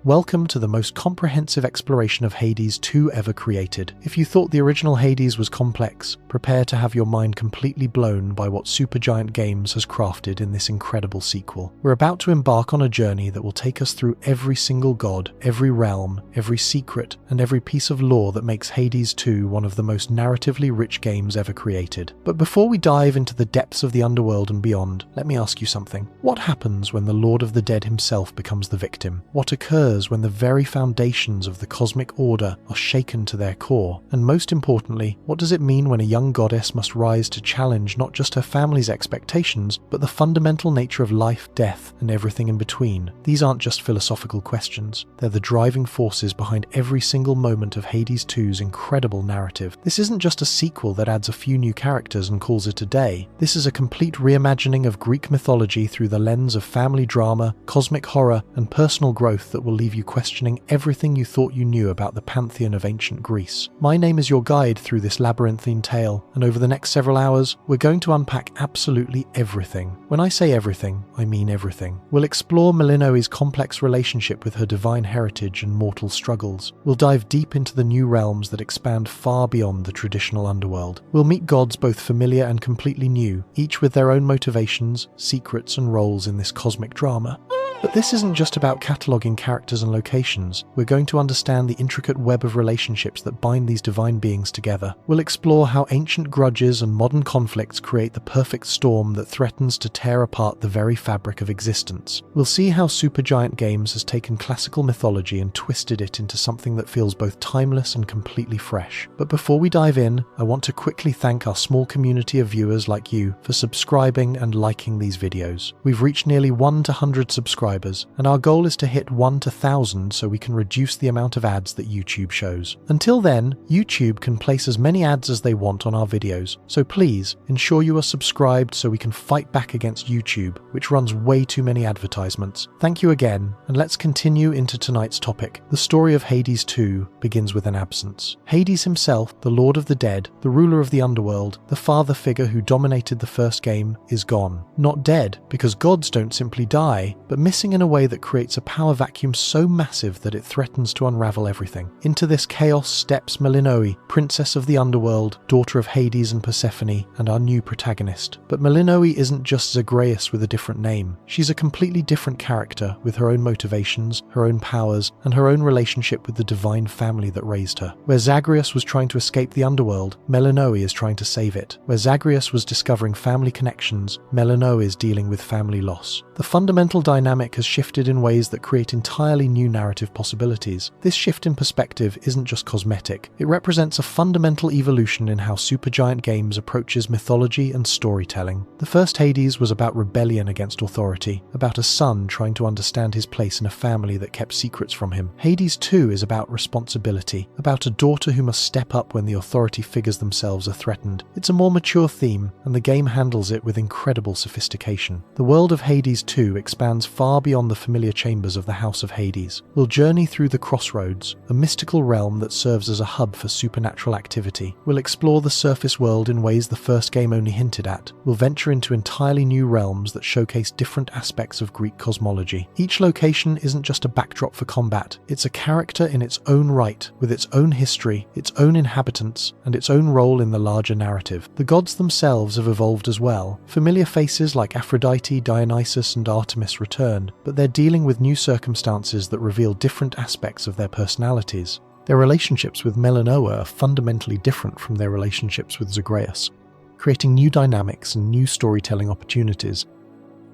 Welcome to the most comprehensive exploration of Hades 2 ever created. If you thought the original Hades was complex, prepare to have your mind completely blown by what Supergiant Games has crafted in this incredible sequel. We're about to embark on a journey that will take us through every single god, every realm, every secret, and every piece of lore that makes Hades 2 one of the most narratively rich games ever created. But before we dive into the depths of the Underworld and beyond, let me ask you something. What happens when the Lord of the Dead himself becomes the victim? What occurs when the very foundations of the cosmic order are shaken to their core? And most importantly, what does it mean when a young goddess must rise to challenge not just her family's expectations, but the fundamental nature of life, death, and everything in between? These aren't just philosophical questions. They're the driving forces behind every single moment of Hades 2's incredible narrative. This isn't just a sequel that adds a few new characters and calls it a day. This is a complete reimagining of Greek mythology through the lens of family drama, cosmic horror, and personal growth that will leave you questioning everything you thought you knew about the pantheon of ancient Greece. My name is your guide through this labyrinthine tale, and over the next several hours, we're going to unpack absolutely everything. When I say everything, I mean everything. We'll explore Melinoë's complex relationship with her divine heritage and mortal struggles. We'll dive deep into the new realms that expand far beyond the traditional underworld. We'll meet gods both familiar and completely new, each with their own motivations, secrets, and roles in this cosmic drama. But this isn't just about cataloguing characters and locations. We're going to understand the intricate web of relationships that bind these divine beings together. We'll explore how ancient grudges and modern conflicts create the perfect storm that threatens to tear apart the very fabric of existence. We'll see how Supergiant Games has taken classical mythology and twisted it into something that feels both timeless and completely fresh. But before we dive in, I want to quickly thank our small community of viewers like you for subscribing and liking these videos. We've reached nearly 1 to 100 subscribers, and our goal is to hit 1 to 1,000 so we can reduce the amount of ads that YouTube shows. Until then, YouTube can place as many ads as they want on our videos, so please ensure you are subscribed so we can fight back against YouTube, which runs way too many advertisements. Thank you again, and let's continue into tonight's topic. The story of Hades 2 begins with an absence. Hades himself, the Lord of the Dead, the ruler of the Underworld, the father figure who dominated the first game, is gone. Not dead, because gods don't simply die, but missing in a way that creates a power vacuum so massive that it threatens to unravel everything. Into this chaos steps Melinoë, princess of the Underworld, daughter of Hades and Persephone, and our new protagonist. But Melinoë isn't just Zagreus with a different name. She's a completely different character with her own motivations, her own powers, and her own relationship with the divine family that raised her. Where Zagreus was trying to escape the Underworld, Melinoë is trying to save it. Where Zagreus was discovering family connections, Melinoë is dealing with family loss. The fundamental dynamic has shifted in ways that create entirely new narrative possibilities. This shift in perspective isn't just cosmetic, it represents a fundamental evolution in how Supergiant Games approaches mythology and storytelling. The first Hades was about rebellion against authority, about a son trying to understand his place in a family that kept secrets from him. Hades 2 is about responsibility, about a daughter who must step up when the authority figures themselves are threatened. It's a more mature theme, and the game handles it with incredible sophistication. The world of Hades 2 expands far beyond the familiar chambers of the House of Hades. We'll journey through the Crossroads, a mystical realm that serves as a hub for supernatural activity. We'll explore the surface world in ways the first game only hinted at. We'll venture into entirely new realms that showcase different aspects of Greek cosmology. Each location isn't just a backdrop for combat, it's a character in its own right, with its own history, its own inhabitants, and its own role in the larger narrative. The gods themselves have evolved as well. Familiar faces like Aphrodite, Dionysus, and Artemis return, but they're dealing with new circumstances that reveal different aspects of their personalities. Their relationships with Melinoë are fundamentally different from their relationships with Zagreus, creating new dynamics and new storytelling opportunities.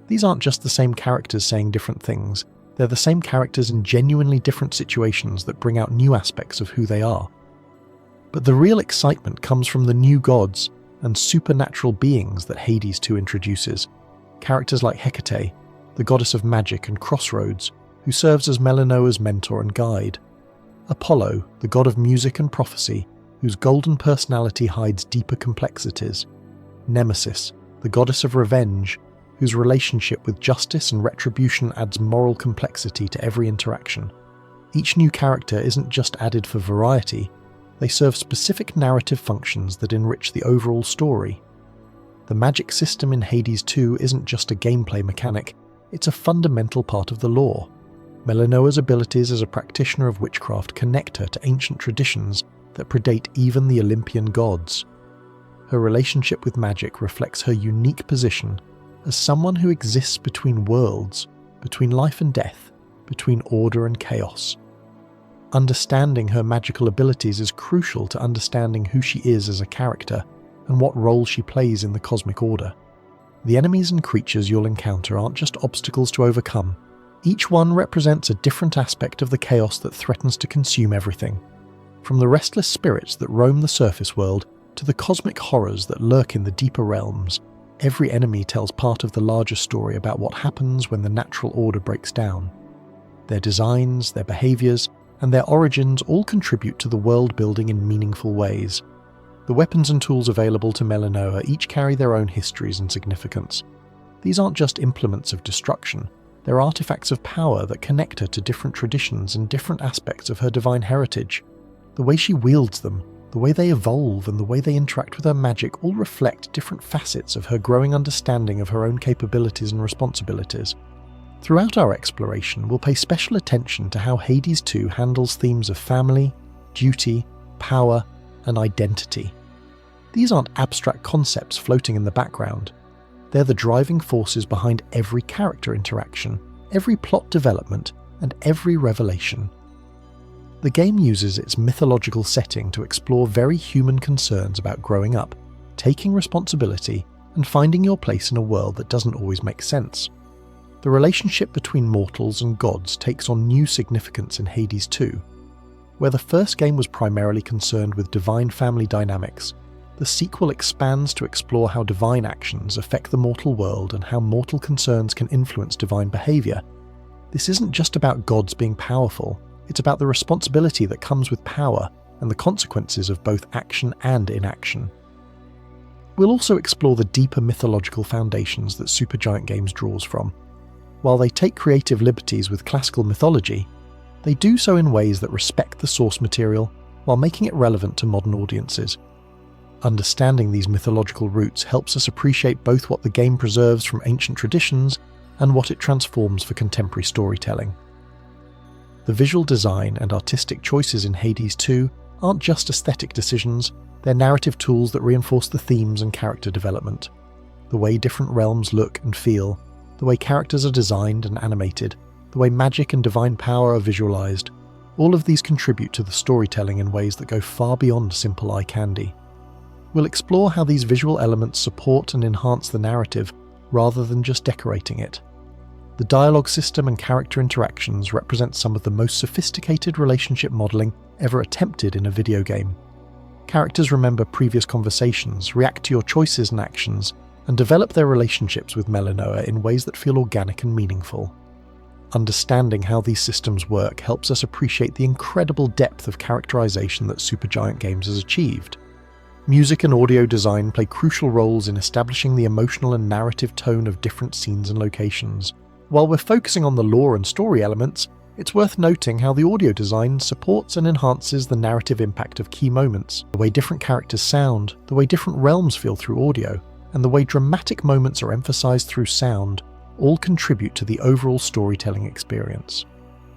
These aren't just the same characters saying different things, they're the same characters in genuinely different situations that bring out new aspects of who they are. But the real excitement comes from the new gods and supernatural beings that Hades 2 introduces. Characters like Hecate, the goddess of magic and crossroads, who serves as Melinoë's mentor and guide. Apollo, the god of music and prophecy, whose golden personality hides deeper complexities. Nemesis, the goddess of revenge, whose relationship with justice and retribution adds moral complexity to every interaction. Each new character isn't just added for variety, they serve specific narrative functions that enrich the overall story. The magic system in Hades 2 isn't just a gameplay mechanic, it's a fundamental part of the lore. Melinoë's abilities as a practitioner of witchcraft connect her to ancient traditions that predate even the Olympian gods. Her relationship with magic reflects her unique position as someone who exists between worlds, between life and death, between order and chaos. Understanding her magical abilities is crucial to understanding who she is as a character and what role she plays in the cosmic order. The enemies and creatures you'll encounter aren't just obstacles to overcome. Each one represents a different aspect of the chaos that threatens to consume everything. From the restless spirits that roam the surface world to the cosmic horrors that lurk in the deeper realms, every enemy tells part of the larger story about what happens when the natural order breaks down. Their designs, their behaviours, and their origins all contribute to the world building in meaningful ways. The weapons and tools available to Melinoë each carry their own histories and significance. These aren't just implements of destruction, they're artifacts of power that connect her to different traditions and different aspects of her divine heritage. The way she wields them, the way they evolve, and the way they interact with her magic all reflect different facets of her growing understanding of her own capabilities and responsibilities. Throughout our exploration, we'll pay special attention to how Hades 2 handles themes of family, duty, power, and identity. These aren't abstract concepts floating in the background. They're the driving forces behind every character interaction, every plot development, and every revelation. The game uses its mythological setting to explore very human concerns about growing up, taking responsibility, and finding your place in a world that doesn't always make sense. The relationship between mortals and gods takes on new significance in Hades 2. Where the first game was primarily concerned with divine family dynamics, the sequel expands to explore how divine actions affect the mortal world and how mortal concerns can influence divine behaviour. This isn't just about gods being powerful, it's about the responsibility that comes with power and the consequences of both action and inaction. We'll also explore the deeper mythological foundations that Supergiant Games draws from. While they take creative liberties with classical mythology, they do so in ways that respect the source material while making it relevant to modern audiences. Understanding these mythological roots helps us appreciate both what the game preserves from ancient traditions and what it transforms for contemporary storytelling. The visual design and artistic choices in Hades 2 aren't just aesthetic decisions, they're narrative tools that reinforce the themes and character development. The way different realms look and feel, the way characters are designed and animated, the way magic and divine power are visualized, all of these contribute to the storytelling in ways that go far beyond simple eye candy. We'll explore how these visual elements support and enhance the narrative rather than just decorating it. The dialogue system and character interactions represent some of the most sophisticated relationship modeling ever attempted in a video game. Characters remember previous conversations, react to your choices and actions, and develop their relationships with Melinoë in ways that feel organic and meaningful. Understanding how these systems work helps us appreciate the incredible depth of characterization that Supergiant Games has achieved. Music and audio design play crucial roles in establishing the emotional and narrative tone of different scenes and locations. While we're focusing on the lore and story elements, it's worth noting how the audio design supports and enhances the narrative impact of key moments, the way different characters sound, the way different realms feel through audio, and the way dramatic moments are emphasized through sound all contribute to the overall storytelling experience.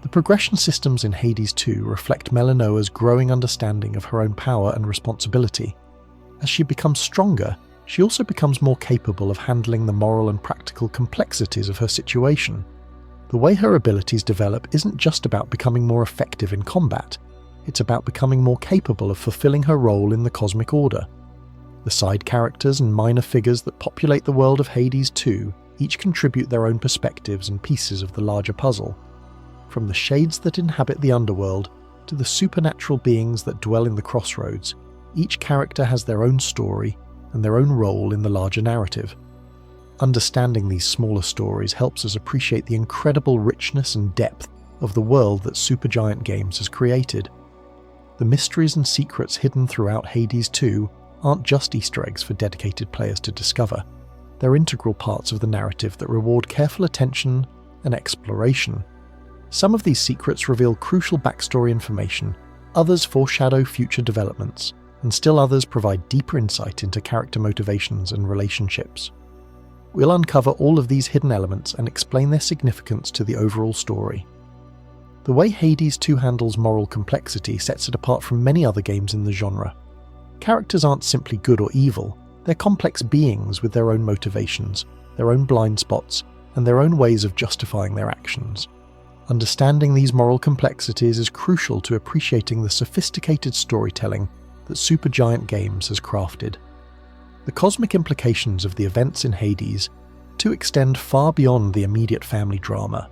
The progression systems in Hades 2 reflect Melinoë's growing understanding of her own power and responsibility. As she becomes stronger, she also becomes more capable of handling the moral and practical complexities of her situation. The way her abilities develop isn't just about becoming more effective in combat, it's about becoming more capable of fulfilling her role in the cosmic order. The side characters and minor figures that populate the world of Hades 2 each contribute their own perspectives and pieces of the larger puzzle. From the shades that inhabit the Underworld to the supernatural beings that dwell in the Crossroads, each character has their own story and their own role in the larger narrative. Understanding these smaller stories helps us appreciate the incredible richness and depth of the world that Supergiant Games has created. The mysteries and secrets hidden throughout Hades 2 aren't just Easter eggs for dedicated players to discover. They're integral parts of the narrative that reward careful attention and exploration. Some of these secrets reveal crucial backstory information, others foreshadow future developments, and still others provide deeper insight into character motivations and relationships. We'll uncover all of these hidden elements and explain their significance to the overall story. The way Hades 2 handles moral complexity sets it apart from many other games in the genre. Characters aren't simply good or evil, they're complex beings with their own motivations, their own blind spots, and their own ways of justifying their actions. Understanding these moral complexities is crucial to appreciating the sophisticated storytelling that Supergiant Games has crafted. The cosmic implications of the events in Hades extend far beyond the immediate family drama.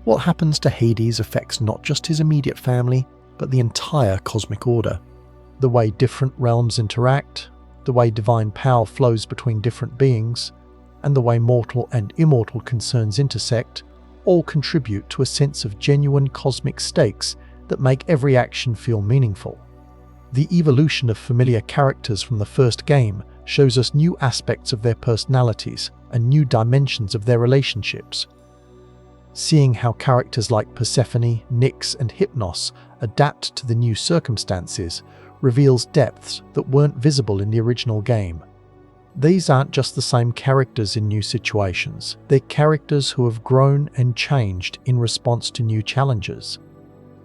What happens to Hades affects not just his immediate family, but the entire cosmic order. The way different realms interact, the way divine power flows between different beings, and the way mortal and immortal concerns intersect all contribute to a sense of genuine cosmic stakes that make every action feel meaningful. The evolution of familiar characters from the first game shows us new aspects of their personalities and new dimensions of their relationships. Seeing how characters like Persephone, Nyx, and Hypnos adapt to the new circumstances reveals depths that weren't visible in the original game. These aren't just the same characters in new situations, they're characters who have grown and changed in response to new challenges.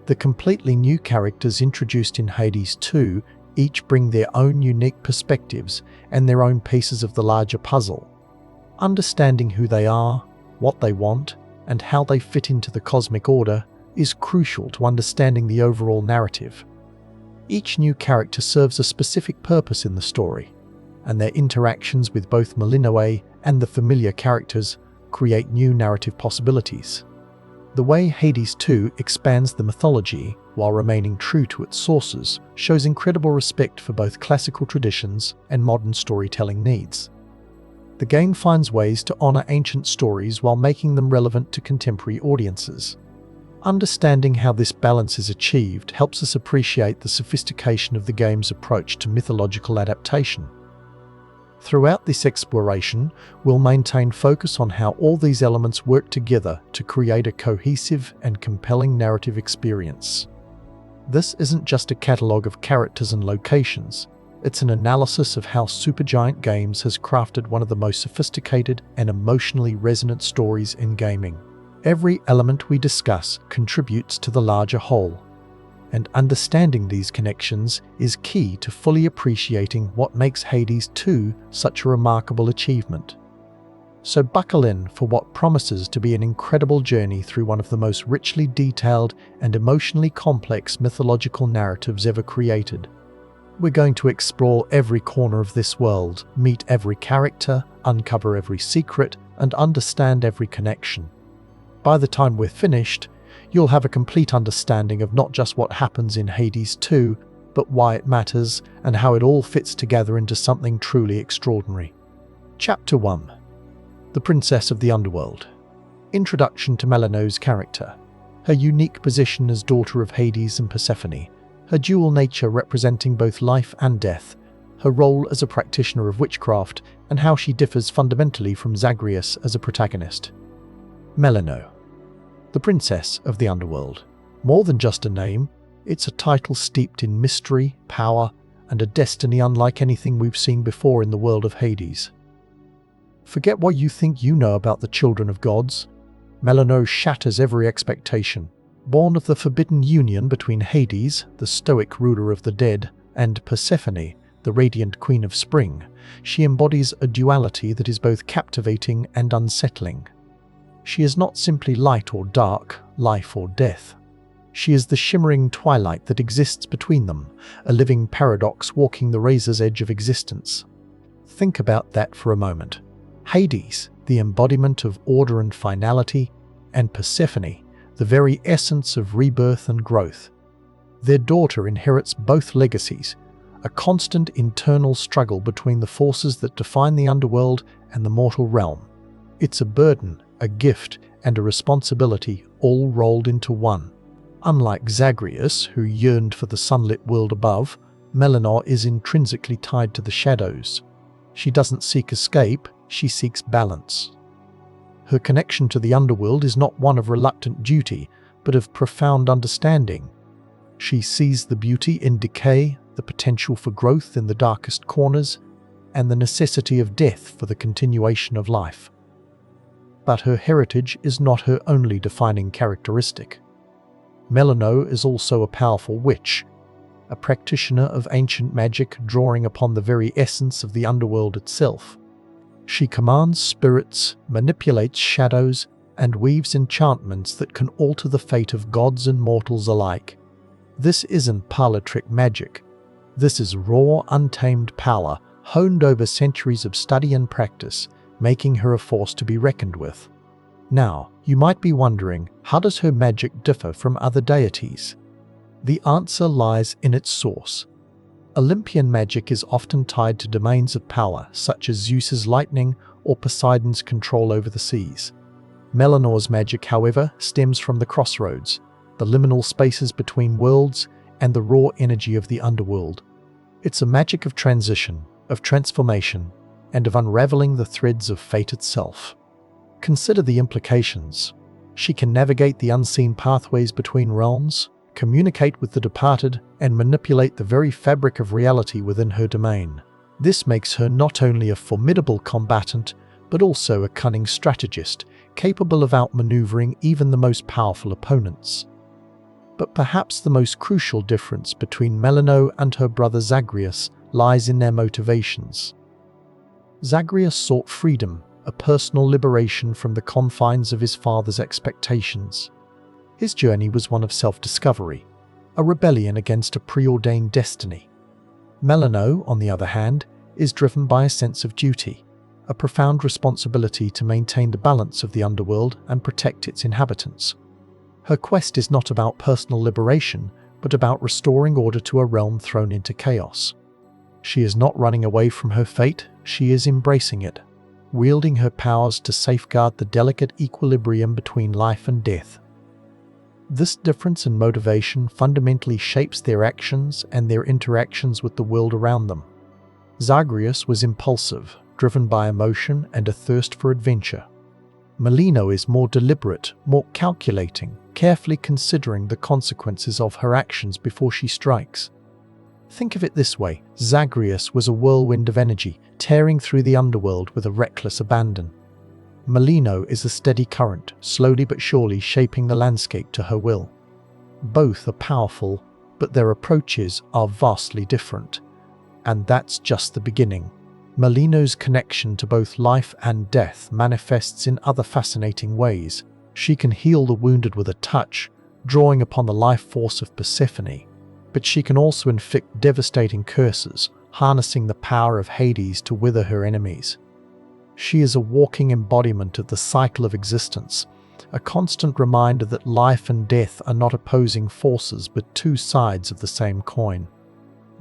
The completely new characters introduced in Hades 2 each bring their own unique perspectives and their own pieces of the larger puzzle. Understanding who they are, what they want, and how they fit into the cosmic order is crucial to understanding the overall narrative. Each new character serves a specific purpose in the story, and their interactions with both Melinoë and the familiar characters create new narrative possibilities. The way Hades 2 expands the mythology while remaining true to its sources shows incredible respect for both classical traditions and modern storytelling needs. The game finds ways to honor ancient stories while making them relevant to contemporary audiences. Understanding how this balance is achieved helps us appreciate the sophistication of the game's approach to mythological adaptation. Throughout this exploration, we'll maintain focus on how all these elements work together to create a cohesive and compelling narrative experience. This isn't just a catalogue of characters and locations, it's an analysis of how Supergiant Games has crafted one of the most sophisticated and emotionally resonant stories in gaming. Every element we discuss contributes to the larger whole, and understanding these connections is key to fully appreciating what makes Hades 2 such a remarkable achievement. So buckle in for what promises to be an incredible journey through one of the most richly detailed and emotionally complex mythological narratives ever created. We're going to explore every corner of this world, meet every character, uncover every secret, and understand every connection. By the time we're finished, you'll have a complete understanding of not just what happens in Hades 2, but why it matters and how it all fits together into something truly extraordinary. Chapter 1. The Princess of the Underworld. Introduction to Melinoë's character. Her unique position as daughter of Hades and Persephone. Her dual nature representing both life and death. Her role as a practitioner of witchcraft and how she differs fundamentally from Zagreus as a protagonist. Melinoë. The Princess of the Underworld. More than just a name, it's a title steeped in mystery, power, and a destiny unlike anything we've seen before in the world of Hades. Forget what you think you know about the children of gods. Melinoë shatters every expectation. Born of the forbidden union between Hades, the stoic ruler of the dead, and Persephone, the radiant queen of spring, she embodies a duality that is both captivating and unsettling. She is not simply light or dark, life or death. She is the shimmering twilight that exists between them, a living paradox walking the razor's edge of existence. Think about that for a moment. Hades, the embodiment of order and finality, and Persephone, the very essence of rebirth and growth. Their daughter inherits both legacies, a constant internal struggle between the forces that define the underworld and the mortal realm. It's a burden, a gift, and a responsibility all rolled into one. Unlike Zagreus, who yearned for the sunlit world above, Melinoë is intrinsically tied to the shadows. She doesn't seek escape, she seeks balance. Her connection to the underworld is not one of reluctant duty, but of profound understanding. She sees the beauty in decay, the potential for growth in the darkest corners, and the necessity of death for the continuation of life. But her heritage is not her only defining characteristic. Melinoë is also a powerful witch, a practitioner of ancient magic drawing upon the very essence of the underworld itself. She commands spirits, manipulates shadows, and weaves enchantments that can alter the fate of gods and mortals alike. This isn't parlor trick magic. This is raw, untamed power, honed over centuries of study and practice, making her a force to be reckoned with. Now, you might be wondering, how does her magic differ from other deities? The answer lies in its source. Olympian magic is often tied to domains of power, such as Zeus's lightning or Poseidon's control over the seas. Melinoë's magic, however, stems from the crossroads, the liminal spaces between worlds, and the raw energy of the underworld. It's a magic of transition, of transformation, and of unraveling the threads of fate itself. Consider the implications. She can navigate the unseen pathways between realms, communicate with the departed, and manipulate the very fabric of reality within her domain. This makes her not only a formidable combatant, but also a cunning strategist, capable of outmaneuvering even the most powerful opponents. But perhaps the most crucial difference between Melinoë and her brother Zagreus lies in their motivations. Zagreus sought freedom, a personal liberation from the confines of his father's expectations. His journey was one of self-discovery, a rebellion against a preordained destiny. Melinoë, on the other hand, is driven by a sense of duty, a profound responsibility to maintain the balance of the underworld and protect its inhabitants. Her quest is not about personal liberation, but about restoring order to a realm thrown into chaos. She is not running away from her fate, she is embracing it, wielding her powers to safeguard the delicate equilibrium between life and death. This difference in motivation fundamentally shapes their actions and their interactions with the world around them. Zagreus was impulsive, driven by emotion and a thirst for adventure. Melinoë is more deliberate, more calculating, carefully considering the consequences of her actions before she strikes. Think of it this way: Zagreus was a whirlwind of energy, tearing through the underworld with a reckless abandon. Melinoë is a steady current, slowly but surely shaping the landscape to her will. Both are powerful, but their approaches are vastly different. And that's just the beginning. Melinoë's connection to both life and death manifests in other fascinating ways. She can heal the wounded with a touch, drawing upon the life force of Persephone, but she can also inflict devastating curses, harnessing the power of Hades to wither her enemies. She is a walking embodiment of the cycle of existence, a constant reminder that life and death are not opposing forces but two sides of the same coin.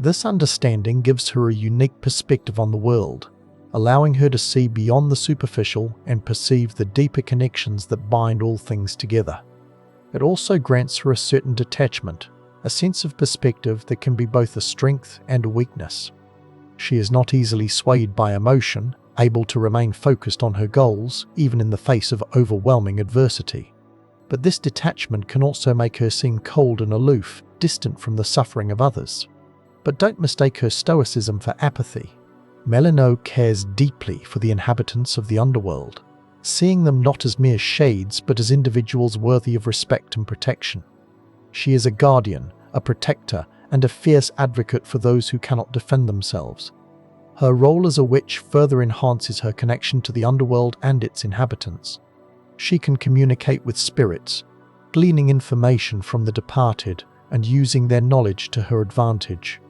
This understanding gives her a unique perspective on the world, allowing her to see beyond the superficial and perceive the deeper connections that bind all things together. It also grants her a certain detachment, a sense of perspective that can be both a strength and a weakness. She is not easily swayed by emotion, able to remain focused on her goals even in the face of overwhelming adversity. But this detachment can also make her seem cold and aloof, distant from the suffering of others. But don't mistake her stoicism for apathy. Melinoë cares deeply for the inhabitants of the underworld, seeing them not as mere shades but as individuals worthy of respect and protection. She is a guardian, a protector, and a fierce advocate for those who cannot defend themselves. Her role as a witch further enhances her connection to the underworld and its inhabitants. She can communicate with spirits, gleaning information from the departed and using their knowledge to her advantage.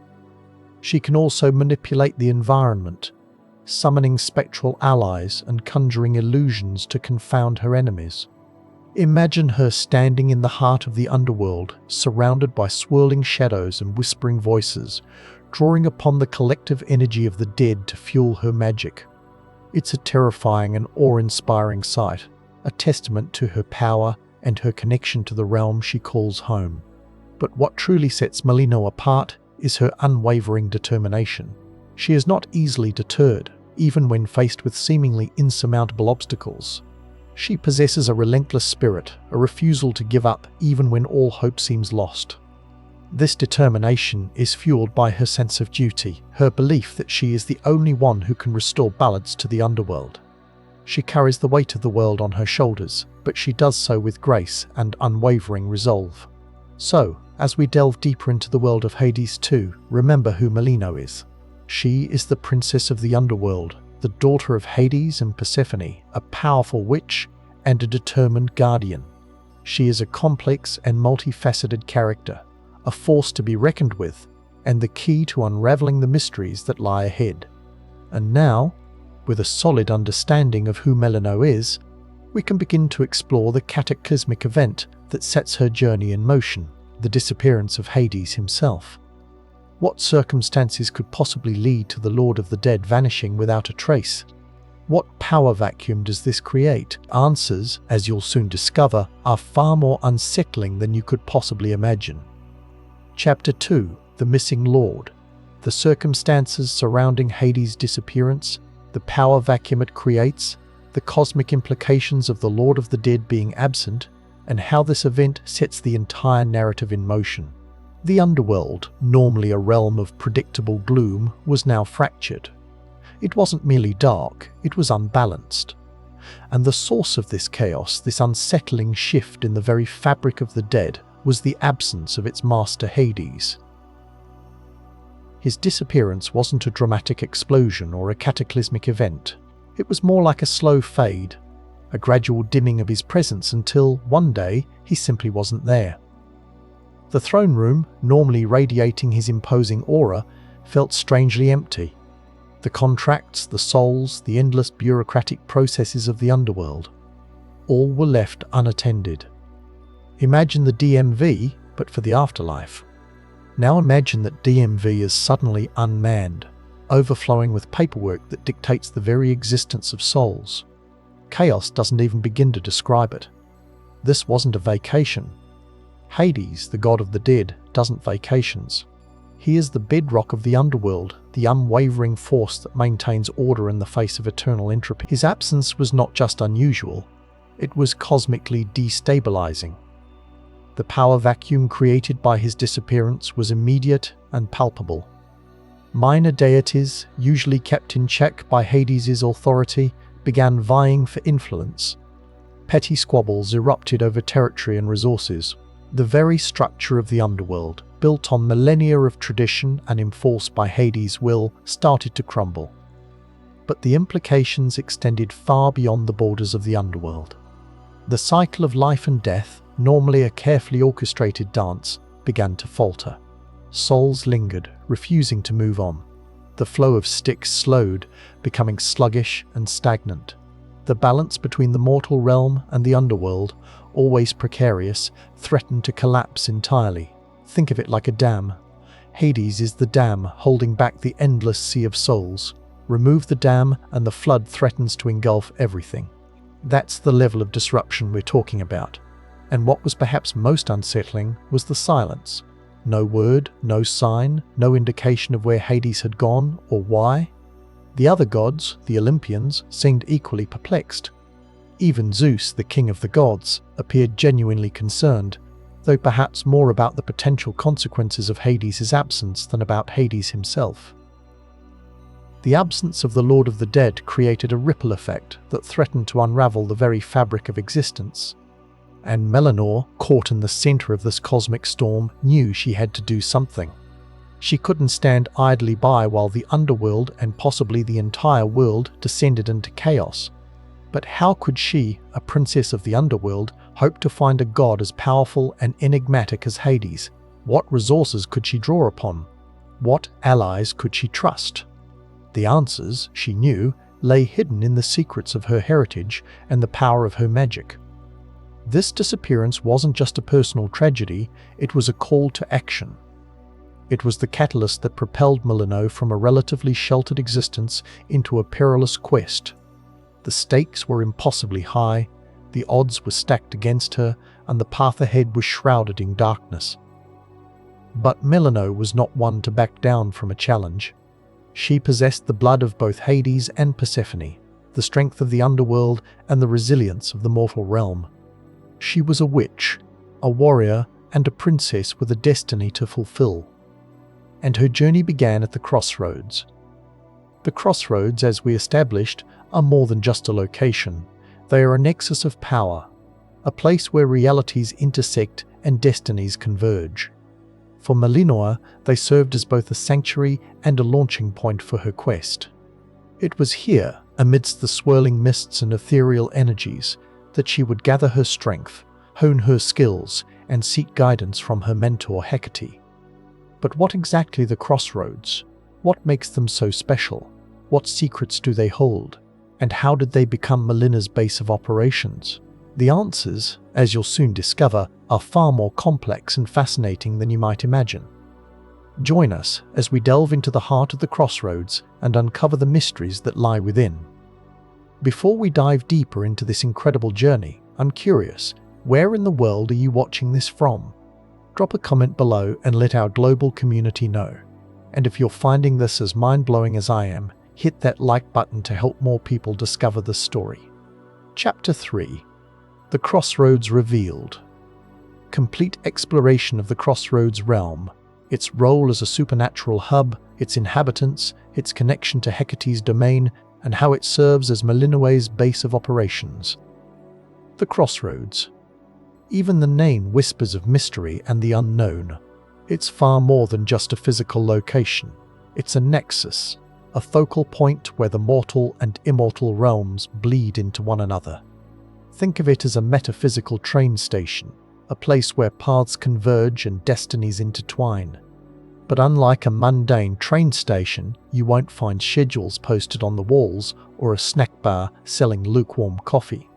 She can also manipulate the environment, summoning spectral allies and conjuring illusions to confound her enemies. Imagine her standing in the heart of the underworld, surrounded by swirling shadows and whispering voices, drawing upon the collective energy of the dead to fuel her magic. It's a terrifying and awe-inspiring sight, a testament to her power and her connection to the realm she calls home. But what truly sets Melinoë apart is her unwavering determination. She is not easily deterred, even when faced with seemingly insurmountable obstacles. She possesses a relentless spirit, a refusal to give up even when all hope seems lost. This determination is fueled by her sense of duty, her belief that she is the only one who can restore balance to the underworld. She carries the weight of the world on her shoulders, but she does so with grace and unwavering resolve. So, as we delve deeper into the world of Hades 2, remember who Melinoë is. She is the princess of the Underworld, the daughter of Hades and Persephone, a powerful witch and a determined guardian. She is a complex and multifaceted character, a force to be reckoned with, and the key to unraveling the mysteries that lie ahead. And now, with a solid understanding of who Melinoë is, we can begin to explore the cataclysmic event that sets her journey in motion, the disappearance of Hades himself. What circumstances could possibly lead to the Lord of the Dead vanishing without a trace? What power vacuum does this create? Answers, as you'll soon discover, are far more unsettling than you could possibly imagine. Chapter 2: The Missing Lord. The circumstances surrounding Hades' disappearance, the power vacuum it creates, the cosmic implications of the Lord of the Dead being absent, and how this event sets the entire narrative in motion. The Underworld, normally a realm of predictable gloom, was now fractured. It wasn't merely dark, it was unbalanced. And the source of this chaos, this unsettling shift in the very fabric of the dead, was the absence of its master Hades. His disappearance wasn't a dramatic explosion or a cataclysmic event. It was more like a slow fade, a gradual dimming of his presence until, one day, he simply wasn't there. The throne room, normally radiating his imposing aura, felt strangely empty. The contracts, the souls, the endless bureaucratic processes of the Underworld, all were left unattended. Imagine the DMV, but for the afterlife. Now imagine that DMV is suddenly unmanned, overflowing with paperwork that dictates the very existence of souls. Chaos doesn't even begin to describe it. This wasn't a vacation. Hades, the god of the dead, doesn't vacations. He is the bedrock of the Underworld, the unwavering force that maintains order in the face of eternal entropy. His absence was not just unusual, it was cosmically destabilizing. The power vacuum created by his disappearance was immediate and palpable. Minor deities, usually kept in check by Hades' authority, began vying for influence. Petty squabbles erupted over territory and resources. The very structure of the Underworld, built on millennia of tradition and enforced by Hades' will, started to crumble. But the implications extended far beyond the borders of the Underworld. The cycle of life and death, normally a carefully orchestrated dance, began to falter. Souls lingered, refusing to move on. The flow of Styx slowed, becoming sluggish and stagnant. The balance between the mortal realm and the Underworld, always precarious, threatened to collapse entirely. Think of it like a dam. Hades is the dam holding back the endless sea of souls. Remove the dam and the flood threatens to engulf everything. That's the level of disruption we're talking about. And what was perhaps most unsettling was the silence. No word, no sign, no indication of where Hades had gone or why. The other gods, the Olympians, seemed equally perplexed. Even Zeus, the king of the gods, appeared genuinely concerned, though perhaps more about the potential consequences of Hades' absence than about Hades himself. The absence of the Lord of the Dead created a ripple effect that threatened to unravel the very fabric of existence. And Melinoë, caught in the center of this cosmic storm, knew she had to do something. She couldn't stand idly by while the Underworld and possibly the entire world descended into chaos. But how could she, a princess of the Underworld, hope to find a god as powerful and enigmatic as Hades? What resources could she draw upon? What allies could she trust? The answers, she knew, lay hidden in the secrets of her heritage and the power of her magic. This disappearance wasn't just a personal tragedy, it was a call to action. It was the catalyst that propelled Melinoë from a relatively sheltered existence into a perilous quest. The stakes were impossibly high, the odds were stacked against her, and the path ahead was shrouded in darkness. But Melinoë was not one to back down from a challenge. She possessed the blood of both Hades and Persephone, the strength of the Underworld and the resilience of the mortal realm. She was a witch, a warrior, and a princess with a destiny to fulfill. And her journey began at the crossroads. The crossroads, as we established, are more than just a location. They are a nexus of power, a place where realities intersect and destinies converge. For Melinoë, they served as both a sanctuary and a launching point for her quest. It was here, amidst the swirling mists and ethereal energies, that she would gather her strength, hone her skills, and seek guidance from her mentor Hecate. But what exactly the crossroads? What makes them so special? What secrets do they hold? And how did they become Melinoë's base of operations? The answers, as you'll soon discover, are far more complex and fascinating than you might imagine. Join us as we delve into the heart of the crossroads and uncover the mysteries that lie within. Before we dive deeper into this incredible journey, I'm curious, where in the world are you watching this from? Drop a comment below and let our global community know. And if you're finding this as mind-blowing as I am, hit that like button to help more people discover the story. Chapter 3. The Crossroads Revealed. Complete exploration of the Crossroads realm, its role as a supernatural hub, its inhabitants, its connection to Hecate's domain, and how it serves as Melinoë's base of operations. The Crossroads. Even the name whispers of mystery and the unknown. It's far more than just a physical location. It's a nexus, a focal point where the mortal and immortal realms bleed into one another. Think of it as a metaphysical train station, a place where paths converge and destinies intertwine. But unlike a mundane train station, you won't find schedules posted on the walls or a snack bar selling lukewarm coffee.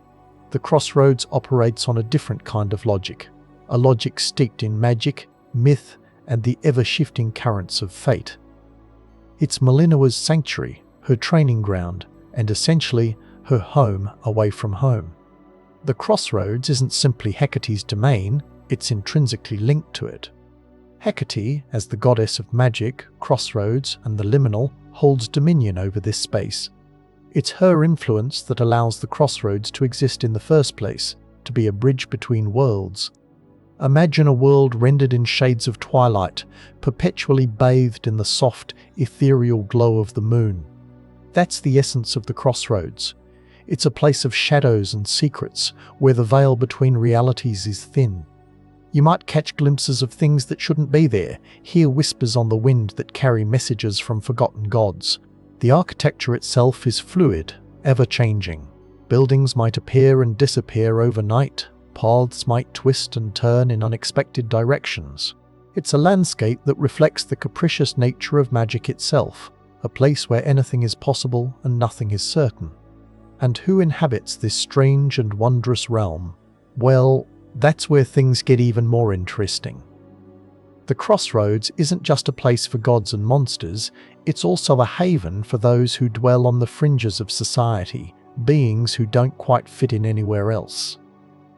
The Crossroads operates on a different kind of logic, a logic steeped in magic, myth, and the ever-shifting currents of fate. It's Melinoë's sanctuary, her training ground, and essentially her home away from home. The Crossroads isn't simply Hecate's domain, it's intrinsically linked to it. Hecate, as the goddess of magic, crossroads, and the liminal, holds dominion over this space. It's her influence that allows the crossroads to exist in the first place, to be a bridge between worlds. Imagine a world rendered in shades of twilight, perpetually bathed in the soft, ethereal glow of the moon. That's the essence of the Crossroads. It's a place of shadows and secrets, where the veil between realities is thin. You might catch glimpses of things that shouldn't be there, hear whispers on the wind that carry messages from forgotten gods. The architecture itself is fluid, ever-changing. Buildings might appear and disappear overnight. Paths might twist and turn in unexpected directions. It's a landscape that reflects the capricious nature of magic itself, a place where anything is possible and nothing is certain. And who inhabits this strange and wondrous realm? Well, that's where things get even more interesting. The Crossroads isn't just a place for gods and monsters, it's also a haven for those who dwell on the fringes of society, beings who don't quite fit in anywhere else.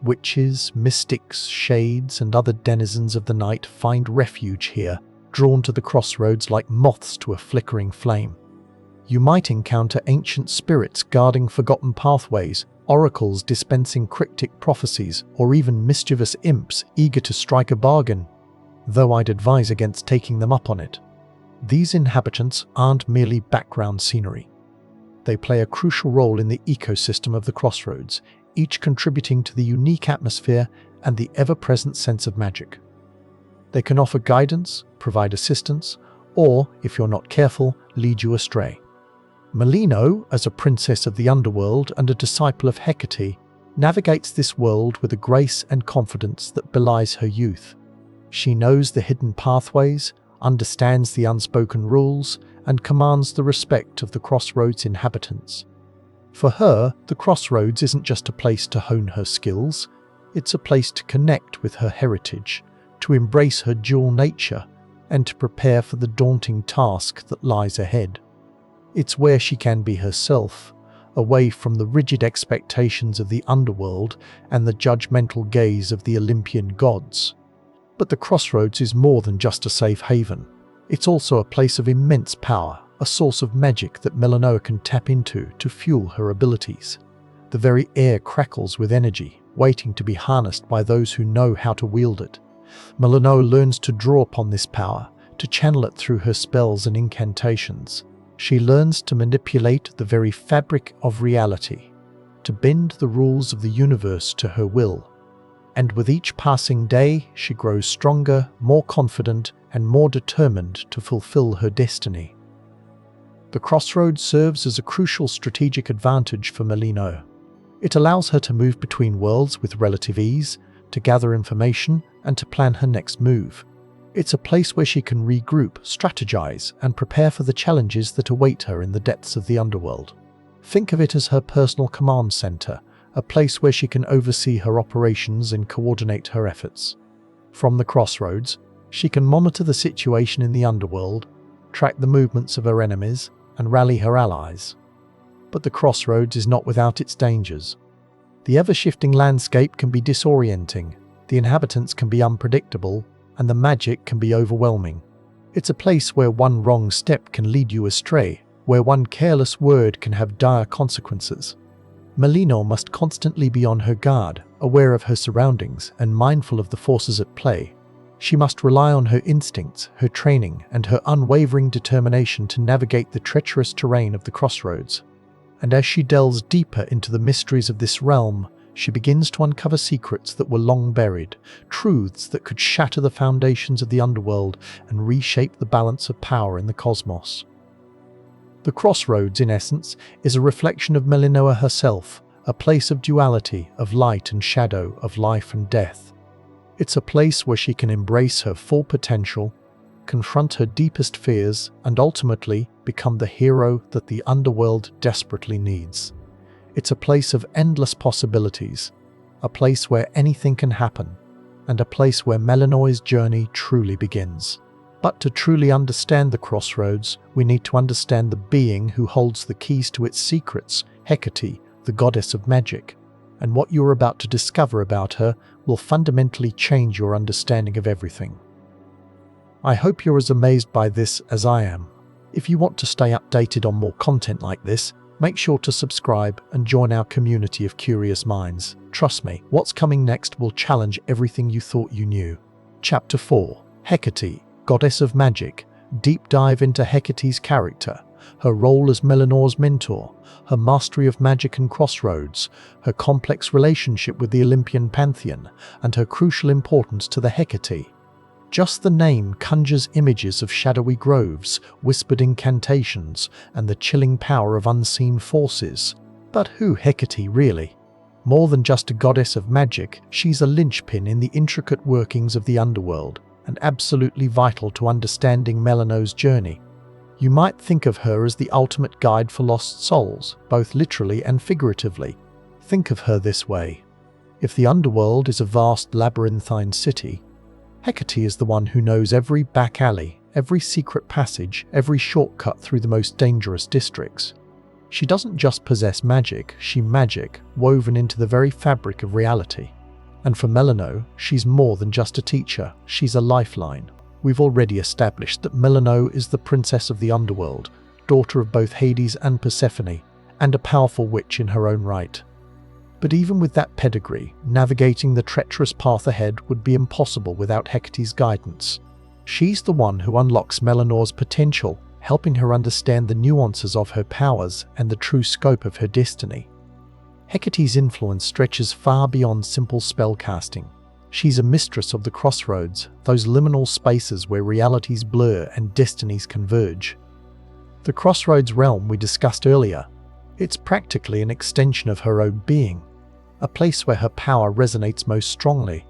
Witches, mystics, shades, and other denizens of the night find refuge here, drawn to the Crossroads like moths to a flickering flame. You might encounter ancient spirits guarding forgotten pathways, oracles dispensing cryptic prophecies, or even mischievous imps eager to strike a bargain, though I'd advise against taking them up on it. These inhabitants aren't merely background scenery. They play a crucial role in the ecosystem of the Crossroads, each contributing to the unique atmosphere and the ever-present sense of magic. They can offer guidance, provide assistance, or, if you're not careful, lead you astray. Melinoë, as a princess of the Underworld and a disciple of Hecate, navigates this world with a grace and confidence that belies her youth. She knows the hidden pathways, understands the unspoken rules, and commands the respect of the Crossroads inhabitants. For her, the Crossroads isn't just a place to hone her skills, it's a place to connect with her heritage, to embrace her dual nature, and to prepare for the daunting task that lies ahead. It's where she can be herself, away from the rigid expectations of the Underworld and the judgmental gaze of the Olympian gods. But the Crossroads is more than just a safe haven. It's also a place of immense power, a source of magic that Melinoë can tap into to fuel her abilities. The very air crackles with energy, waiting to be harnessed by those who know how to wield it. Melinoë learns to draw upon this power, to channel it through her spells and incantations. She learns to manipulate the very fabric of reality, to bend the rules of the universe to her will. and with each passing day she grows stronger, more confident, and more determined to fulfill her destiny. The crossroads serves as a crucial strategic advantage for Melinoë. It allows her to move between worlds with relative ease, to gather information, and to plan her next move. It's a place where she can regroup, strategize, and prepare for the challenges that await her in the depths of the Underworld. Think of it as her personal command center, a place where she can oversee her operations and coordinate her efforts. From the crossroads, she can monitor the situation in the Underworld, track the movements of her enemies, and rally her allies. But the crossroads is not without its dangers. The ever-shifting landscape can be disorienting, the inhabitants can be unpredictable, and the magic can be overwhelming. It's a place where one wrong step can lead you astray, where one careless word can have dire consequences. Melinoë must constantly be on her guard, aware of her surroundings and mindful of the forces at play. She must rely on her instincts, her training, and her unwavering determination to navigate the treacherous terrain of the crossroads. And as she delves deeper into the mysteries of this realm, she begins to uncover secrets that were long buried, truths that could shatter the foundations of the Underworld and reshape the balance of power in the cosmos. The crossroads, in essence, is a reflection of Melinoë herself, a place of duality, of light and shadow, of life and death. It's a place where she can embrace her full potential, confront her deepest fears, and ultimately become the hero that the Underworld desperately needs. It's a place of endless possibilities, a place where anything can happen, and a place where Melinoë's journey truly begins. But to truly understand the crossroads, we need to understand the being who holds the keys to its secrets, Hecate, the goddess of magic. And what you're about to discover about her will fundamentally change your understanding of everything. I hope you're as amazed by this as I am. If you want to stay updated on more content like this, make sure to subscribe and join our community of curious minds. Trust me, what's coming next will challenge everything you thought you knew. Chapter 4: Hecate, Goddess of Magic. Deep dive into Hecate's character, her role as Melinoë's mentor, her mastery of magic and crossroads, her complex relationship with the Olympian pantheon, and her crucial importance to the Hecate. Just the name conjures images of shadowy groves, whispered incantations, and the chilling power of unseen forces. But who Hecate really? More than just a goddess of magic, she's a linchpin in the intricate workings of the Underworld, and absolutely vital to understanding Melinoë's journey. You might think of her as the ultimate guide for lost souls, both literally and figuratively. Think of her this way. If the Underworld is a vast labyrinthine city, Hecate is the one who knows every back alley, every secret passage, every shortcut through the most dangerous districts. She doesn't just possess magic, she's magic woven into the very fabric of reality. And for Melinoë, she's more than just a teacher, she's a lifeline. We've already established that Melinoë is the princess of the Underworld, daughter of both Hades and Persephone, and a powerful witch in her own right. But even with that pedigree, navigating the treacherous path ahead would be impossible without Hecate's guidance. She's the one who unlocks Melinoë's potential, helping her understand the nuances of her powers and the true scope of her destiny. Hecate's influence stretches far beyond simple spellcasting. She's a mistress of the crossroads, those liminal spaces where realities blur and destinies converge. The crossroads realm we discussed earlier, it's practically an extension of her own being, a place where her power resonates most strongly.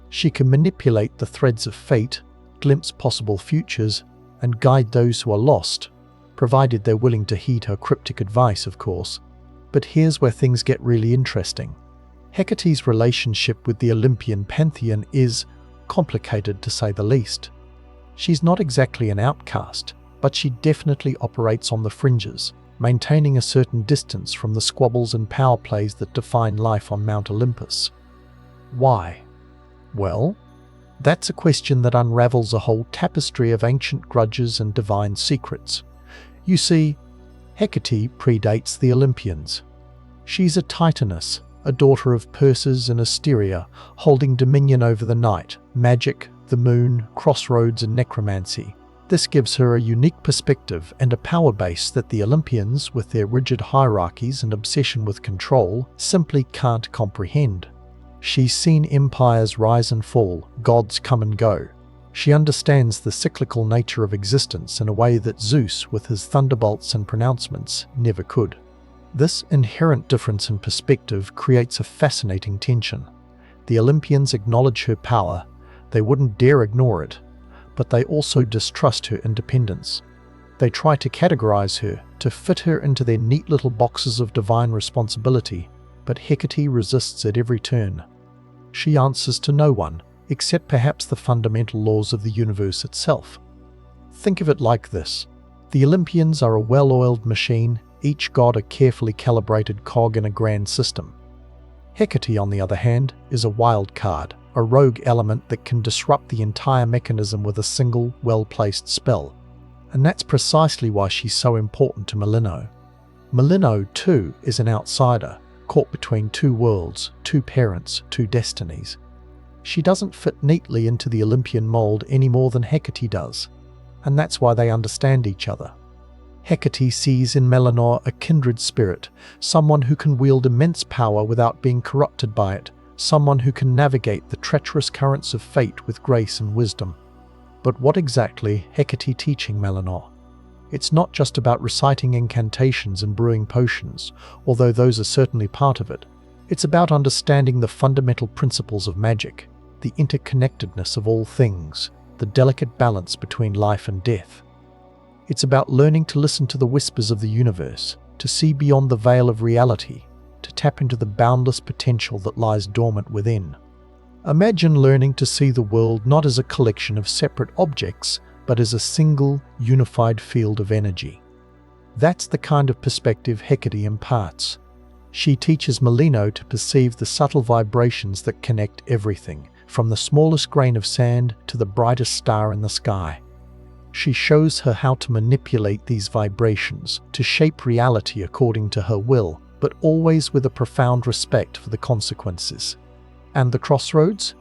She can manipulate the threads of fate, glimpse possible futures, and guide those who are lost, provided they're willing to heed her cryptic advice, of course. But here's where things get really interesting. Hecate's relationship with the Olympian pantheon is complicated, to say the least. She's not exactly an outcast, but she definitely operates on the fringes, maintaining a certain distance from the squabbles and power plays that define life on Mount Olympus. Why? Well, that's a question that unravels a whole tapestry of ancient grudges and divine secrets. You see, Hecate predates the Olympians. She's a Titaness, a daughter of Perseus and Asteria, holding dominion over the night, magic, the moon, crossroads, and necromancy. This gives her a unique perspective and a power base that the Olympians, with their rigid hierarchies and obsession with control, simply can't comprehend. She's seen empires rise and fall, gods come and go. She understands the cyclical nature of existence in a way that Zeus, with his thunderbolts and pronouncements, never could. This inherent difference in perspective creates a fascinating tension. The Olympians acknowledge her power, they wouldn't dare ignore it, but they also distrust her independence. They try to categorize her, to fit her into their neat little boxes of divine responsibility, but Hecate resists at every turn. She answers to no one, except perhaps the fundamental laws of the universe itself. Think of it like this. The Olympians are a well-oiled machine, each god a carefully calibrated cog in a grand system. Hecate, on the other hand, is a wild card, a rogue element that can disrupt the entire mechanism with a single, well-placed spell. And that's precisely why she's so important to Melinoë. Melinoë, too, is an outsider, caught between two worlds, two parents, two destinies. She doesn't fit neatly into the Olympian mold any more than Hecate does, and that's why they understand each other. Hecate sees in Melinoë a kindred spirit, someone who can wield immense power without being corrupted by it, someone who can navigate the treacherous currents of fate with grace and wisdom. But what exactly Hecate teaching Melinoë? It's not just about reciting incantations and brewing potions, although those are certainly part of it. It's about understanding the fundamental principles of magic, the interconnectedness of all things, the delicate balance between life and death. It's about learning to listen to the whispers of the universe, to see beyond the veil of reality, to tap into the boundless potential that lies dormant within. Imagine learning to see the world not as a collection of separate objects, but as a single, unified field of energy. That's the kind of perspective Hecate imparts. She teaches Melinoë to perceive the subtle vibrations that connect everything, from the smallest grain of sand to the brightest star in the sky. She shows her how to manipulate these vibrations, to shape reality according to her will, but always with a profound respect for the consequences. And the crossroads?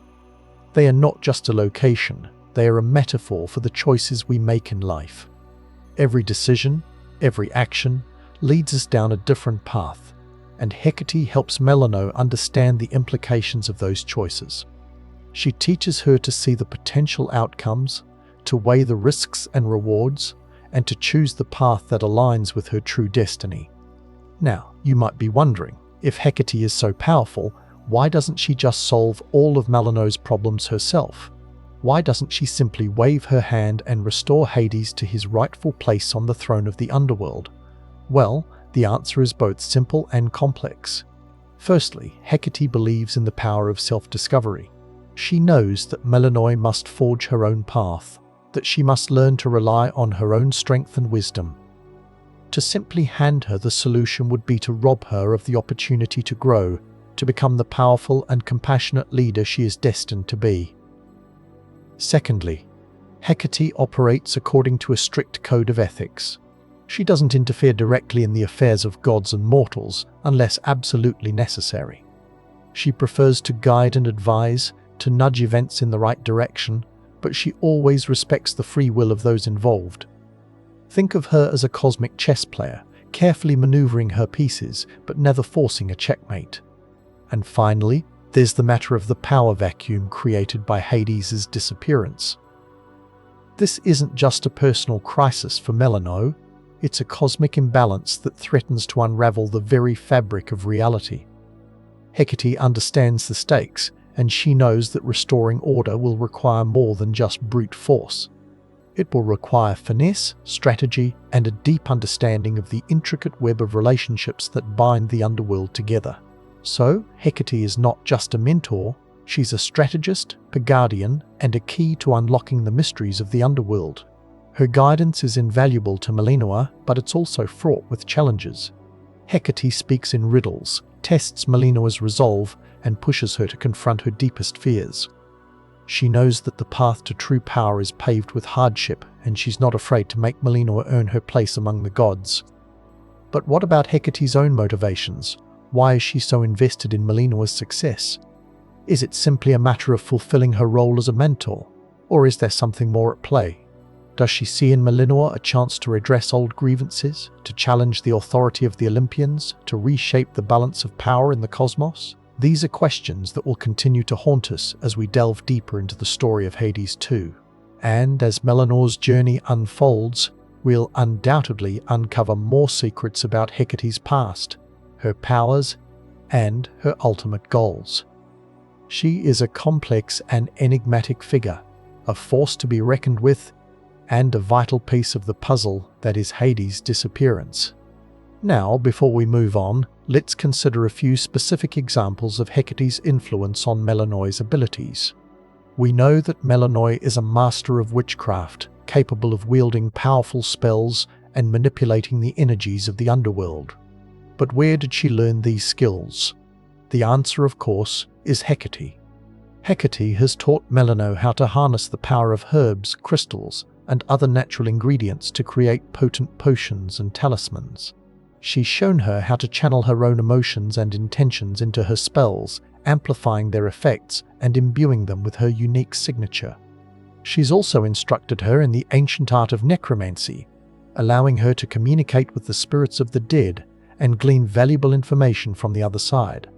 They are not just a location, they are a metaphor for the choices we make in life. Every decision, every action, leads us down a different path, and Hecate helps Melinoë understand the implications of those choices. She teaches her to see the potential outcomes, to weigh the risks and rewards, and to choose the path that aligns with her true destiny. Now, you might be wondering, if Hecate is so powerful, why doesn't she just solve all of Melinoë's problems herself? Why doesn't she simply wave her hand and restore Hades to his rightful place on the throne of the Underworld? Well, the answer is both simple and complex. Firstly, Hecate believes in the power of self-discovery. She knows that Melinoë must forge her own path, that she must learn to rely on her own strength and wisdom. To simply hand her the solution would be to rob her of the opportunity to grow, to become the powerful and compassionate leader she is destined to be. Secondly, Hecate operates according to a strict code of ethics. She doesn't interfere directly in the affairs of gods and mortals unless absolutely necessary. She prefers to guide and advise, to nudge events in the right direction, but she always respects the free will of those involved. Think of her as a cosmic chess player, carefully maneuvering her pieces but never forcing a checkmate. And finally, there's the matter of the power vacuum created by Hades' disappearance. This isn't just a personal crisis for Melinoë, it's a cosmic imbalance that threatens to unravel the very fabric of reality. Hecate understands the stakes, and she knows that restoring order will require more than just brute force. It will require finesse, strategy, and a deep understanding of the intricate web of relationships that bind the Underworld together. So, Hecate is not just a mentor, she's a strategist, a guardian, and a key to unlocking the mysteries of the Underworld. Her guidance is invaluable to Melinoë, but it's also fraught with challenges. Hecate speaks in riddles, tests Melinoë's resolve, and pushes her to confront her deepest fears. She knows that the path to true power is paved with hardship, and she's not afraid to make Melinoë earn her place among the gods. But what about Hecate's own motivations? Why is she so invested in Melinoë's success? Is it simply a matter of fulfilling her role as a mentor? Or is there something more at play? Does she see in Melinoë a chance to redress old grievances, to challenge the authority of the Olympians, to reshape the balance of power in the cosmos? These are questions that will continue to haunt us as we delve deeper into the story of Hades 2. And as Melinoë's journey unfolds, we'll undoubtedly uncover more secrets about Hecate's past, her powers, and her ultimate goals. She is a complex and enigmatic figure, a force to be reckoned with, and a vital piece of the puzzle that is Hades' disappearance. Now, before we move on, let's consider a few specific examples of Hecate's influence on Melinoë's abilities. We know that Melinoë is a master of witchcraft, capable of wielding powerful spells and manipulating the energies of the underworld. But where did she learn these skills? The answer, of course, is Hecate. Hecate has taught Melinoë how to harness the power of herbs, crystals, and other natural ingredients to create potent potions and talismans. She's shown her how to channel her own emotions and intentions into her spells, amplifying their effects and imbuing them with her unique signature. She's also instructed her in the ancient art of necromancy, allowing her to communicate with the spirits of the dead and glean valuable information from the other side.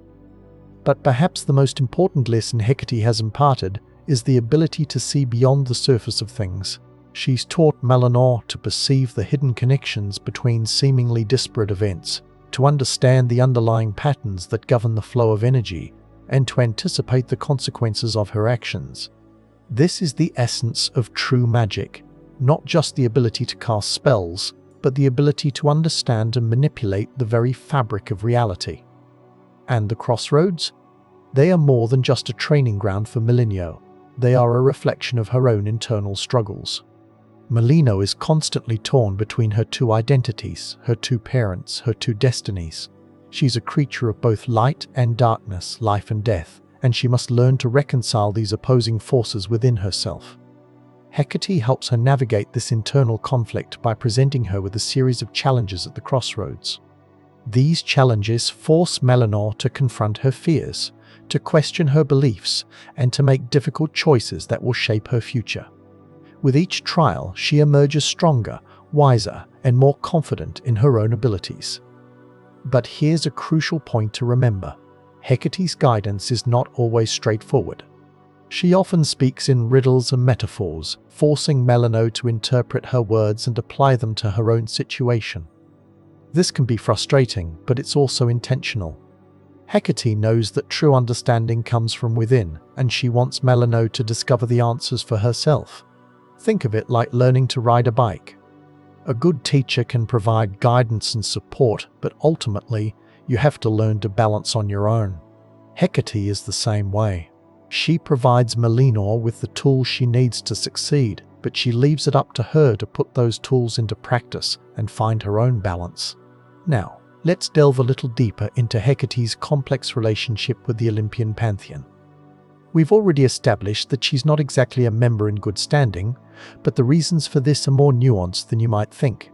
But perhaps the most important lesson Hecate has imparted is the ability to see beyond the surface of things. She's taught Melinoë to perceive the hidden connections between seemingly disparate events, to understand the underlying patterns that govern the flow of energy, and to anticipate the consequences of her actions. This is the essence of true magic, not just the ability to cast spells, but the ability to understand and manipulate the very fabric of reality. And the crossroads? They are more than just a training ground for Melinoë. They are a reflection of her own internal struggles. Melinoë is constantly torn between her two identities, her two parents, her two destinies. She's a creature of both light and darkness, life and death, and she must learn to reconcile these opposing forces within herself. Hecate helps her navigate this internal conflict by presenting her with a series of challenges at the crossroads. These challenges force Melinoë to confront her fears, to question her beliefs, and to make difficult choices that will shape her future. With each trial, she emerges stronger, wiser, and more confident in her own abilities. But here's a crucial point to remember. Hecate's guidance is not always straightforward. She often speaks in riddles and metaphors, forcing Melinoë to interpret her words and apply them to her own situation. This can be frustrating, but it's also intentional. Hecate knows that true understanding comes from within, and she wants Melinoë to discover the answers for herself. Think of it like learning to ride a bike. A good teacher can provide guidance and support, but ultimately, you have to learn to balance on your own. Hecate is the same way. She provides Melinoë with the tools she needs to succeed, but she leaves it up to her to put those tools into practice and find her own balance. Now, let's delve a little deeper into Hecate's complex relationship with the Olympian pantheon. We've already established that she's not exactly a member in good standing, but the reasons for this are more nuanced than you might think.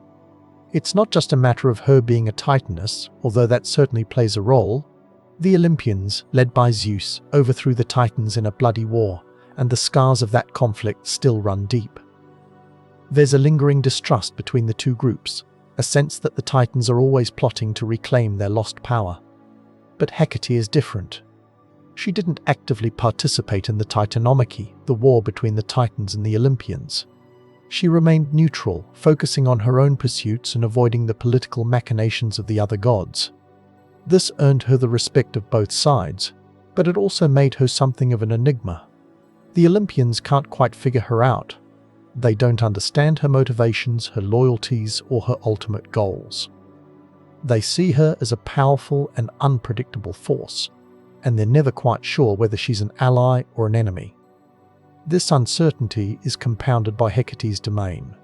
It's not just a matter of her being a Titaness, although that certainly plays a role. The Olympians, led by Zeus, overthrew the Titans in a bloody war, and the scars of that conflict still run deep. There's a lingering distrust between the two groups, a sense that the Titans are always plotting to reclaim their lost power. But Hecate is different. She didn't actively participate in the Titanomachy, the war between the Titans and the Olympians. She remained neutral, focusing on her own pursuits and avoiding the political machinations of the other gods. This earned her the respect of both sides, but it also made her something of an enigma. The Olympians can't quite figure her out. They don't understand her motivations, her loyalties, or her ultimate goals. They see her as a powerful and unpredictable force, and they're never quite sure whether she's an ally or an enemy. This uncertainty is compounded by Hecate's domain.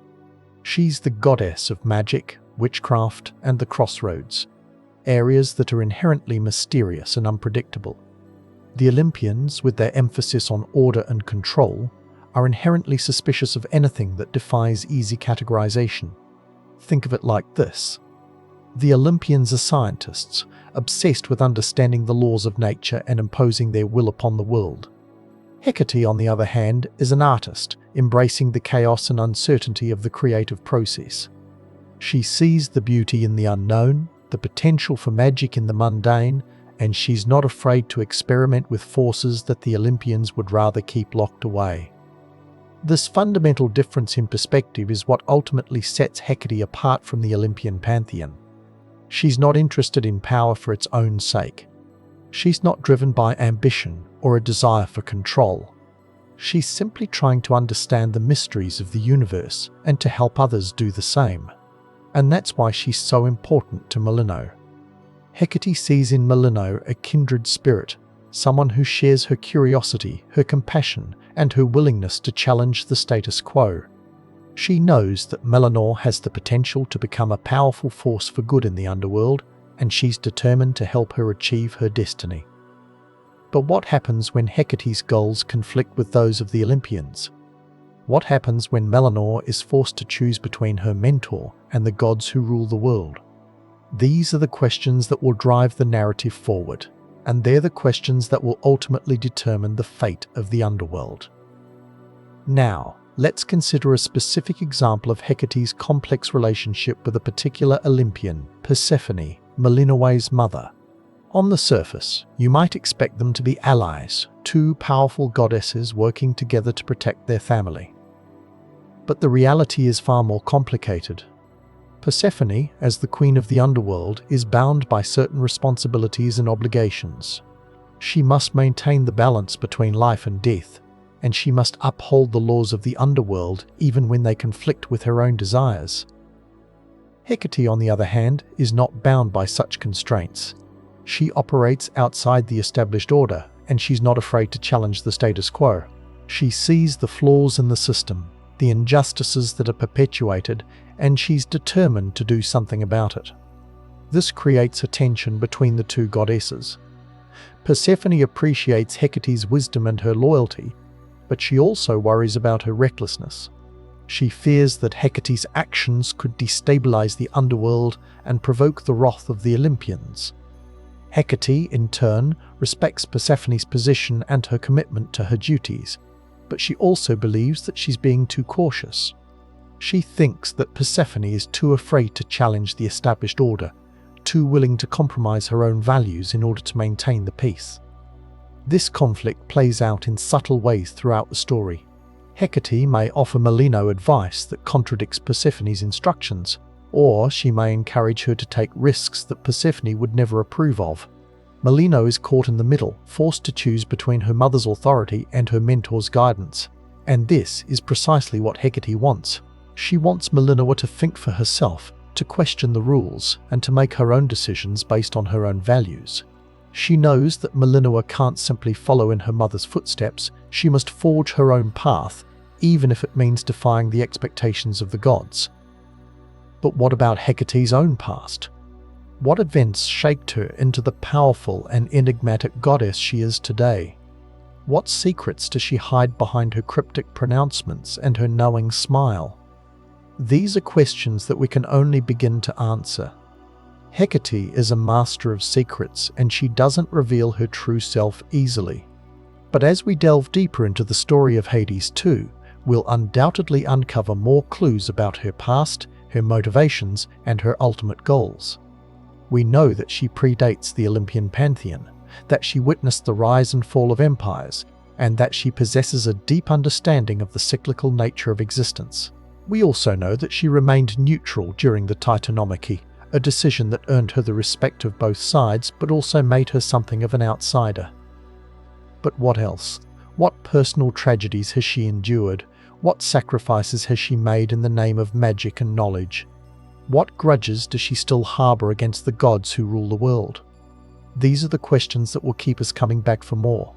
She's the goddess of magic, witchcraft, and the crossroads, areas that are inherently mysterious and unpredictable. The Olympians, with their emphasis on order and control, are inherently suspicious of anything that defies easy categorization. Think of it like this. The Olympians are scientists, obsessed with understanding the laws of nature and imposing their will upon the world. Hecate, on the other hand, is an artist, embracing the chaos and uncertainty of the creative process. She sees the beauty in the unknown, the potential for magic in the mundane, and she's not afraid to experiment with forces that the Olympians would rather keep locked away. This fundamental difference in perspective is what ultimately sets Hecate apart from the Olympian pantheon. She's not interested in power for its own sake. She's not driven by ambition or a desire for control. She's simply trying to understand the mysteries of the universe and to help others do the same. And that's why she's so important to Melinoë. Hecate sees in Melinoë a kindred spirit, someone who shares her curiosity, her compassion, and her willingness to challenge the status quo. She knows that Melinoë has the potential to become a powerful force for good in the underworld, and she's determined to help her achieve her destiny. But what happens when Hecate's goals conflict with those of the Olympians? What happens when Melinoë is forced to choose between her mentor and the gods who rule the world? These are the questions that will drive the narrative forward, and they're the questions that will ultimately determine the fate of the underworld. Now, let's consider a specific example of Hecate's complex relationship with a particular Olympian, Persephone, Melinoë's mother. On the surface, you might expect them to be allies, two powerful goddesses working together to protect their family. But the reality is far more complicated. Persephone, as the queen of the underworld, is bound by certain responsibilities and obligations. She must maintain the balance between life and death, and she must uphold the laws of the underworld even when they conflict with her own desires. Hecate, on the other hand, is not bound by such constraints. She operates outside the established order, and she's not afraid to challenge the status quo. She sees the flaws in the system, the injustices that are perpetuated, and she's determined to do something about it. This creates a tension between the two goddesses. Persephone appreciates Hecate's wisdom and her loyalty, but she also worries about her recklessness. She fears that Hecate's actions could destabilize the underworld and provoke the wrath of the Olympians. Hecate, in turn, respects Persephone's position and her commitment to her duties, but she also believes that she's being too cautious. She thinks that Persephone is too afraid to challenge the established order, too willing to compromise her own values in order to maintain the peace. This conflict plays out in subtle ways throughout the story. Hecate may offer Melinoë advice that contradicts Persephone's instructions, or she may encourage her to take risks that Persephone would never approve of. Melinoë is caught in the middle, forced to choose between her mother's authority and her mentor's guidance. And this is precisely what Hecate wants. She wants Melinoë to think for herself, to question the rules, and to make her own decisions based on her own values. She knows that Melinoë can't simply follow in her mother's footsteps. She must forge her own path, even if it means defying the expectations of the gods. But what about Hecate's own past? What events shaped her into the powerful and enigmatic goddess she is today? What secrets does she hide behind her cryptic pronouncements and her knowing smile? These are questions that we can only begin to answer. Hecate is a master of secrets, and she doesn't reveal her true self easily. But as we delve deeper into the story of Hades II, we'll undoubtedly uncover more clues about her past, her motivations, and her ultimate goals. We know that she predates the Olympian pantheon, that she witnessed the rise and fall of empires, and that she possesses a deep understanding of the cyclical nature of existence. We also know that she remained neutral during the Titanomachy, a decision that earned her the respect of both sides but also made her something of an outsider. But what else? What personal tragedies has she endured? What sacrifices has she made in the name of magic and knowledge? What grudges does she still harbour against the gods who rule the world? These are the questions that will keep us coming back for more.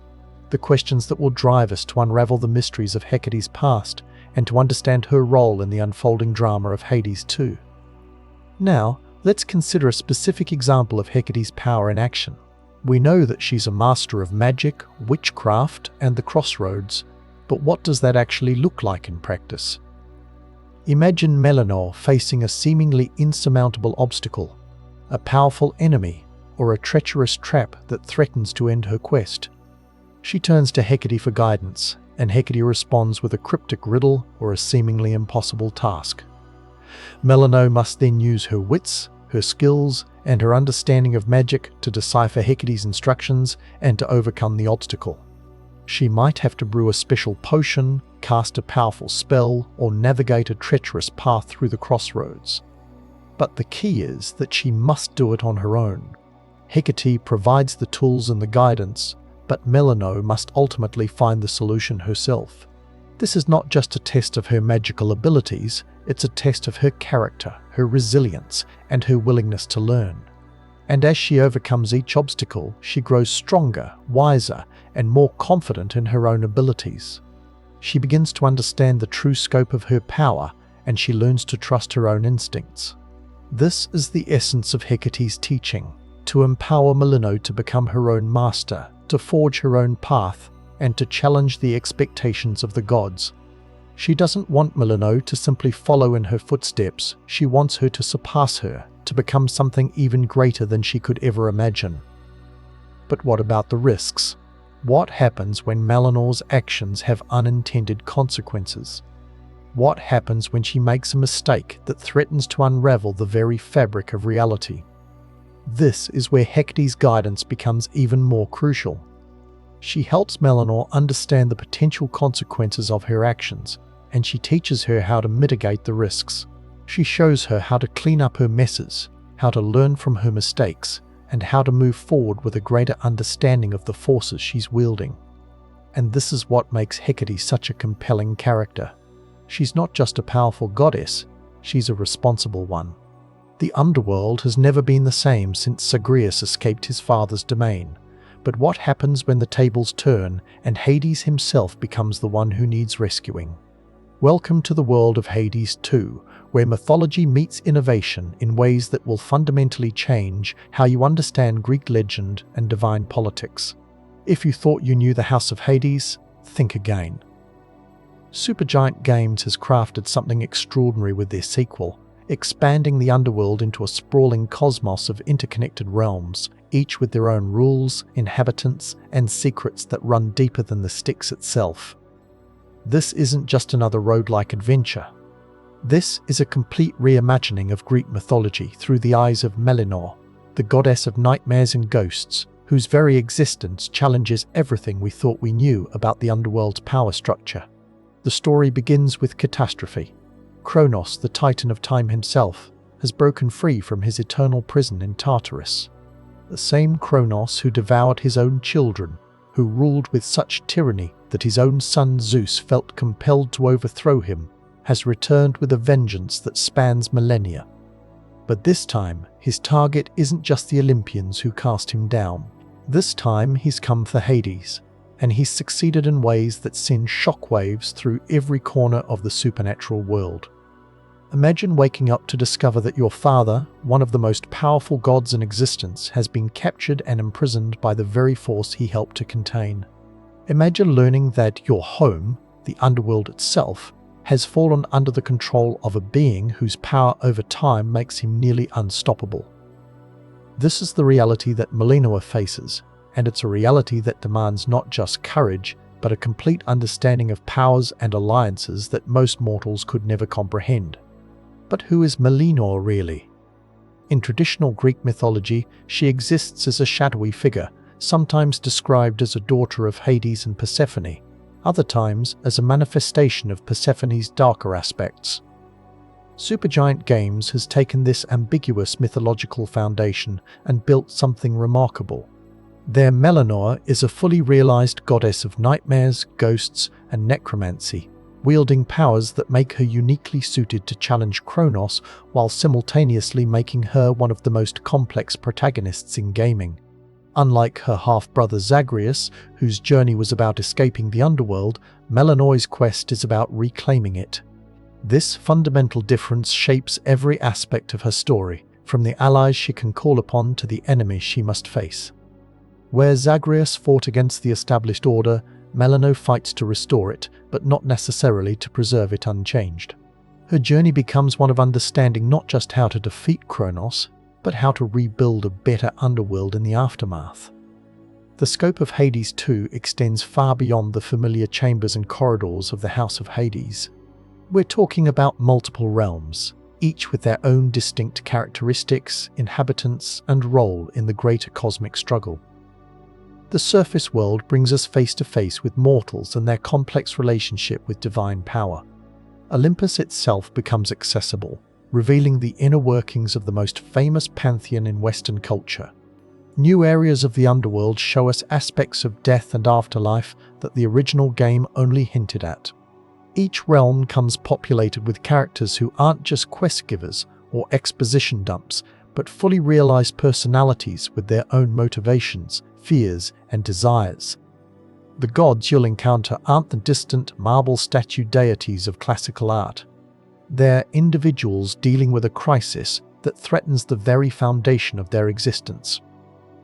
The questions that will drive us to unravel the mysteries of Hecate's past and to understand her role in the unfolding drama of Hades II. Now, let's consider a specific example of Hecate's power in action. We know that she's a master of magic, witchcraft, and the crossroads, but what does that actually look like in practice? Imagine Melinoë facing a seemingly insurmountable obstacle, a powerful enemy, or a treacherous trap that threatens to end her quest. She turns to Hecate for guidance, and Hecate responds with a cryptic riddle or a seemingly impossible task. Melinoë must then use her wits, her skills, and her understanding of magic to decipher Hecate's instructions and to overcome the obstacle. She might have to brew a special potion, cast a powerful spell, or navigate a treacherous path through the crossroads. But the key is that she must do it on her own. Hecate provides the tools and the guidance, but Melinoë must ultimately find the solution herself. This is not just a test of her magical abilities, it's a test of her character, her resilience, and her willingness to learn. And as she overcomes each obstacle, she grows stronger, wiser, and more confident in her own abilities. She begins to understand the true scope of her power, and she learns to trust her own instincts. This is the essence of Hecate's teaching, to empower Melinoë to become her own master, to forge her own path, and to challenge the expectations of the gods. She doesn't want Melinoë to simply follow in her footsteps, she wants her to surpass her, to become something even greater than she could ever imagine. But what about the risks? What happens when Melinoë's actions have unintended consequences? What happens when she makes a mistake that threatens to unravel the very fabric of reality? This is where Hecate's guidance becomes even more crucial. She helps Melinoë understand the potential consequences of her actions, and she teaches her how to mitigate the risks. She shows her how to clean up her messes, how to learn from her mistakes, and how to move forward with a greater understanding of the forces she's wielding. And this is what makes Hecate such a compelling character. She's not just a powerful goddess, she's a responsible one. The Underworld has never been the same since Zagreus escaped his father's domain. But what happens when the tables turn and Hades himself becomes the one who needs rescuing? Welcome to the world of Hades 2, where mythology meets innovation in ways that will fundamentally change how you understand Greek legend and divine politics. If you thought you knew the House of Hades, think again. Supergiant Games has crafted something extraordinary with their sequel, expanding the Underworld into a sprawling cosmos of interconnected realms, each with their own rules, inhabitants, and secrets that run deeper than the Styx itself. This isn't just another roguelike adventure. This is a complete reimagining of Greek mythology through the eyes of Melinoë, the goddess of nightmares and ghosts, whose very existence challenges everything we thought we knew about the Underworld's power structure. The story begins with catastrophe. Chronos, the Titan of Time himself, has broken free from his eternal prison in Tartarus. The same Chronos who devoured his own children, who ruled with such tyranny that his own son Zeus felt compelled to overthrow him, has returned with a vengeance that spans millennia. But this time, his target isn't just the Olympians who cast him down. This time he's come for Hades, and he's succeeded in ways that send shockwaves through every corner of the supernatural world. Imagine waking up to discover that your father, one of the most powerful gods in existence, has been captured and imprisoned by the very force he helped to contain. Imagine learning that your home, the Underworld itself, has fallen under the control of a being whose power over time makes him nearly unstoppable. This is the reality that Melinoë faces, and it's a reality that demands not just courage, but a complete understanding of powers and alliances that most mortals could never comprehend. But who is Melinoë really? In traditional Greek mythology, she exists as a shadowy figure, sometimes described as a daughter of Hades and Persephone, other times as a manifestation of Persephone's darker aspects. Supergiant Games has taken this ambiguous mythological foundation and built something remarkable. Their Melinoë is a fully realized goddess of nightmares, ghosts, and necromancy, wielding powers that make her uniquely suited to challenge Chronos while simultaneously making her one of the most complex protagonists in gaming. Unlike her half-brother Zagreus, whose journey was about escaping the Underworld, Melinoë's quest is about reclaiming it. This fundamental difference shapes every aspect of her story, from the allies she can call upon to the enemies she must face. Where Zagreus fought against the established order, Melinoë fights to restore it, but not necessarily to preserve it unchanged. Her journey becomes one of understanding not just how to defeat Chronos, but how to rebuild a better underworld in the aftermath. The scope of Hades 2 extends far beyond the familiar chambers and corridors of the House of Hades. We're talking about multiple realms, each with their own distinct characteristics, inhabitants, and role in the greater cosmic struggle. The surface world brings us face to face with mortals and their complex relationship with divine power. Olympus itself becomes accessible, revealing the inner workings of the most famous pantheon in Western culture. New areas of the Underworld show us aspects of death and afterlife that the original game only hinted at. Each realm comes populated with characters who aren't just quest givers or exposition dumps, but fully realized personalities with their own motivations, fears, and desires. The gods you'll encounter aren't the distant marble statue deities of classical art. They're individuals dealing with a crisis that threatens the very foundation of their existence.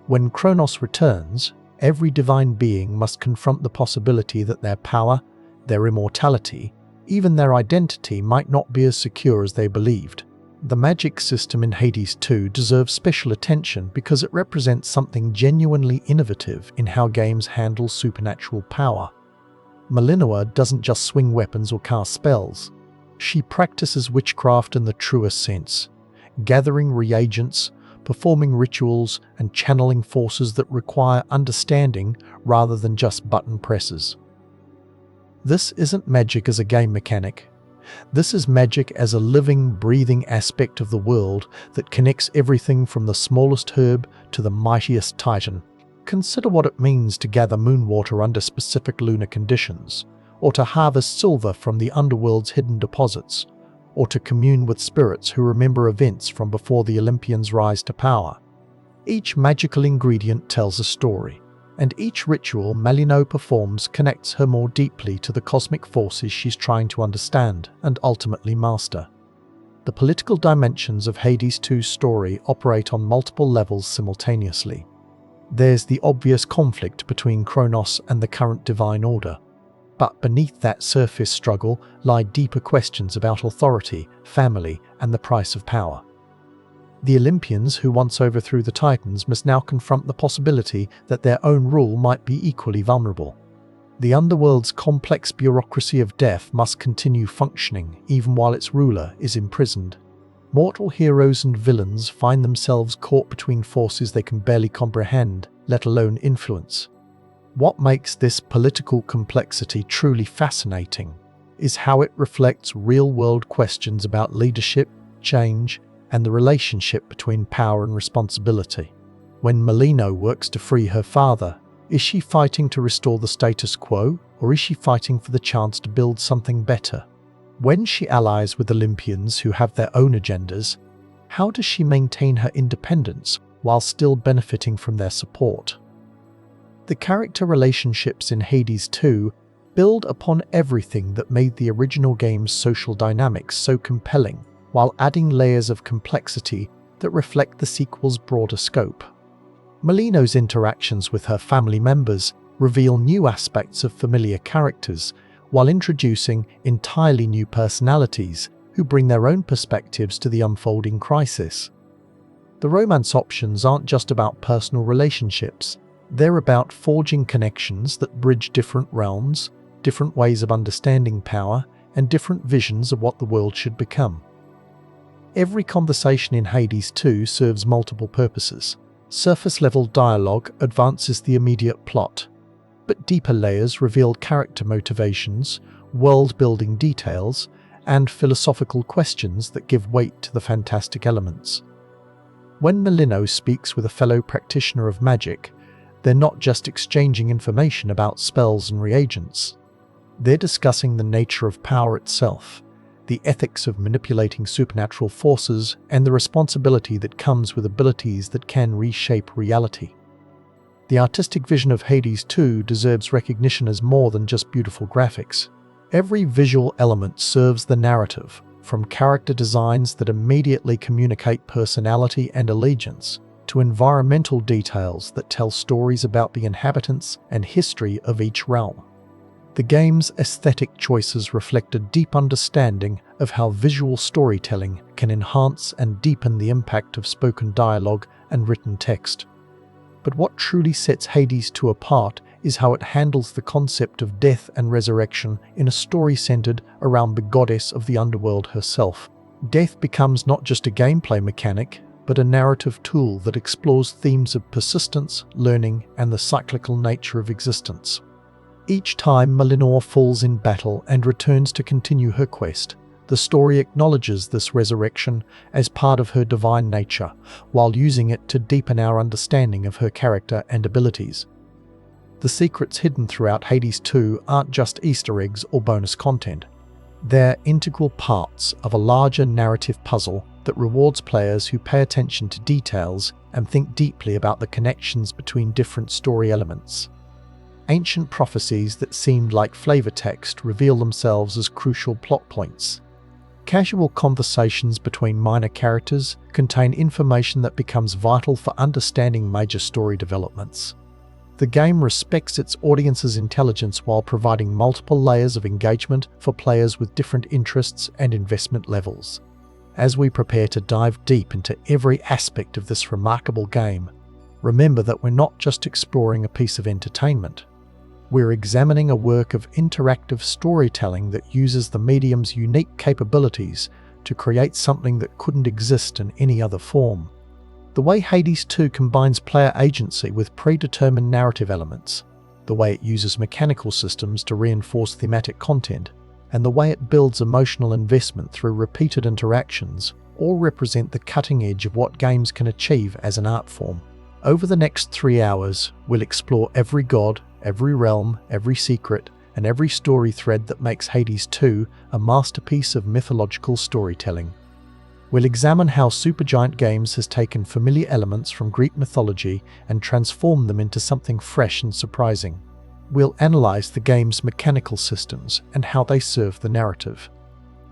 When Chronos returns, every divine being must confront the possibility that their power, their immortality, even their identity might not be as secure as they believed. The magic system in Hades 2 deserves special attention because it represents something genuinely innovative in how games handle supernatural power. Melinoë doesn't just swing weapons or cast spells. She practices witchcraft in the truest sense, gathering reagents, performing rituals, and channeling forces that require understanding rather than just button presses. This isn't magic as a game mechanic. This is magic as a living, breathing aspect of the world that connects everything from the smallest herb to the mightiest titan. Consider what it means to gather moonwater under specific lunar conditions, or to harvest silver from the Underworld's hidden deposits, or to commune with spirits who remember events from before the Olympians' rise to power. Each magical ingredient tells a story, and each ritual Melinoë performs connects her more deeply to the cosmic forces she's trying to understand and ultimately master. The political dimensions of Hades 2's story operate on multiple levels simultaneously. There's the obvious conflict between Chronos and the current divine order. But beneath that surface struggle lie deeper questions about authority, family, and the price of power. The Olympians who once overthrew the Titans must now confront the possibility that their own rule might be equally vulnerable. The Underworld's complex bureaucracy of death must continue functioning even while its ruler is imprisoned. Mortal heroes and villains find themselves caught between forces they can barely comprehend, let alone influence. What makes this political complexity truly fascinating is how it reflects real-world questions about leadership, change, and the relationship between power and responsibility. When Melinoë works to free her father, is she fighting to restore the status quo, or is she fighting for the chance to build something better? When she allies with Olympians who have their own agendas, how does she maintain her independence while still benefiting from their support? The character relationships in Hades 2 build upon everything that made the original game's social dynamics so compelling, while adding layers of complexity that reflect the sequel's broader scope. Melinoë's interactions with her family members reveal new aspects of familiar characters, while introducing entirely new personalities who bring their own perspectives to the unfolding crisis. The romance options aren't just about personal relationships. They're about forging connections that bridge different realms, different ways of understanding power, and different visions of what the world should become. Every conversation in Hades 2 serves multiple purposes. Surface-level dialogue advances the immediate plot, but deeper layers reveal character motivations, world-building details, and philosophical questions that give weight to the fantastic elements. When Melinoë speaks with a fellow practitioner of magic, they're not just exchanging information about spells and reagents. They're discussing the nature of power itself, the ethics of manipulating supernatural forces, and the responsibility that comes with abilities that can reshape reality. The artistic vision of Hades 2 deserves recognition as more than just beautiful graphics. Every visual element serves the narrative, from character designs that immediately communicate personality and allegiance, to environmental details that tell stories about the inhabitants and history of each realm. The game's aesthetic choices reflect a deep understanding of how visual storytelling can enhance and deepen the impact of spoken dialogue and written text. But what truly sets Hades 2 apart is how it handles the concept of death and resurrection in a story centered around the goddess of the underworld herself. Death becomes not just a gameplay mechanic, but a narrative tool that explores themes of persistence, learning, and the cyclical nature of existence. Each time Melinoë falls in battle and returns to continue her quest, the story acknowledges this resurrection as part of her divine nature, while using it to deepen our understanding of her character and abilities. The secrets hidden throughout Hades 2 aren't just Easter eggs or bonus content. They're integral parts of a larger narrative puzzle that rewards players who pay attention to details and think deeply about the connections between different story elements. Ancient prophecies that seemed like flavor text reveal themselves as crucial plot points. Casual conversations between minor characters contain information that becomes vital for understanding major story developments. The game respects its audience's intelligence while providing multiple layers of engagement for players with different interests and investment levels. As we prepare to dive deep into every aspect of this remarkable game, remember that we're not just exploring a piece of entertainment. We're examining a work of interactive storytelling that uses the medium's unique capabilities to create something that couldn't exist in any other form. The way Hades 2 combines player agency with predetermined narrative elements, the way it uses mechanical systems to reinforce thematic content, and the way it builds emotional investment through repeated interactions all represent the cutting edge of what games can achieve as an art form. Over the next 3 hours, we'll explore every god, every realm, every secret, and every story thread that makes Hades 2 a masterpiece of mythological storytelling. We'll examine how Supergiant Games has taken familiar elements from Greek mythology and transformed them into something fresh and surprising. We'll analyze the game's mechanical systems and how they serve the narrative.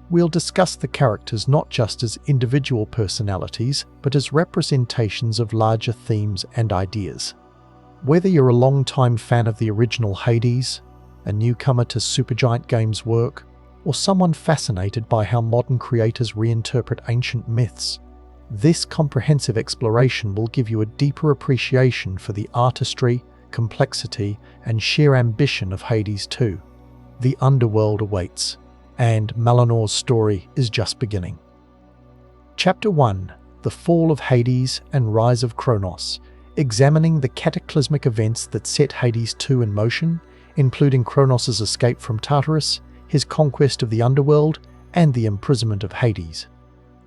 We'll discuss the characters not just as individual personalities, but as representations of larger themes and ideas. Whether you're a long-time fan of the original Hades, a newcomer to Supergiant Games' work, or someone fascinated by how modern creators reinterpret ancient myths, this comprehensive exploration will give you a deeper appreciation for the artistry, complexity, and sheer ambition of Hades 2. The Underworld awaits, and Melinoë's story is just beginning. Chapter 1: The Fall of Hades and Rise of Chronos, examining the cataclysmic events that set Hades 2 in motion, including Chronos' escape from Tartarus, his conquest of the Underworld, and the imprisonment of Hades.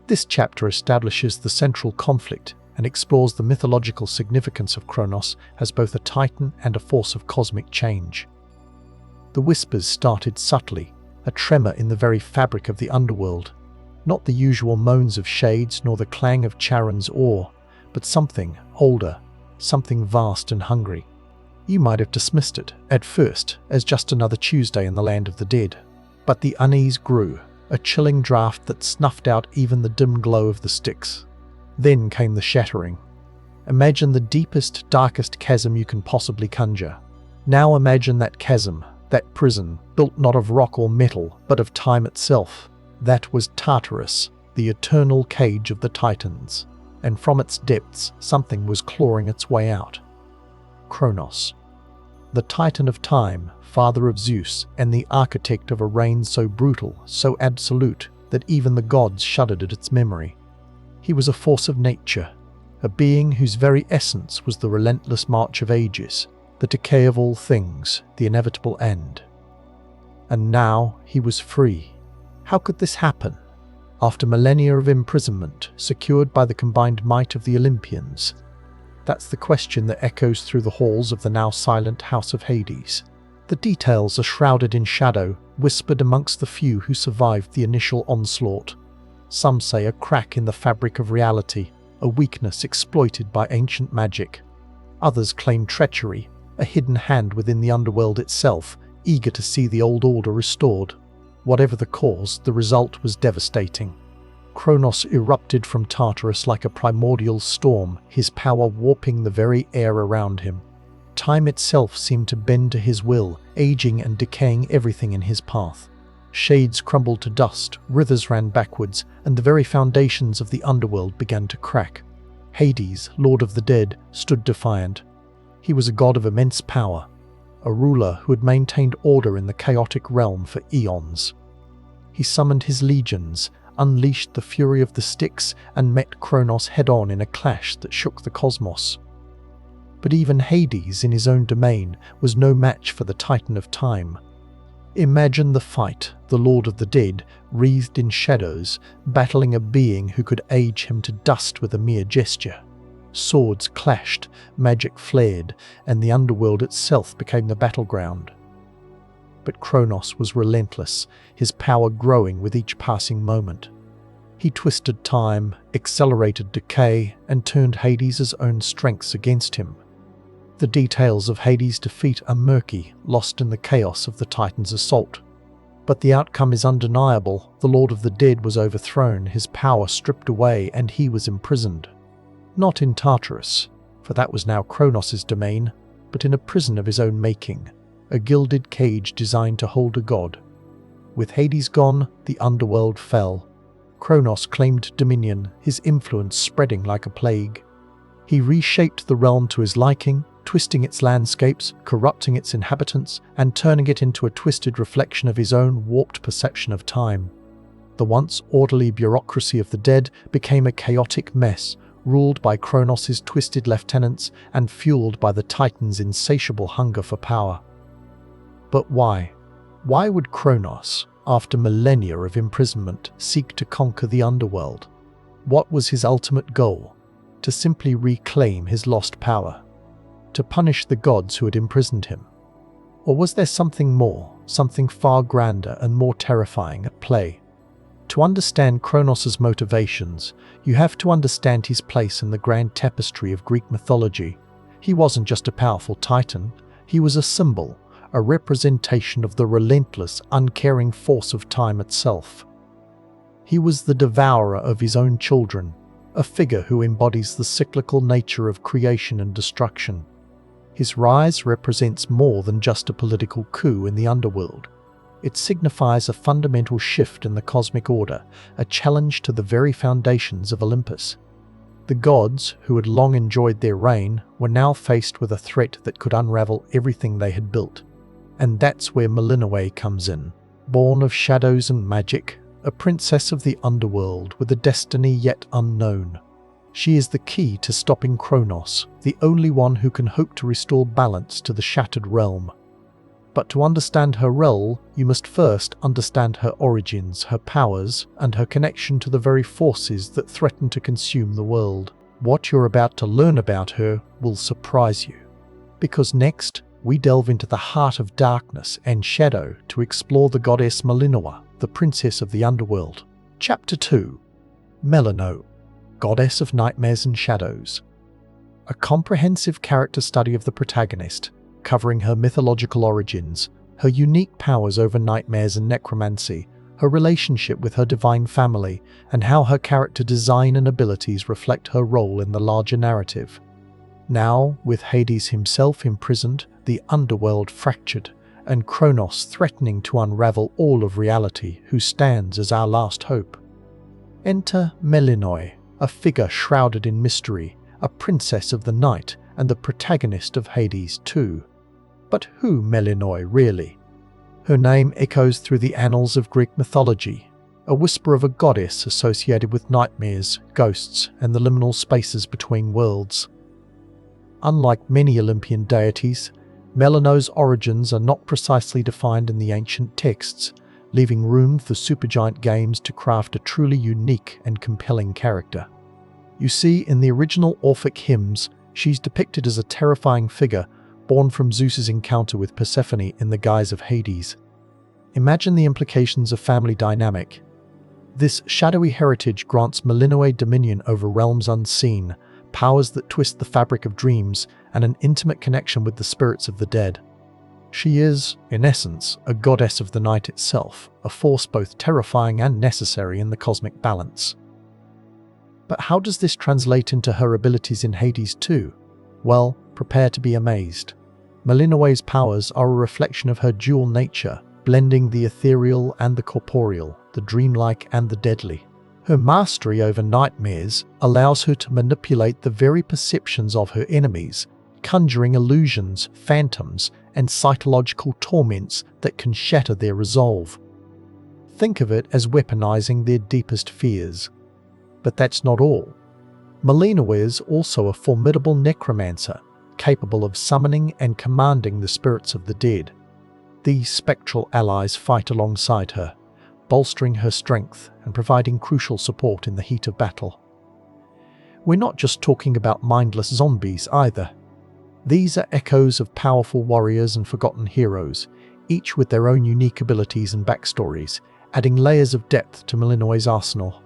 This chapter establishes the central conflict and explores the mythological significance of Chronos as both a titan and a force of cosmic change. The whispers started subtly, a tremor in the very fabric of the Underworld, not the usual moans of shades nor the clang of Charon's oar, but something older, something vast and hungry. You might have dismissed it, at first, as just another Tuesday in the land of the dead. But the unease grew, a chilling draft that snuffed out even the dim glow of the sticks. Then came the shattering. Imagine the deepest, darkest chasm you can possibly conjure. Now imagine that chasm, that prison, built not of rock or metal, but of time itself. That was Tartarus, the eternal cage of the Titans. And from its depths, something was clawing its way out. Chronos, the Titan of time, father of Zeus, and the architect of a reign so brutal, so absolute, that even the gods shuddered at its memory. He was a force of nature, a being whose very essence was the relentless march of ages, the decay of all things, the inevitable end. And now he was free. How could this happen? After millennia of imprisonment, secured by the combined might of the Olympians? That's the question that echoes through the halls of the now silent House of Hades. The details are shrouded in shadow, whispered amongst the few who survived the initial onslaught. Some say a crack in the fabric of reality, a weakness exploited by ancient magic. Others claim treachery, a hidden hand within the underworld itself, eager to see the old order restored. Whatever the cause, the result was devastating. Chronos erupted from Tartarus like a primordial storm, his power warping the very air around him. Time itself seemed to bend to his will, aging and decaying everything in his path. Shades crumbled to dust, rivers ran backwards, and the very foundations of the underworld began to crack. Hades, lord of the dead, stood defiant. He was a god of immense power, a ruler who had maintained order in the chaotic realm for eons. He summoned his legions, unleashed the fury of the Styx, and met Chronos head-on in a clash that shook the cosmos. But even Hades, in his own domain, was no match for the Titan of Time. Imagine the fight, the Lord of the Dead, wreathed in shadows, battling a being who could age him to dust with a mere gesture. Swords clashed, magic flared, and the underworld itself became the battleground. But Chronos was relentless, his power growing with each passing moment. He twisted time, accelerated decay, and turned Hades' own strengths against him. The details of Hades' defeat are murky, lost in the chaos of the Titan's assault. But the outcome is undeniable. The Lord of the Dead was overthrown, his power stripped away, and he was imprisoned. Not in Tartarus, for that was now Chronos' domain, but in a prison of his own making, a gilded cage designed to hold a god. With Hades gone, the underworld fell. Chronos claimed dominion, his influence spreading like a plague. He reshaped the realm to his liking, twisting its landscapes, corrupting its inhabitants, and turning it into a twisted reflection of his own warped perception of time. The once orderly bureaucracy of the dead became a chaotic mess, ruled by Chronos' twisted lieutenants and fueled by the Titan's insatiable hunger for power. But why? Why would Chronos, after millennia of imprisonment, seek to conquer the underworld? What was his ultimate goal? To simply reclaim his lost power? To punish the gods who had imprisoned him? Or was there something more, something far grander and more terrifying at play? To understand Chronos' motivations, you have to understand his place in the grand tapestry of Greek mythology. He wasn't just a powerful titan, he was a symbol, a representation of the relentless, uncaring force of time itself. He was the devourer of his own children, a figure who embodies the cyclical nature of creation and destruction. His rise represents more than just a political coup in the underworld. It signifies a fundamental shift in the cosmic order, a challenge to the very foundations of Olympus. The gods, who had long enjoyed their reign, were now faced with a threat that could unravel everything they had built. And that's where Melinoë comes in. Born of shadows and magic, a princess of the underworld with a destiny yet unknown. She is the key to stopping Chronos, the only one who can hope to restore balance to the shattered realm. But to understand her role, you must first understand her origins, her powers, and her connection to the very forces that threaten to consume the world. What you're about to learn about her will surprise you. Because next, we delve into the heart of darkness and shadow to explore the goddess Melinoë, the princess of the underworld. Chapter 2. Melinoë, Goddess of Nightmares and Shadows. A comprehensive character study of the protagonist, covering her mythological origins, her unique powers over nightmares and necromancy, her relationship with her divine family, and how her character design and abilities reflect her role in the larger narrative. Now, with Hades himself imprisoned, the underworld fractured, and Chronos threatening to unravel all of reality, who stands as our last hope. Enter Melinoë, a figure shrouded in mystery, a princess of the night, and the protagonist of Hades 2. But who Melinoë really? Her name echoes through the annals of Greek mythology, a whisper of a goddess associated with nightmares, ghosts, and the liminal spaces between worlds. Unlike many Olympian deities, Melinoë's origins are not precisely defined in the ancient texts, leaving room for supergiant games to craft a truly unique and compelling character. You see, in the original Orphic hymns, she's depicted as a terrifying figure born from Zeus's encounter with Persephone in the guise of Hades. Imagine the implications of family dynamic. This shadowy heritage grants Melinoë dominion over realms unseen, powers that twist the fabric of dreams, and an intimate connection with the spirits of the dead. She is, in essence, a goddess of the night itself, a force both terrifying and necessary in the cosmic balance. But how does this translate into her abilities in Hades 2? Well, prepare to be amazed. Melinoë's powers are a reflection of her dual nature, blending the ethereal and the corporeal, the dreamlike and the deadly. Her mastery over nightmares allows her to manipulate the very perceptions of her enemies, conjuring illusions, phantoms, and psychological torments that can shatter their resolve. Think of it as weaponizing their deepest fears. But that's not all. Melinoë is also a formidable necromancer, capable of summoning and commanding the spirits of the dead. These spectral allies fight alongside her, bolstering her strength and providing crucial support in the heat of battle. We're not just talking about mindless zombies either. These are echoes of powerful warriors and forgotten heroes, each with their own unique abilities and backstories, adding layers of depth to Melinoë's arsenal.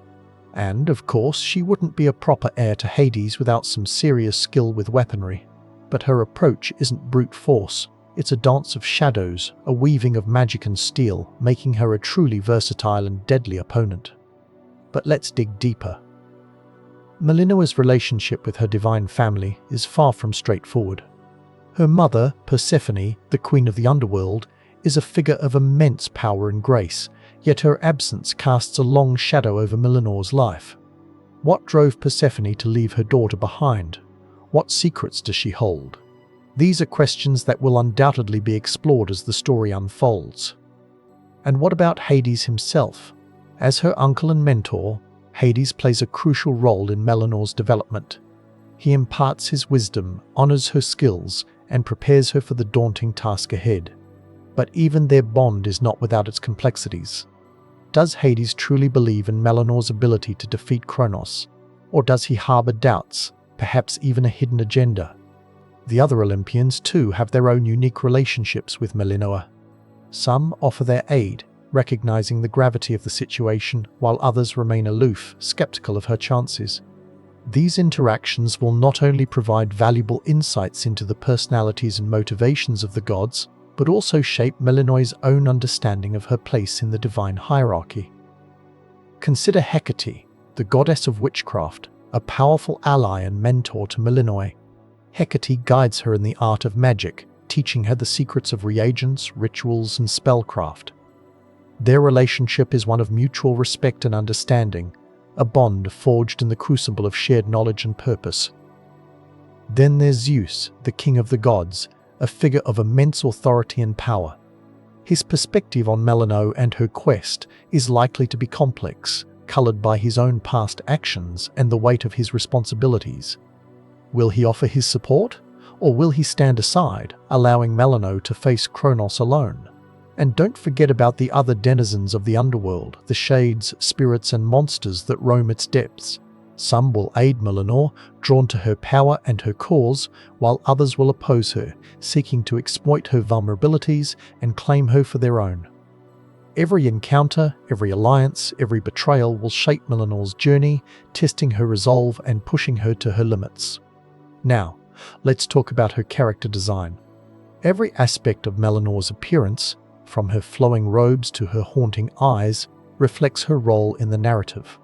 And, of course, she wouldn't be a proper heir to Hades without some serious skill with weaponry. But her approach isn't brute force. It's a dance of shadows, a weaving of magic and steel, making her a truly versatile and deadly opponent. But let's dig deeper. Melinoë's relationship with her divine family is far from straightforward. Her mother, Persephone, the queen of the Underworld, is a figure of immense power and grace, yet her absence casts a long shadow over Melinoë's life. What drove Persephone to leave her daughter behind? What secrets does she hold? These are questions that will undoubtedly be explored as the story unfolds. And what about Hades himself? As her uncle and mentor, Hades plays a crucial role in Melinoë's development. He imparts his wisdom, honors her skills, and prepares her for the daunting task ahead. But even their bond is not without its complexities. Does Hades truly believe in Melinoë's ability to defeat Chronos? Or does he harbor doubts, perhaps even a hidden agenda? The other Olympians too have their own unique relationships with Melinoë. Some offer their aid, recognizing the gravity of the situation, while others remain aloof, skeptical of her chances. These interactions will not only provide valuable insights into the personalities and motivations of the gods, but also shape Melinoë's own understanding of her place in the divine hierarchy. Consider Hecate, the goddess of witchcraft, a powerful ally and mentor to Melinoë. Hecate guides her in the art of magic, teaching her the secrets of reagents, rituals, and spellcraft. Their relationship is one of mutual respect and understanding, a bond forged in the crucible of shared knowledge and purpose. Then there's Zeus, the king of the gods, a figure of immense authority and power. His perspective on Melinoë and her quest is likely to be complex, colored by his own past actions and the weight of his responsibilities. Will he offer his support, or will he stand aside, allowing Melinoë to face Chronos alone? And don't forget about the other denizens of the Underworld, the shades, spirits, and monsters that roam its depths. Some will aid Melinoë, drawn to her power and her cause, while others will oppose her, seeking to exploit her vulnerabilities and claim her for their own. Every encounter, every alliance, every betrayal will shape Melinoë's journey, testing her resolve and pushing her to her limits. Now, let's talk about her character design. Every aspect of Melinoë's appearance, from her flowing robes to her haunting eyes, reflects her role in the narrative.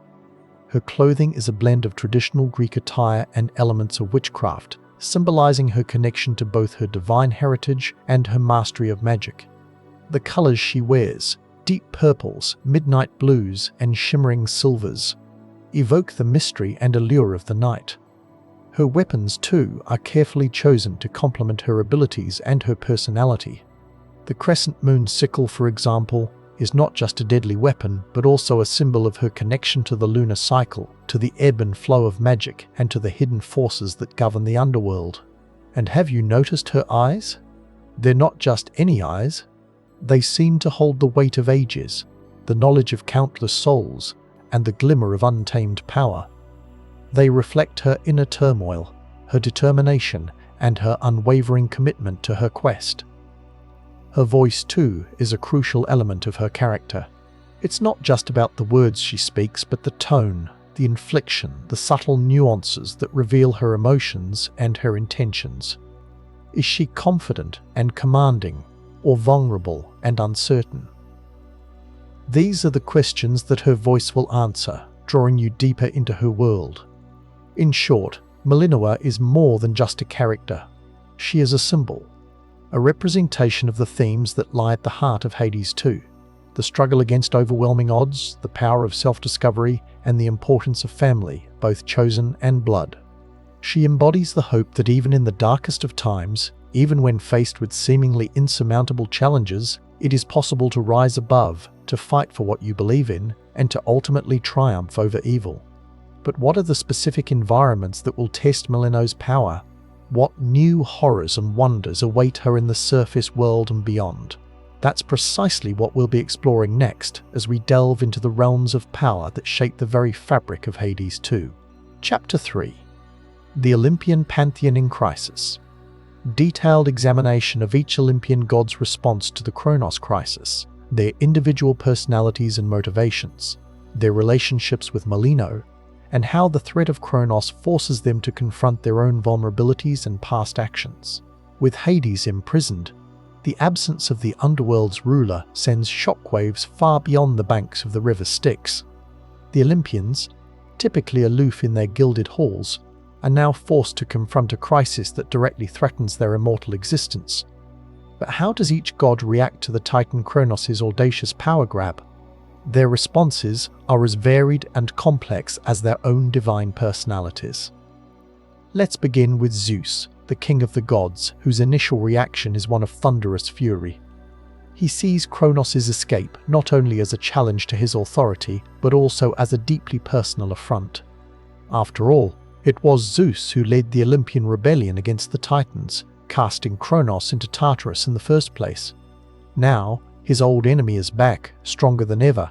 Her clothing is a blend of traditional Greek attire and elements of witchcraft, symbolizing her connection to both her divine heritage and her mastery of magic. The colors she wears, deep purples, midnight blues, and shimmering silvers, evoke the mystery and allure of the night. Her weapons, too, are carefully chosen to complement her abilities and her personality. The crescent moon sickle, for example, is not just a deadly weapon, but also a symbol of her connection to the lunar cycle, to the ebb and flow of magic, and to the hidden forces that govern the underworld. And have you noticed her eyes? They're not just any eyes. They seem to hold the weight of ages, the knowledge of countless souls, and the glimmer of untamed power. They reflect her inner turmoil, her determination, and her unwavering commitment to her quest. Her voice, too, is a crucial element of her character. It's not just about the words she speaks, but the tone, the inflection, the subtle nuances that reveal her emotions and her intentions. Is she confident and commanding, or vulnerable and uncertain? These are the questions that her voice will answer, drawing you deeper into her world. In short, Melinoë is more than just a character. She is a symbol, a representation of the themes that lie at the heart of Hades 2. The struggle against overwhelming odds, the power of self-discovery, and the importance of family, both chosen and blood. She embodies the hope that even in the darkest of times, even when faced with seemingly insurmountable challenges, It is possible to rise above, to fight for what you believe in, and to ultimately triumph over evil. But what are the specific environments that will test Melinoë's power? What new horrors and wonders await her in the surface world and beyond? That's precisely what we'll be exploring next as we delve into the realms of power that shape the very fabric of Hades 2. Chapter 3. The Olympian Pantheon in Crisis. Detailed examination of each Olympian god's response to the Chronos crisis, their individual personalities and motivations, their relationships with Melinoë, and how the threat of Chronos forces them to confront their own vulnerabilities and past actions. With Hades imprisoned, the absence of the Underworld's ruler sends shockwaves far beyond the banks of the river Styx. The Olympians, typically aloof in their gilded halls, are now forced to confront a crisis that directly threatens their immortal existence. But how does each god react to the Titan Chronos' audacious power grab? Their responses are as varied and complex as their own divine personalities. Let's begin with Zeus, the king of the gods, whose initial reaction is one of thunderous fury. He sees Chronos' escape not only as a challenge to his authority, but also as a deeply personal affront. After all, it was Zeus who led the Olympian rebellion against the Titans, casting Chronos into Tartarus in the first place. Now, his old enemy is back, stronger than ever,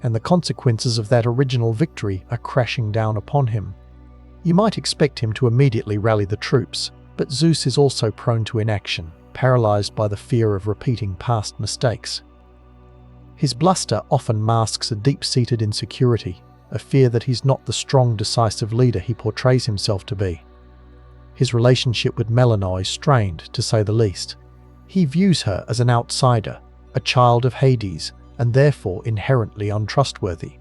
and the consequences of that original victory are crashing down upon him. You might expect him to immediately rally the troops, but Zeus is also prone to inaction, paralyzed by the fear of repeating past mistakes. His bluster often masks a deep-seated insecurity, a fear that he's not the strong, decisive leader he portrays himself to be. His relationship with Melinoë is strained, to say the least. He views her as an outsider, a child of Hades, and therefore inherently untrustworthy.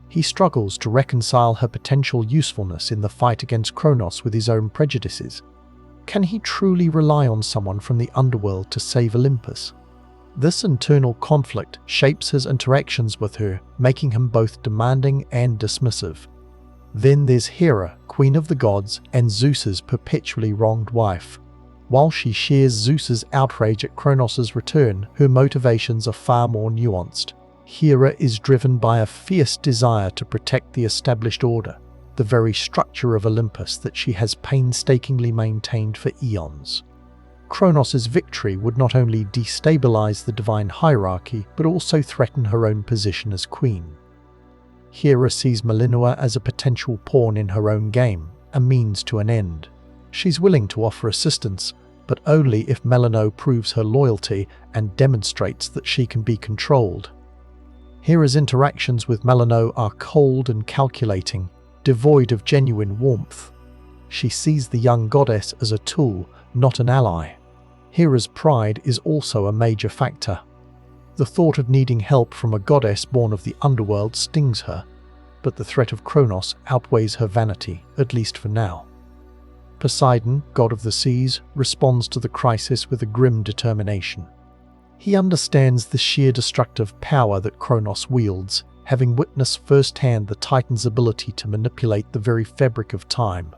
He struggles to reconcile her potential usefulness in the fight against Chronos with his own prejudices. Can he truly rely on someone from the underworld to save Olympus? This internal conflict shapes his interactions with her, making him both demanding and dismissive. Then there's Hera, queen of the gods and Zeus's perpetually wronged wife. While she shares Zeus's outrage at Chronos' return, her motivations are far more nuanced. Hera is driven by a fierce desire to protect the established order, the very structure of Olympus that she has painstakingly maintained for eons. Chronos' victory would not only destabilize the divine hierarchy, but also threaten her own position as queen. Hera sees Melinoë as a potential pawn in her own game, a means to an end. She's willing to offer assistance, but only if Melinoë proves her loyalty and demonstrates that she can be controlled. Hera's interactions with Melinoë are cold and calculating, devoid of genuine warmth. She sees the young goddess as a tool, not an ally. Hera's pride is also a major factor. The thought of needing help from a goddess born of the underworld stings her, but the threat of Chronos outweighs her vanity, at least for now. Poseidon, god of the seas, responds to the crisis with a grim determination. He understands the sheer destructive power that Chronos wields, having witnessed firsthand the Titan's ability to manipulate the very fabric of time.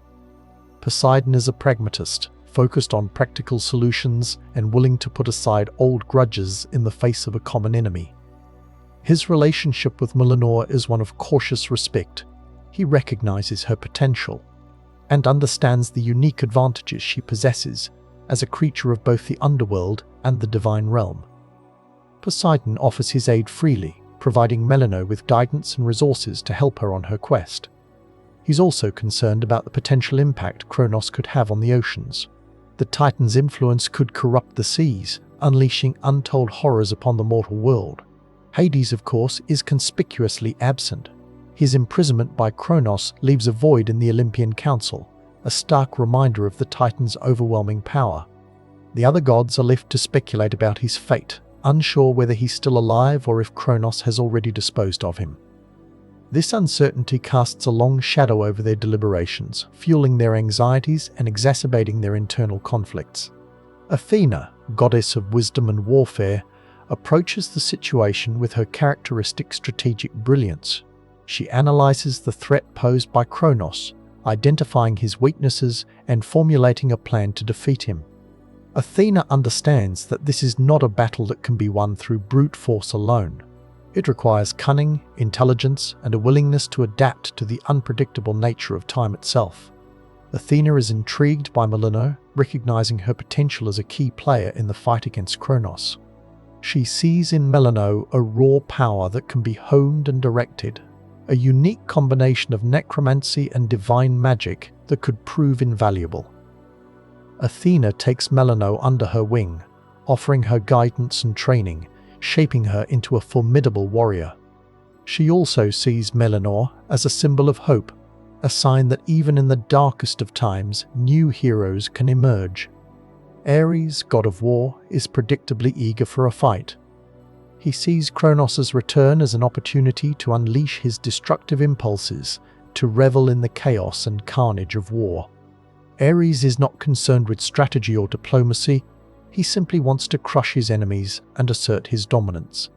Poseidon is a pragmatist, focused on practical solutions and willing to put aside old grudges in the face of a common enemy. His relationship with Melinoë is one of cautious respect. He recognizes her potential and understands the unique advantages she possesses as a creature of both the underworld and the divine realm. Poseidon offers his aid freely, providing Melinoë with guidance and resources to help her on her quest. He's also concerned about the potential impact Chronos could have on the oceans. The Titan's influence could corrupt the seas, unleashing untold horrors upon the mortal world. Hades, of course, is conspicuously absent. His imprisonment by Chronos leaves a void in the Olympian Council, a stark reminder of the Titan's overwhelming power. The other gods are left to speculate about his fate, unsure whether he's still alive or if Chronos has already disposed of him. This uncertainty casts a long shadow over their deliberations, fueling their anxieties and exacerbating their internal conflicts. Athena, goddess of wisdom and warfare, approaches the situation with her characteristic strategic brilliance. She analyzes the threat posed by Chronos, identifying his weaknesses and formulating a plan to defeat him. Athena understands that this is not a battle that can be won through brute force alone. It requires cunning, intelligence, and a willingness to adapt to the unpredictable nature of time itself. Athena is intrigued by Melinoë, recognizing her potential as a key player in the fight against Chronos. She sees in Melinoë a raw power that can be honed and directed, a unique combination of necromancy and divine magic that could prove invaluable. Athena takes Melinoë under her wing, offering her guidance and training, shaping her into a formidable warrior. She also sees Melinoë as a symbol of hope, a sign that even in the darkest of times, new heroes can emerge. Ares, god of war, is predictably eager for a fight. He sees Chronos' return as an opportunity to unleash his destructive impulses, to revel in the chaos and carnage of war. Ares is not concerned with strategy or diplomacy. He simply wants to crush his enemies and assert his dominance.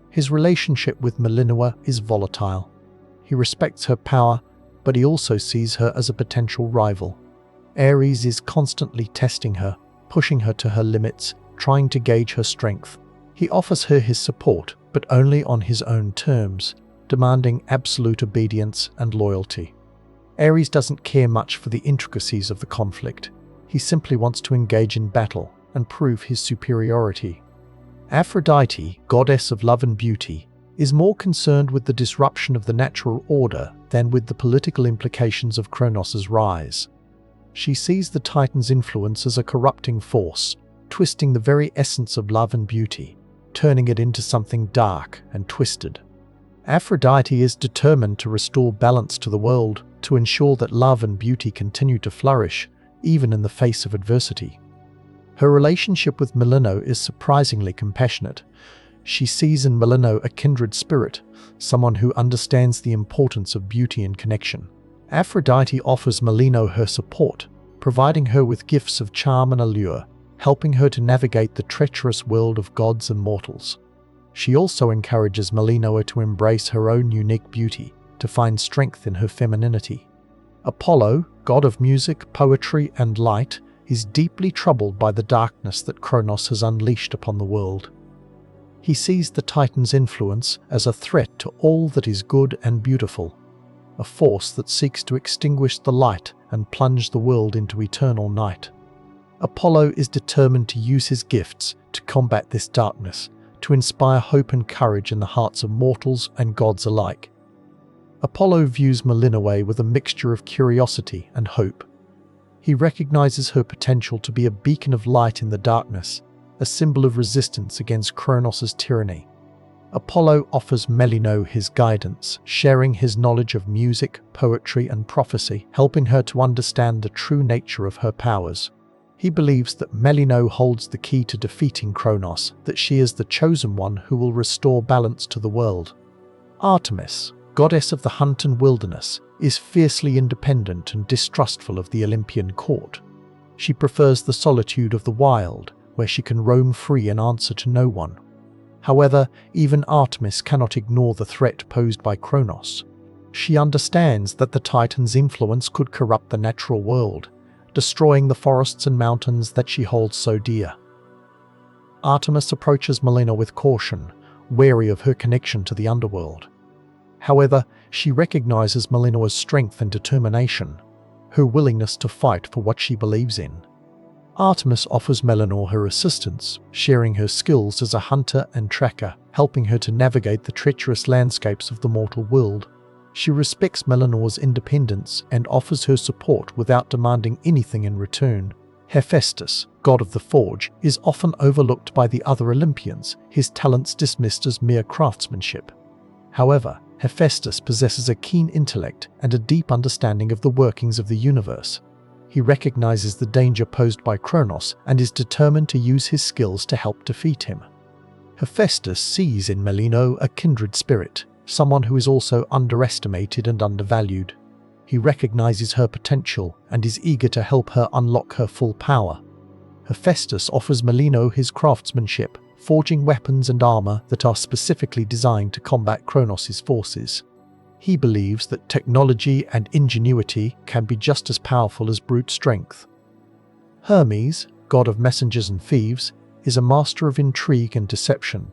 His relationship with Melinoë is volatile. He respects her power, but he also sees her as a potential rival. Ares is constantly testing her, pushing her to her limits, trying to gauge her strength. He offers her his support, but only on his own terms, demanding absolute obedience and loyalty. Ares doesn't care much for the intricacies of the conflict. He simply wants to engage in battle and prove his superiority. Aphrodite, goddess of love and beauty, is more concerned with the disruption of the natural order than with the political implications of Chronos' rise. She sees the Titan's influence as a corrupting force, twisting the very essence of love and beauty, turning it into something dark and twisted. Aphrodite is determined to restore balance to the world, to ensure that love and beauty continue to flourish, even in the face of adversity. Her relationship with Melinoë is surprisingly compassionate. She sees in Melinoë a kindred spirit, someone who understands the importance of beauty and connection. Aphrodite offers Melinoë her support, providing her with gifts of charm and allure, helping her to navigate the treacherous world of gods and mortals. She also encourages Melinoë to embrace her own unique beauty, to find strength in her femininity. Apollo, god of music, poetry, and light, is deeply troubled by the darkness that Chronos has unleashed upon the world. He sees the Titan's influence as a threat to all that is good and beautiful, a force that seeks to extinguish the light and plunge the world into eternal night. Apollo is determined to use his gifts to combat this darkness, to inspire hope and courage in the hearts of mortals and gods alike. Apollo views Melinoë with a mixture of curiosity and hope. He recognizes her potential to be a beacon of light in the darkness, a symbol of resistance against Chronos' tyranny. Apollo offers Melinoë his guidance, sharing his knowledge of music, poetry, and prophecy, helping her to understand the true nature of her powers. He believes that Melinoë holds the key to defeating Chronos, that she is the chosen one who will restore balance to the world. Artemis, goddess of the hunt and wilderness, is fiercely independent and distrustful of the Olympian court. She prefers the solitude of the wild, where she can roam free and answer to no one. However, even Artemis cannot ignore the threat posed by Chronos. She understands that the Titan's influence could corrupt the natural world, destroying the forests and mountains that she holds so dear. Artemis approaches Melinoë with caution, wary of her connection to the Underworld. However, she recognizes Melinoë's strength and determination, her willingness to fight for what she believes in. Artemis offers Melinoë her assistance, sharing her skills as a hunter and tracker, helping her to navigate the treacherous landscapes of the mortal world. She respects Melinoë's independence and offers her support without demanding anything in return. Hephaestus, god of the forge, is often overlooked by the other Olympians, his talents dismissed as mere craftsmanship. However, Hephaestus possesses a keen intellect and a deep understanding of the workings of the universe. He recognizes the danger posed by Chronos and is determined to use his skills to help defeat him. Hephaestus sees in Melinoë a kindred spirit, someone who is also underestimated and undervalued. He recognizes her potential and is eager to help her unlock her full power. Hephaestus offers Melinoë his craftsmanship, forging weapons and armor that are specifically designed to combat Chronos' forces. He believes that technology and ingenuity can be just as powerful as brute strength. Hermes, god of messengers and thieves, is a master of intrigue and deception.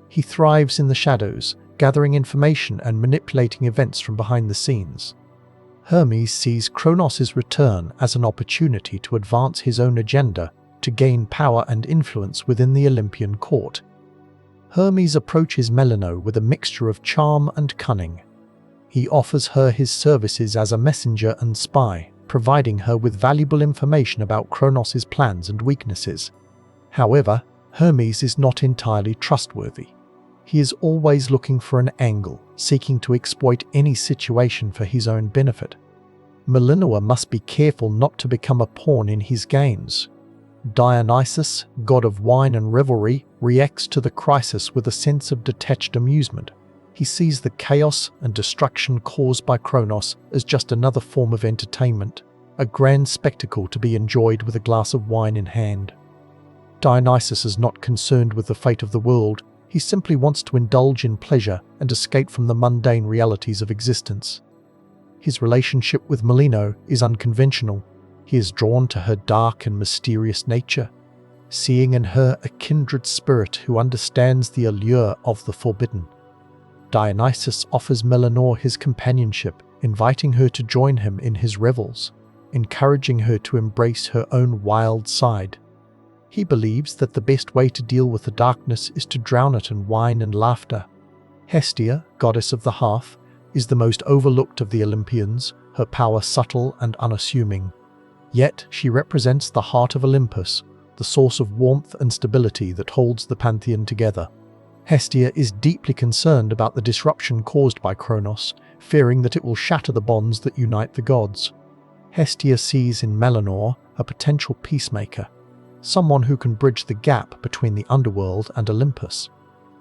He thrives in the shadows, gathering information and manipulating events from behind the scenes. Hermes sees Chronos' return as an opportunity to advance his own agenda, to gain power and influence within the Olympian court. Hermes approaches Melinoë with a mixture of charm and cunning. He offers her his services as a messenger and spy, providing her with valuable information about Chronos' plans and weaknesses. However, Hermes is not entirely trustworthy. He is always looking for an angle, seeking to exploit any situation for his own benefit. Melinoë must be careful not to become a pawn in his games. Dionysus, god of wine and revelry, reacts to the crisis with a sense of detached amusement. He sees the chaos and destruction caused by Chronos as just another form of entertainment, a grand spectacle to be enjoyed with a glass of wine in hand. Dionysus is not concerned with the fate of the world. He simply wants to indulge in pleasure and escape from the mundane realities of existence. His relationship with Melinoë is unconventional. He is drawn to her dark and mysterious nature, seeing in her a kindred spirit who understands the allure of the forbidden. Dionysus offers Melinoë his companionship, inviting her to join him in his revels, encouraging her to embrace her own wild side. He believes that the best way to deal with the darkness is to drown it in wine and laughter. Hestia, goddess of the hearth, is the most overlooked of the Olympians, her power subtle and unassuming. Yet she represents the heart of Olympus, the source of warmth and stability that holds the pantheon together. Hestia is deeply concerned about the disruption caused by Chronos, fearing that it will shatter the bonds that unite the gods. Hestia sees in Melinoë a potential peacemaker, someone who can bridge the gap between the Underworld and Olympus.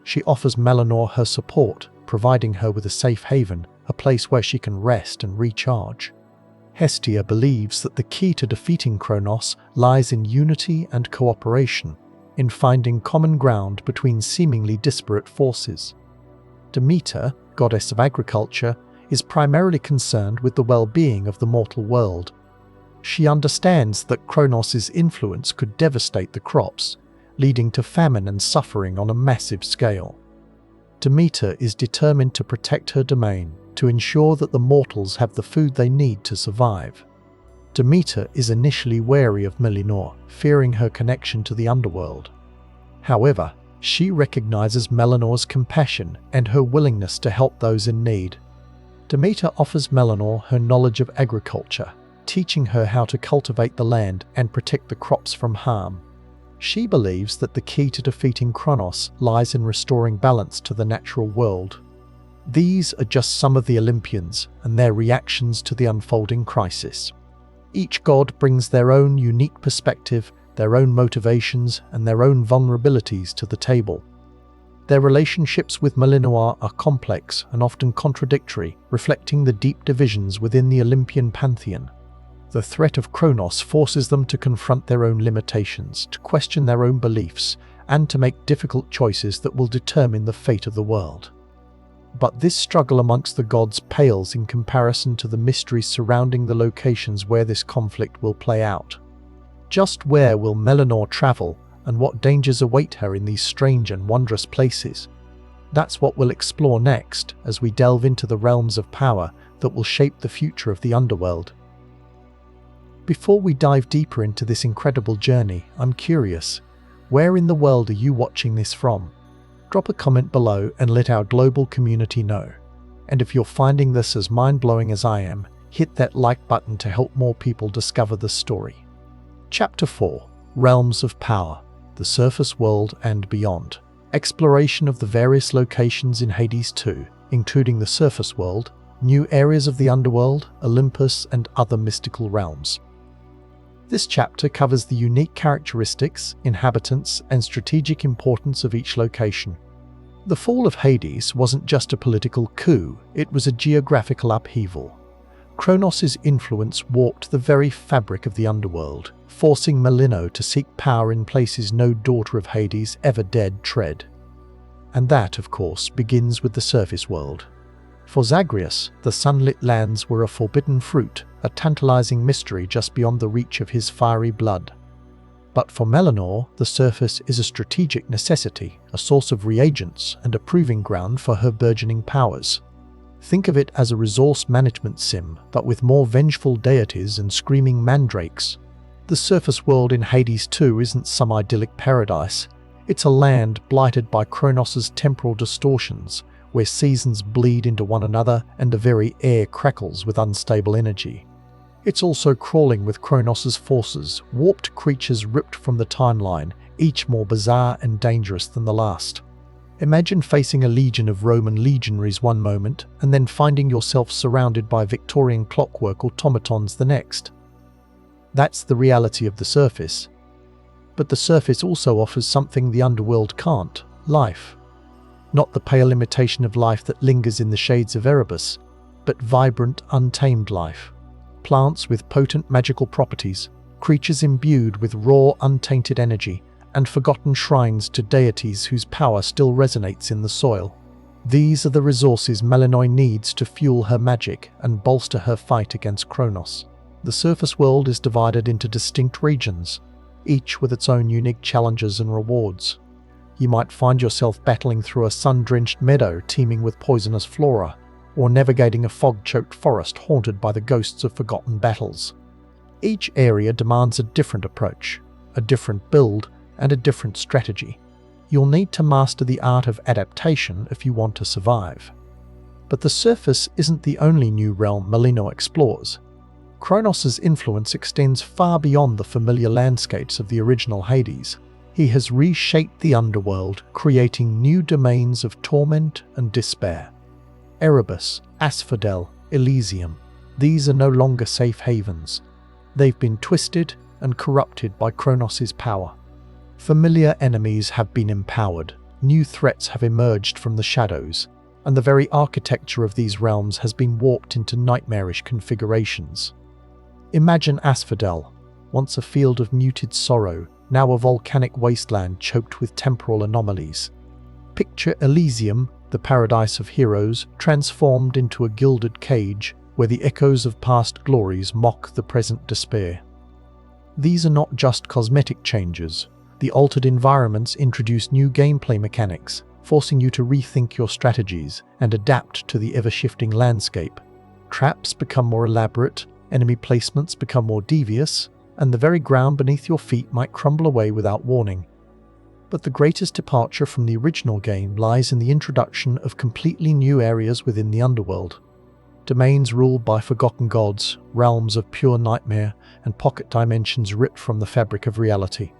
She offers Melinoë her support, providing her with a safe haven, a place where she can rest and recharge. Hestia believes that the key to defeating Chronos lies in unity and cooperation, in finding common ground between seemingly disparate forces. Demeter, goddess of agriculture, is primarily concerned with the well-being of the mortal world. She understands that Chronos' influence could devastate the crops, leading to famine and suffering on a massive scale. Demeter is determined to protect her domain, to ensure that the mortals have the food they need to survive. Demeter is initially wary of Melinoë, fearing her connection to the Underworld. However, she recognizes Melinoë's compassion and her willingness to help those in need. Demeter offers Melinoë her knowledge of agriculture, teaching her how to cultivate the land and protect the crops from harm. She believes that the key to defeating Chronos lies in restoring balance to the natural world. These are just some of the Olympians and their reactions to the unfolding crisis. Each god brings their own unique perspective, their own motivations, and their own vulnerabilities to the table. Their relationships with Melinoë are complex and often contradictory, reflecting the deep divisions within the Olympian pantheon. The threat of Chronos forces them to confront their own limitations, to question their own beliefs, and to make difficult choices that will determine the fate of the world. But this struggle amongst the gods pales in comparison to the mysteries surrounding the locations where this conflict will play out. Just where will Melinoë travel, and what dangers await her in these strange and wondrous places? That's what we'll explore next, as we delve into the realms of power that will shape the future of the Underworld. Before we dive deeper into this incredible journey, I'm curious, where in the world are you watching this from? Drop a comment below and let our global community know. And if you're finding this as mind-blowing as I am, hit that like button to help more people discover the story. Chapter 4: Realms of Power, the Surface World and Beyond. Exploration of the various locations in Hades 2, including the Surface World, new areas of the Underworld, Olympus, and other mystical realms. This chapter covers the unique characteristics, inhabitants, and strategic importance of each location. The fall of Hades wasn't just a political coup, it was a geographical upheaval. Chronos' influence warped the very fabric of the Underworld, forcing Melinoë to seek power in places no daughter of Hades ever dared tread. And that, of course, begins with the Surface World. For Zagreus, the sunlit lands were a forbidden fruit, a tantalizing mystery just beyond the reach of his fiery blood. But for Melinoë, the surface is a strategic necessity, a source of reagents and a proving ground for her burgeoning powers. Think of it as a resource management sim, but with more vengeful deities and screaming mandrakes. The surface world in Hades 2 isn't some idyllic paradise. It's a land blighted by Chronos' temporal distortions, where seasons bleed into one another and the very air crackles with unstable energy. It's also crawling with Chronos' forces, warped creatures ripped from the timeline, each more bizarre and dangerous than the last. Imagine facing a legion of Roman legionaries one moment and then finding yourself surrounded by Victorian clockwork automatons the next. That's the reality of the surface. But the surface also offers something the underworld can't: life. Not the pale imitation of life that lingers in the shades of Erebus, but vibrant, untamed life. Plants with potent magical properties, creatures imbued with raw, untainted energy, and forgotten shrines to deities whose power still resonates in the soil. These are the resources Melinoë needs to fuel her magic and bolster her fight against Chronos. The surface world is divided into distinct regions, each with its own unique challenges and rewards. You might find yourself battling through a sun-drenched meadow teeming with poisonous flora, or navigating a fog-choked forest haunted by the ghosts of forgotten battles. Each area demands a different approach, a different build, and a different strategy. You'll need to master the art of adaptation if you want to survive. But the surface isn't the only new realm Melinoë explores. Chronos' influence extends far beyond the familiar landscapes of the original Hades. He has reshaped the underworld, creating new domains of torment and despair. Erebus, Asphodel, Elysium. These are no longer safe havens. They've been twisted and corrupted by Chronos' power. Familiar enemies have been empowered, new threats have emerged from the shadows, and the very architecture of these realms has been warped into nightmarish configurations. Imagine Asphodel, once a field of muted sorrow, now a volcanic wasteland choked with temporal anomalies. Picture Elysium, the paradise of heroes, transformed into a gilded cage where the echoes of past glories mock the present despair. These are not just cosmetic changes. The altered environments introduce new gameplay mechanics, forcing you to rethink your strategies and adapt to the ever-shifting landscape. Traps become more elaborate, enemy placements become more devious, and the very ground beneath your feet might crumble away without warning. But the greatest departure from the original game lies in the introduction of completely new areas within the underworld. Domains ruled by forgotten gods, realms of pure nightmare, and pocket dimensions ripped from the fabric of reality.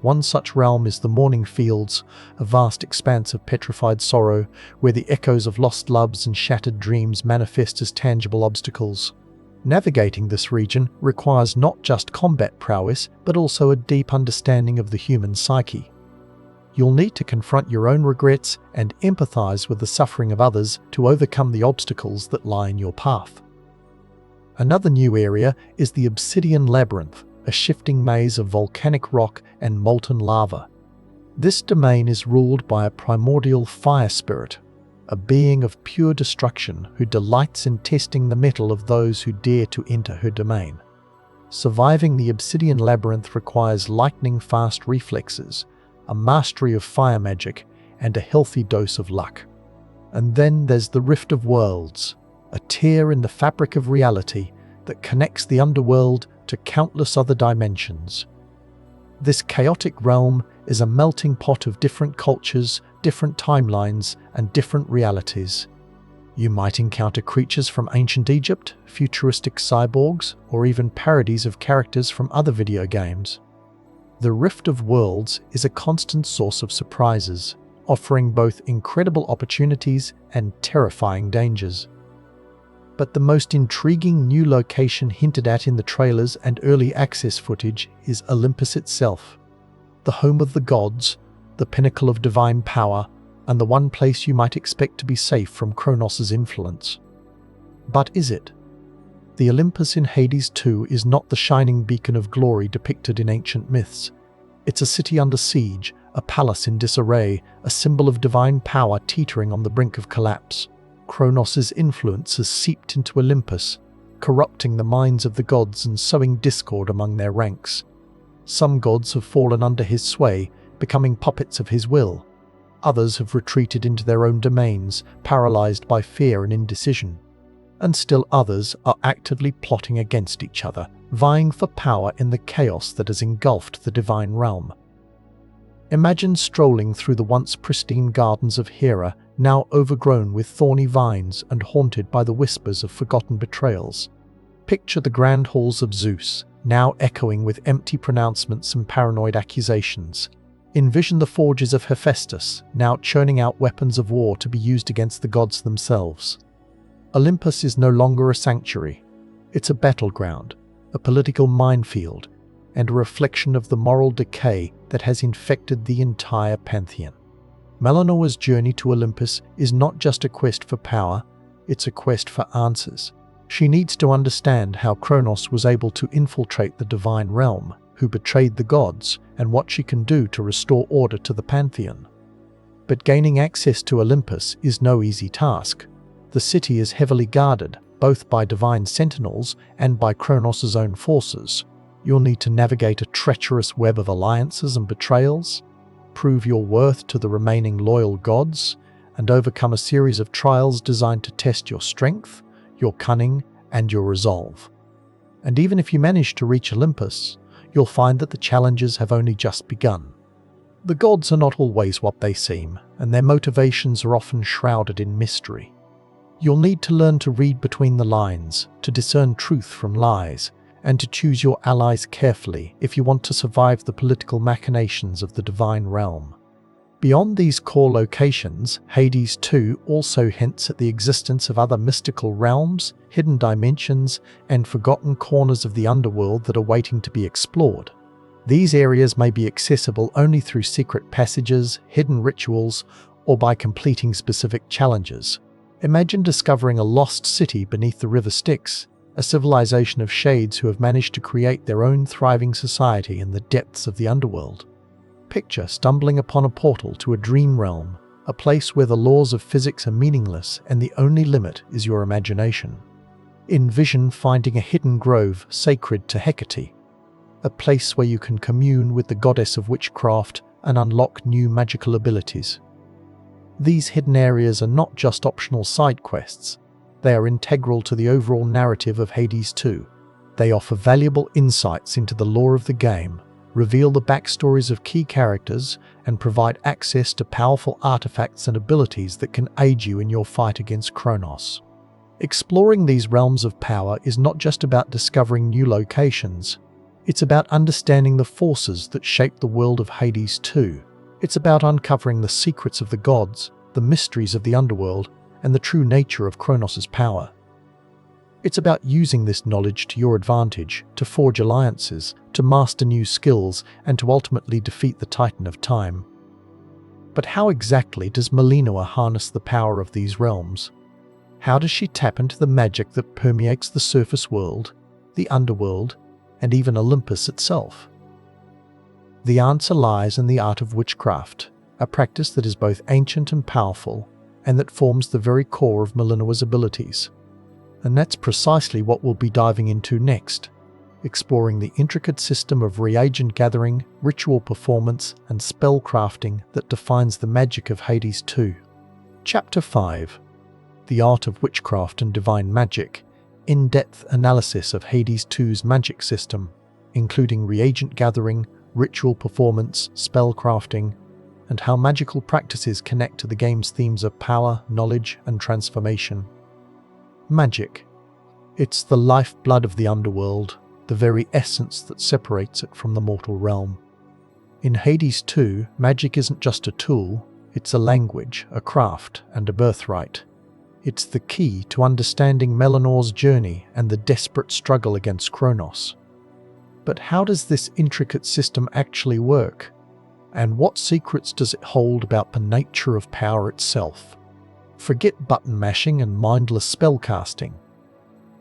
One such realm is the Mourning Fields, a vast expanse of petrified sorrow, where the echoes of lost loves and shattered dreams manifest as tangible obstacles. Navigating this region requires not just combat prowess, but also a deep understanding of the human psyche. You'll need to confront your own regrets and empathize with the suffering of others to overcome the obstacles that lie in your path. Another new area is the Obsidian Labyrinth, a shifting maze of volcanic rock and molten lava. This domain is ruled by a primordial fire spirit, a being of pure destruction who delights in testing the mettle of those who dare to enter her domain. Surviving the Obsidian Labyrinth requires lightning-fast reflexes, a mastery of fire magic, and a healthy dose of luck. And then there's the Rift of Worlds, a tear in the fabric of reality that connects the underworld to countless other dimensions. This chaotic realm is a melting pot of different cultures, different timelines, and different realities. You might encounter creatures from ancient Egypt, futuristic cyborgs, or even parodies of characters from other video games. The Rift of Worlds is a constant source of surprises, offering both incredible opportunities and terrifying dangers. But the most intriguing new location hinted at in the trailers and early access footage is Olympus itself, the home of the gods, the pinnacle of divine power, and the one place you might expect to be safe from Chronos' influence. But is it? The Olympus in Hades 2 is not the shining beacon of glory depicted in ancient myths. It's a city under siege, a palace in disarray, a symbol of divine power teetering on the brink of collapse. Chronos' influence has seeped into Olympus, corrupting the minds of the gods and sowing discord among their ranks. Some gods have fallen under his sway, becoming puppets of his will. Others have retreated into their own domains, paralyzed by fear and indecision. And still others are actively plotting against each other, vying for power in the chaos that has engulfed the divine realm. Imagine strolling through the once pristine gardens of Hera, now overgrown with thorny vines and haunted by the whispers of forgotten betrayals. Picture the grand halls of Zeus, now echoing with empty pronouncements and paranoid accusations. Envision the forges of Hephaestus, now churning out weapons of war to be used against the gods themselves. Olympus is no longer a sanctuary. It's a battleground, a political minefield, and a reflection of the moral decay that has infected the entire pantheon. Melinoë's journey to Olympus is not just a quest for power, it's a quest for answers. She needs to understand how Chronos was able to infiltrate the divine realm, who betrayed the gods, and what she can do to restore order to the pantheon. But gaining access to Olympus is no easy task. The city is heavily guarded, both by divine sentinels and by Chronos' own forces. You'll need to navigate a treacherous web of alliances and betrayals, prove your worth to the remaining loyal gods, and overcome a series of trials designed to test your strength, your cunning, and your resolve. And even if you manage to reach Olympus, you'll find that the challenges have only just begun. The gods are not always what they seem, and their motivations are often shrouded in mystery. You'll need to learn to read between the lines, to discern truth from lies, and to choose your allies carefully if you want to survive the political machinations of the divine realm. Beyond these core locations, Hades 2 also hints at the existence of other mystical realms, hidden dimensions, and forgotten corners of the underworld that are waiting to be explored. These areas may be accessible only through secret passages, hidden rituals, or by completing specific challenges. Imagine discovering a lost city beneath the river Styx, a civilization of shades who have managed to create their own thriving society in the depths of the underworld. Picture stumbling upon a portal to a dream realm, a place where the laws of physics are meaningless and the only limit is your imagination. Envision finding a hidden grove sacred to Hecate, a place where you can commune with the goddess of witchcraft and unlock new magical abilities. These hidden areas are not just optional side quests. They are integral to the overall narrative of Hades 2. They offer valuable insights into the lore of the game, reveal the backstories of key characters, and provide access to powerful artifacts and abilities that can aid you in your fight against Chronos. Exploring these realms of power is not just about discovering new locations. It's about understanding the forces that shape the world of Hades 2. It's about uncovering the secrets of the gods, the mysteries of the underworld, and the true nature of Chronos' power. It's about using this knowledge to your advantage, to forge alliances, to master new skills, and to ultimately defeat the Titan of Time. But how exactly does Melinoë harness the power of these realms? How does she tap into the magic that permeates the surface world, the underworld, and even Olympus itself? The answer lies in the art of witchcraft, a practice that is both ancient and powerful, and that forms the very core of Melinoë's abilities. And that's precisely what we'll be diving into next, exploring the intricate system of reagent gathering, ritual performance, and spell crafting that defines the magic of Hades 2. Chapter 5: The Art of Witchcraft and Divine Magic. In-depth analysis of Hades 2's magic system, including reagent gathering, ritual performance, spell crafting, and how magical practices connect to the game's themes of power, knowledge, and transformation. Magic. It's the lifeblood of the underworld, the very essence that separates it from the mortal realm. In Hades 2, magic isn't just a tool, it's a language, a craft, and a birthright. It's the key to understanding Melinoë's journey and the desperate struggle against Chronos. But how does this intricate system actually work? And what secrets does it hold about the nature of power itself? Forget button mashing and mindless spellcasting.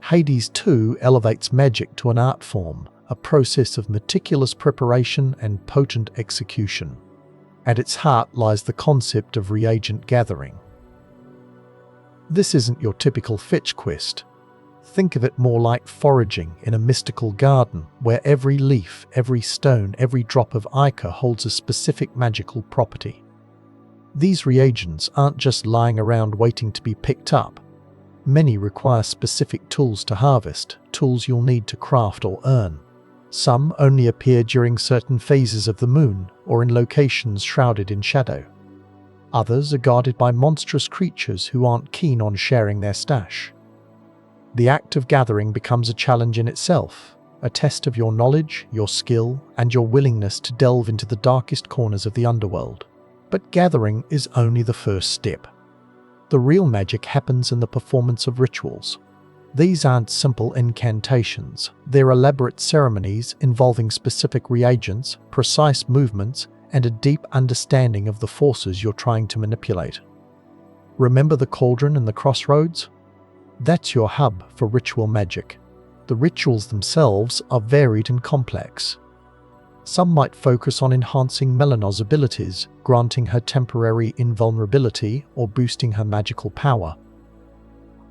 Hades 2 elevates magic to an art form, a process of meticulous preparation and potent execution. At its heart lies the concept of reagent gathering. This isn't your typical fetch quest. Think of it more like foraging in a mystical garden where every leaf, every stone, every drop of ichor holds a specific magical property. These reagents aren't just lying around waiting to be picked up. Many require specific tools to harvest, tools you'll need to craft or earn. Some only appear during certain phases of the moon or in locations shrouded in shadow. Others are guarded by monstrous creatures who aren't keen on sharing their stash. The act of gathering becomes a challenge in itself, a test of your knowledge, your skill, and your willingness to delve into the darkest corners of the underworld. But gathering is only the first step. The real magic happens in the performance of rituals. These aren't simple incantations, they're elaborate ceremonies involving specific reagents, precise movements, and a deep understanding of the forces you're trying to manipulate. Remember the cauldron and the crossroads? That's your hub for ritual magic. The rituals themselves are varied and complex. Some might focus on enhancing Melinoë's abilities, granting her temporary invulnerability or boosting her magical power.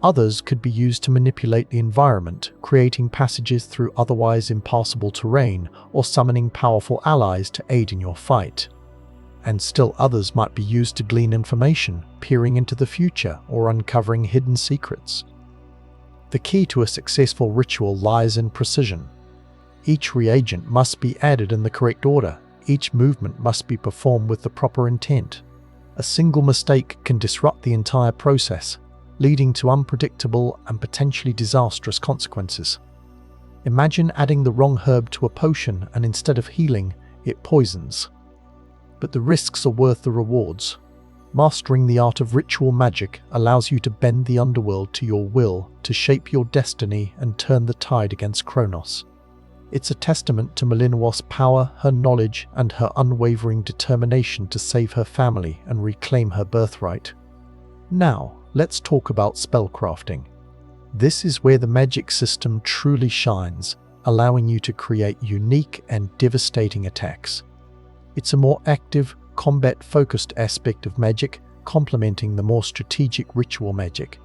Others could be used to manipulate the environment, creating passages through otherwise impassable terrain or summoning powerful allies to aid in your fight. And still others might be used to glean information, peering into the future or uncovering hidden secrets. The key to a successful ritual lies in precision. Each reagent must be added in the correct order. Each movement must be performed with the proper intent. A single mistake can disrupt the entire process, leading to unpredictable and potentially disastrous consequences. Imagine adding the wrong herb to a potion and instead of healing, it poisons. But the risks are worth the rewards. Mastering the art of ritual magic allows you to bend the underworld to your will, to shape your destiny and turn the tide against Chronos. It's a testament to Melinoë's power, her knowledge, and her unwavering determination to save her family and reclaim her birthright. Now, let's talk about spellcrafting. This is where the magic system truly shines, allowing you to create unique and devastating attacks. It's a more active, combat-focused aspect of magic, complementing the more strategic ritual magic.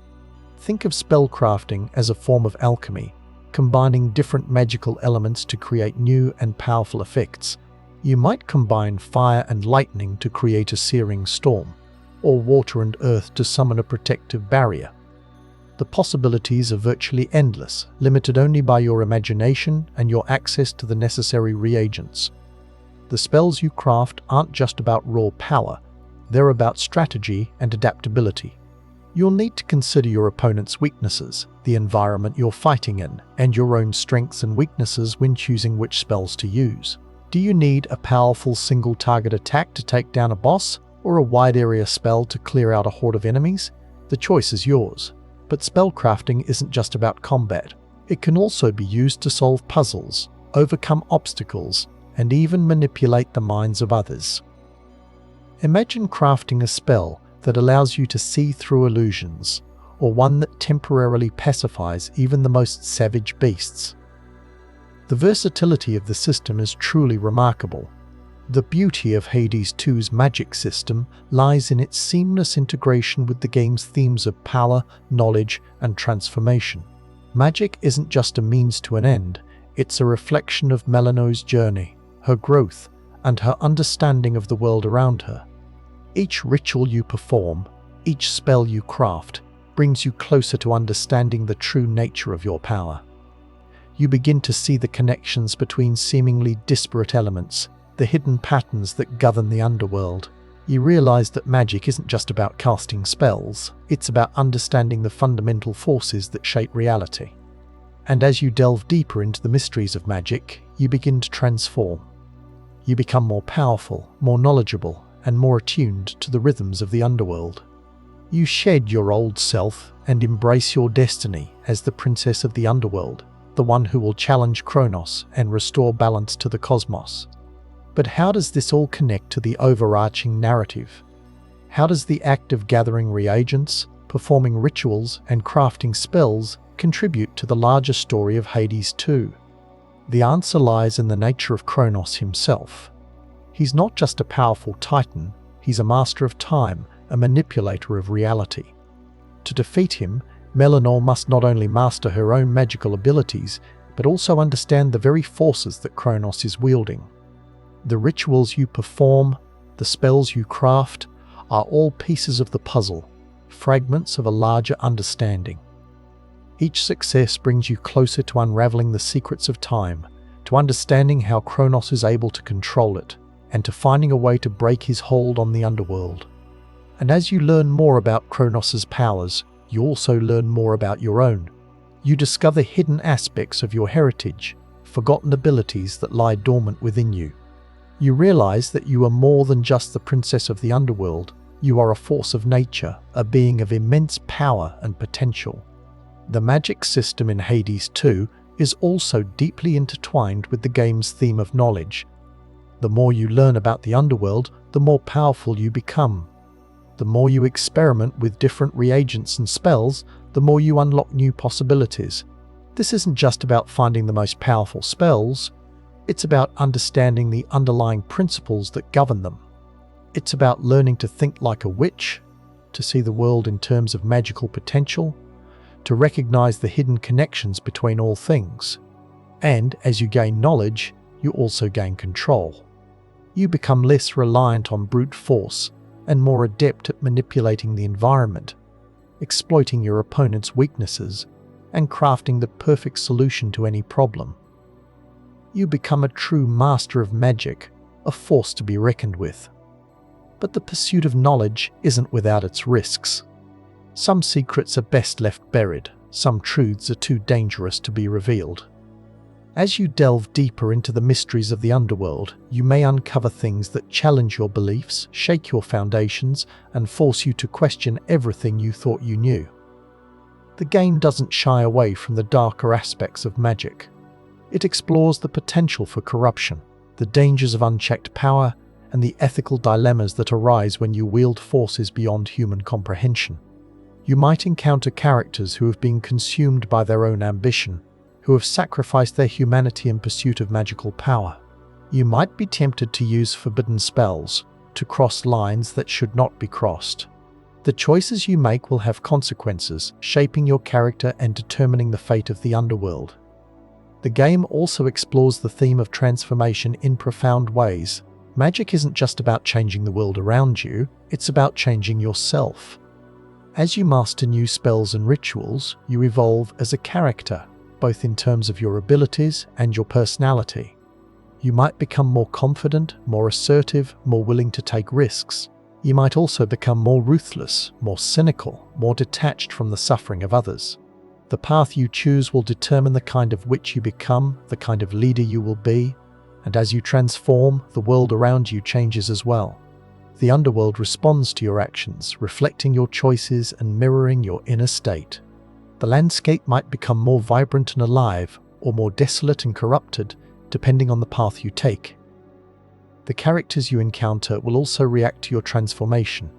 Think of spellcrafting as a form of alchemy, combining different magical elements to create new and powerful effects. You might combine fire and lightning to create a searing storm, or water and earth to summon a protective barrier. The possibilities are virtually endless, limited only by your imagination and your access to the necessary reagents. The spells you craft aren't just about raw power, they're about strategy and adaptability. You'll need to consider your opponent's weaknesses, the environment you're fighting in, and your own strengths and weaknesses when choosing which spells to use. Do you need a powerful single-target attack to take down a boss, or a wide-area spell to clear out a horde of enemies? The choice is yours. But spellcrafting isn't just about combat. It can also be used to solve puzzles, overcome obstacles, and even manipulate the minds of others. Imagine crafting a spell that allows you to see through illusions, or one that temporarily pacifies even the most savage beasts. The versatility of the system is truly remarkable. The beauty of Hades 2's magic system lies in its seamless integration with the game's themes of power, knowledge, and transformation. Magic isn't just a means to an end, it's a reflection of Melinoë's journey, her growth, and her understanding of the world around her. Each ritual you perform, each spell you craft, brings you closer to understanding the true nature of your power. You begin to see the connections between seemingly disparate elements, the hidden patterns that govern the underworld. You realize that magic isn't just about casting spells, it's about understanding the fundamental forces that shape reality. And as you delve deeper into the mysteries of magic, you begin to transform. You become more powerful, more knowledgeable, and more attuned to the rhythms of the underworld. You shed your old self and embrace your destiny as the princess of the underworld, the one who will challenge Chronos and restore balance to the cosmos. But how does this all connect to the overarching narrative? How does the act of gathering reagents, performing rituals, and crafting spells contribute to the larger story of Hades 2? The answer lies in the nature of Chronos himself. He's not just a powerful titan, he's a master of time, a manipulator of reality. To defeat him, Melinoë must not only master her own magical abilities, but also understand the very forces that Chronos is wielding. The rituals you perform, the spells you craft, are all pieces of the puzzle, fragments of a larger understanding. Each success brings you closer to unraveling the secrets of time, to understanding how Chronos is able to control it, and to finding a way to break his hold on the Underworld. And as you learn more about Chronos's powers, you also learn more about your own. You discover hidden aspects of your heritage, forgotten abilities that lie dormant within you. You realize that you are more than just the princess of the Underworld. You are a force of nature, a being of immense power and potential. The magic system in Hades 2 is also deeply intertwined with the game's theme of knowledge. The more you learn about the Underworld, the more powerful you become. The more you experiment with different reagents and spells, the more you unlock new possibilities. This isn't just about finding the most powerful spells, it's about understanding the underlying principles that govern them. It's about learning to think like a witch, to see the world in terms of magical potential, to recognize the hidden connections between all things. And as you gain knowledge, you also gain control. You become less reliant on brute force and more adept at manipulating the environment, exploiting your opponent's weaknesses, and crafting the perfect solution to any problem. You become a true master of magic, a force to be reckoned with. But the pursuit of knowledge isn't without its risks. Some secrets are best left buried, some truths are too dangerous to be revealed. As you delve deeper into the mysteries of the Underworld, you may uncover things that challenge your beliefs, shake your foundations, and force you to question everything you thought you knew. The game doesn't shy away from the darker aspects of magic. It explores the potential for corruption, the dangers of unchecked power, and the ethical dilemmas that arise when you wield forces beyond human comprehension. You might encounter characters who have been consumed by their own ambition, who have sacrificed their humanity in pursuit of magical power. You might be tempted to use forbidden spells, to cross lines that should not be crossed. The choices you make will have consequences, shaping your character and determining the fate of the Underworld. The game also explores the theme of transformation in profound ways. Magic isn't just about changing the world around you, it's about changing yourself. As you master new spells and rituals, you evolve as a character, both in terms of your abilities and your personality. You might become more confident, more assertive, more willing to take risks. You might also become more ruthless, more cynical, more detached from the suffering of others. The path you choose will determine the kind of witch you become, the kind of leader you will be, and as you transform, the world around you changes as well. The Underworld responds to your actions, reflecting your choices and mirroring your inner state. The landscape might become more vibrant and alive, or more desolate and corrupted, depending on the path you take. The characters you encounter will also react to your transformation.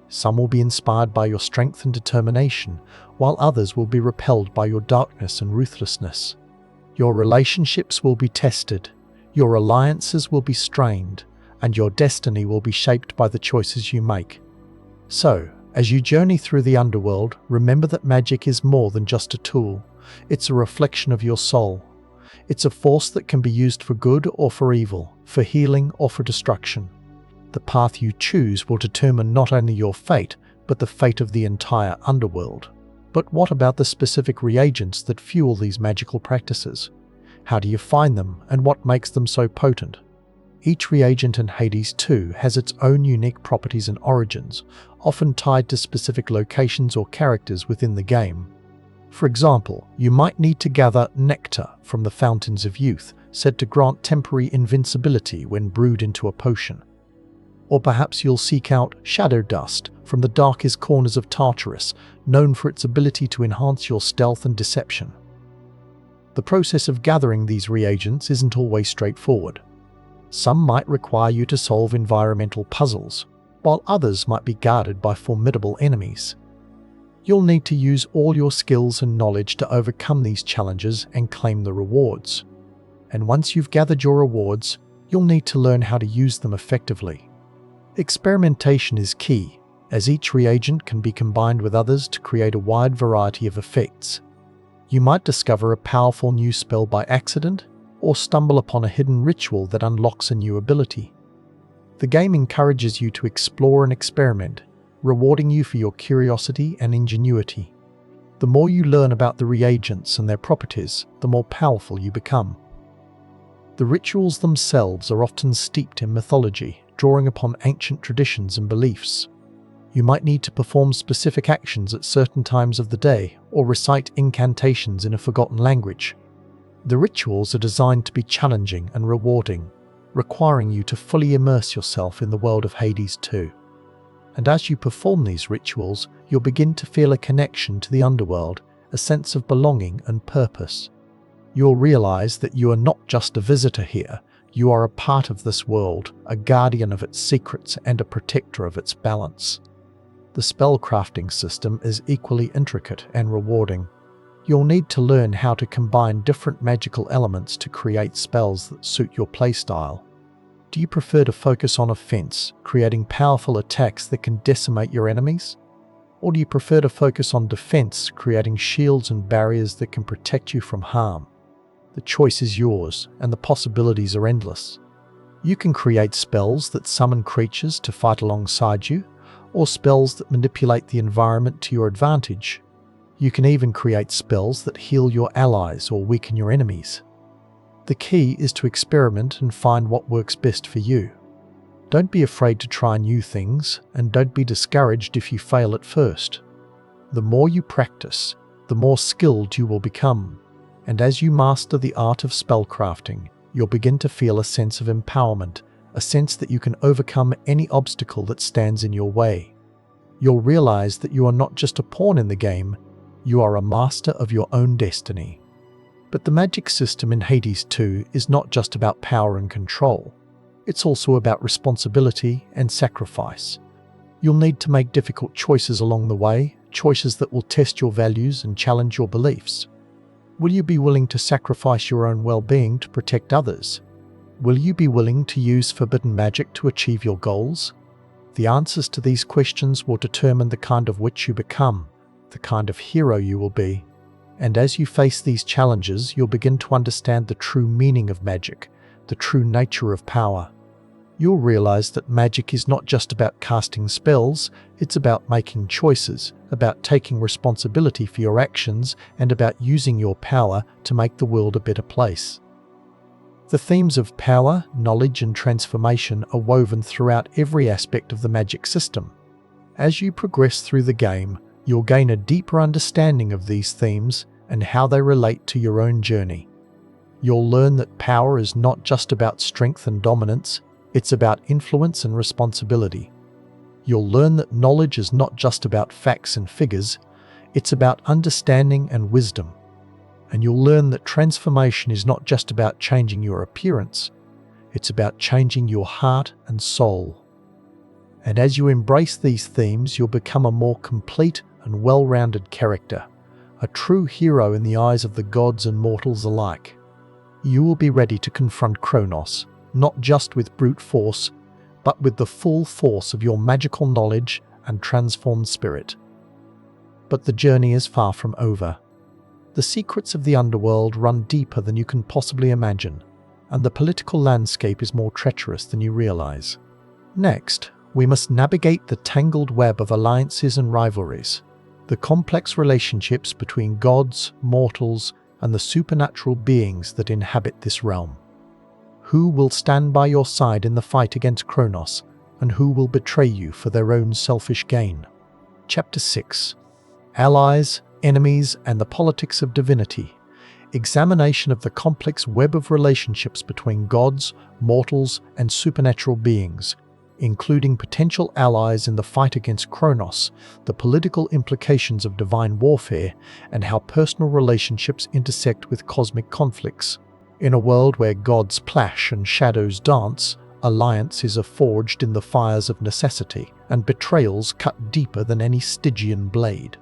Some will be inspired by your strength and determination, while others will be repelled by your darkness and ruthlessness. Your relationships will be tested, your alliances will be strained, and your destiny will be shaped by the choices you make. So, as you journey through the Underworld, remember that magic is more than just a tool. It's a reflection of your soul. It's a force that can be used for good or for evil, for healing or for destruction. The path you choose will determine not only your fate, but the fate of the entire Underworld. But what about the specific reagents that fuel these magical practices? How do you find them, and what makes them so potent? Each reagent in Hades 2 has its own unique properties and origins, often tied to specific locations or characters within the game. For example, you might need to gather nectar from the fountains of youth, said to grant temporary invincibility when brewed into a potion. Or perhaps you'll seek out shadow dust from the darkest corners of Tartarus, known for its ability to enhance your stealth and deception. The process of gathering these reagents isn't always straightforward. Some might require you to solve environmental puzzles, while others might be guarded by formidable enemies. You'll need to use all your skills and knowledge to overcome these challenges and claim the rewards. And once you've gathered your rewards, you'll need to learn how to use them effectively. Experimentation is key. as each reagent can be combined with others to create a wide variety of effects. You might discover a powerful new spell by accident, or stumble upon a hidden ritual that unlocks a new ability. The game encourages you to explore and experiment, rewarding you for your curiosity and ingenuity. The more you learn about the reagents and their properties, the more powerful you become. The rituals themselves are often steeped in mythology, drawing upon ancient traditions and beliefs. You might need to perform specific actions at certain times of the day, or recite incantations in a forgotten language. The rituals are designed to be challenging and rewarding, requiring you to fully immerse yourself in the world of Hades 2. And as you perform these rituals, you'll begin to feel a connection to the Underworld, a sense of belonging and purpose. You'll realize that you are not just a visitor here, you are a part of this world, a guardian of its secrets and a protector of its balance. The spellcrafting system is equally intricate and rewarding. You'll need to learn how to combine different magical elements to create spells that suit your playstyle. Do you prefer to focus on offense, creating powerful attacks that can decimate your enemies? Or do you prefer to focus on defense, creating shields and barriers that can protect you from harm? The choice is yours, and the possibilities are endless. You can create spells that summon creatures to fight alongside you, or spells that manipulate the environment to your advantage. You can even create spells that heal your allies or weaken your enemies. The key is to experiment and find what works best for you. Don't be afraid to try new things, and don't be discouraged if you fail at first. The more you practice, the more skilled you will become, and as you master the art of spellcrafting, you'll begin to feel a sense of empowerment, a sense that you can overcome any obstacle that stands in your way. You'll realize that you are not just a pawn in the game, you are a master of your own destiny. But the magic system in Hades 2 is not just about power and control. It's also about responsibility and sacrifice. You'll need to make difficult choices along the way, choices that will test your values and challenge your beliefs. Will you be willing to sacrifice your own well-being to protect others? Will you be willing to use forbidden magic to achieve your goals? The answers to these questions will determine the kind of witch you become, the kind of hero you will be. And as you face these challenges, you'll begin to understand the true meaning of magic, the true nature of power. You'll realize that magic is not just about casting spells, it's about making choices, about taking responsibility for your actions, and about using your power to make the world a better place. The themes of power, knowledge, and transformation are woven throughout every aspect of the magic system. As you progress through the game, you'll gain a deeper understanding of these themes and how they relate to your own journey. You'll learn that power is not just about strength and dominance, it's about influence and responsibility. You'll learn that knowledge is not just about facts and figures, it's about understanding and wisdom. And you'll learn that transformation is not just about changing your appearance, it's about changing your heart and soul. And as you embrace these themes, you'll become a more complete and well-rounded character, a true hero in the eyes of the gods and mortals alike. You will be ready to confront Chronos, not just with brute force, but with the full force of your magical knowledge and transformed spirit. But the journey is far from over. The secrets of the Underworld run deeper than you can possibly imagine, and the political landscape is more treacherous than you realize. Next, we must navigate the tangled web of alliances and rivalries, the complex relationships between gods, mortals, and the supernatural beings that inhabit this realm. Who will stand by your side in the fight against Chronos, and who will betray you for their own selfish gain? Chapter 6. Allies, Enemies, and the Politics of Divinity. Examination of the complex web of relationships between gods, mortals, and supernatural beings, including potential allies in the fight against Chronos, the political implications of divine warfare, and how personal relationships intersect with cosmic conflicts. In a world where gods clash and shadows dance, alliances are forged in the fires of necessity, and betrayals cut deeper than any Stygian blade.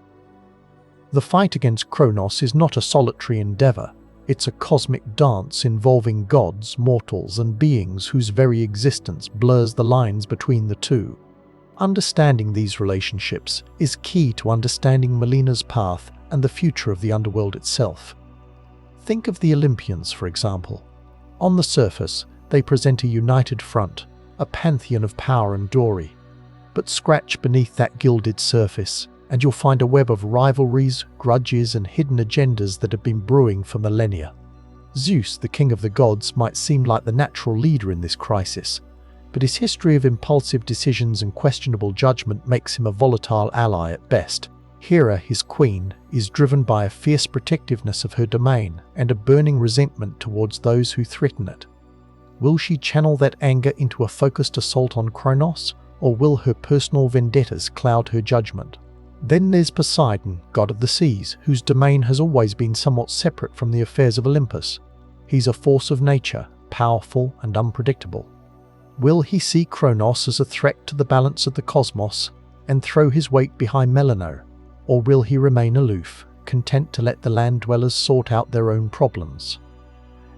The fight against Chronos is not a solitary endeavor. It's a cosmic dance involving gods, mortals, and beings whose very existence blurs the lines between the two. Understanding these relationships is key to understanding Melinoë's path and the future of the Underworld itself. Think of the Olympians, for example. On the surface, they present a united front, a pantheon of power and glory. But scratch beneath that gilded surface, and you'll find a web of rivalries, grudges, and hidden agendas that have been brewing for millennia. Zeus, the king of the gods, might seem like the natural leader in this crisis, but his history of impulsive decisions and questionable judgment makes him a volatile ally at best. Hera, his queen, is driven by a fierce protectiveness of her domain and a burning resentment towards those who threaten it. Will she channel that anger into a focused assault on Chronos, or will her personal vendettas cloud her judgment? Then there's Poseidon, god of the seas, whose domain has always been somewhat separate from the affairs of Olympus. He's a force of nature, powerful and unpredictable. Will he see Chronos as a threat to the balance of the cosmos and throw his weight behind Melinoë? Or will he remain aloof, content to let the land dwellers sort out their own problems?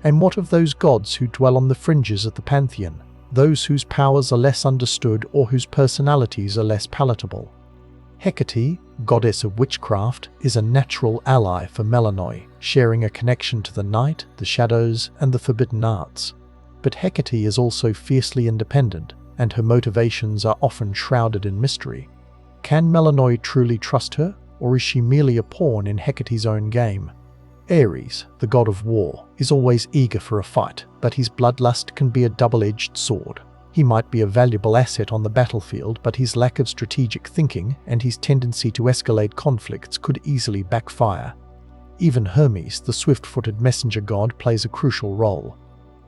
And what of those gods who dwell on the fringes of the pantheon, those whose powers are less understood or whose personalities are less palatable? Hecate, goddess of witchcraft, is a natural ally for Melinoë, sharing a connection to the night, the shadows, and the forbidden arts. But Hecate is also fiercely independent, and her motivations are often shrouded in mystery. Can Melinoë truly trust her, or is she merely a pawn in Hecate's own game? Ares, the god of war, is always eager for a fight, but his bloodlust can be a double-edged sword. He might be a valuable asset on the battlefield, but his lack of strategic thinking and his tendency to escalate conflicts could easily backfire. Even Hermes, the swift-footed messenger god, plays a crucial role.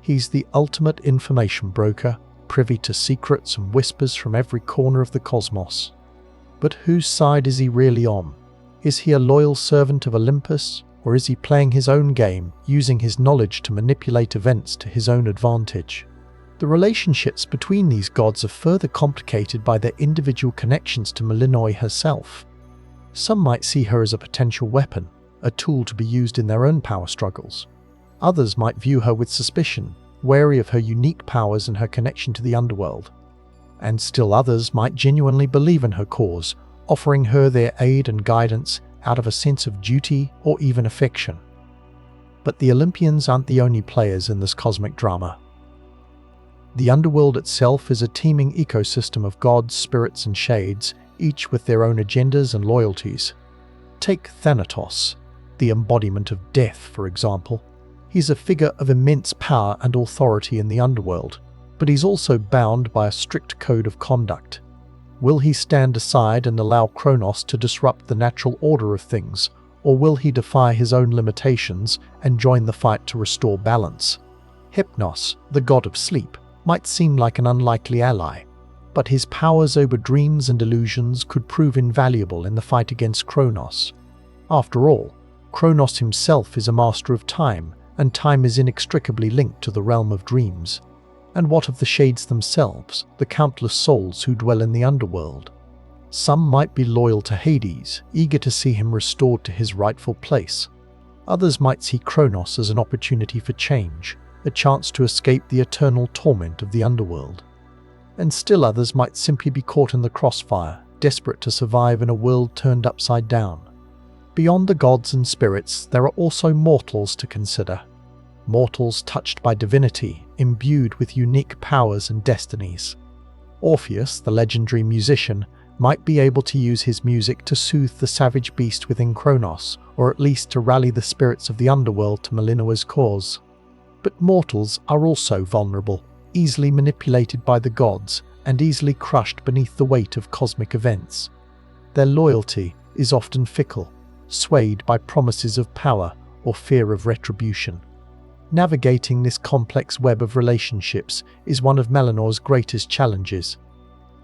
He's the ultimate information broker, privy to secrets and whispers from every corner of the cosmos. But whose side is he really on? Is he a loyal servant of Olympus, or is he playing his own game, using his knowledge to manipulate events to his own advantage? The relationships between these gods are further complicated by their individual connections to Melinoë herself. Some might see her as a potential weapon, a tool to be used in their own power struggles. Others might view her with suspicion, wary of her unique powers and her connection to the Underworld. And still others might genuinely believe in her cause, offering her their aid and guidance out of a sense of duty or even affection. But the Olympians aren't the only players in this cosmic drama. The Underworld itself is a teeming ecosystem of gods, spirits, and shades, each with their own agendas and loyalties. Take Thanatos, the embodiment of death, for example. He's a figure of immense power and authority in the Underworld, but he's also bound by a strict code of conduct. Will he stand aside and allow Chronos to disrupt the natural order of things, or will he defy his own limitations and join the fight to restore balance? Hypnos, the god of sleep, might seem like an unlikely ally, but his powers over dreams and illusions could prove invaluable in the fight against Chronos. After all, Chronos himself is a master of time, and time is inextricably linked to the realm of dreams. And what of the shades themselves, the countless souls who dwell in the Underworld? Some might be loyal to Hades, eager to see him restored to his rightful place. Others might see Chronos as an opportunity for change, a chance to escape the eternal torment of the Underworld. And still others might simply be caught in the crossfire, desperate to survive in a world turned upside down. Beyond the gods and spirits, there are also mortals to consider. Mortals touched by divinity, imbued with unique powers and destinies. Orpheus, the legendary musician, might be able to use his music to soothe the savage beast within Chronos, or at least to rally the spirits of the Underworld to Melinoë's cause. But mortals are also vulnerable, easily manipulated by the gods, and easily crushed beneath the weight of cosmic events. Their loyalty is often fickle, swayed by promises of power or fear of retribution. Navigating this complex web of relationships is one of Melinoë's greatest challenges.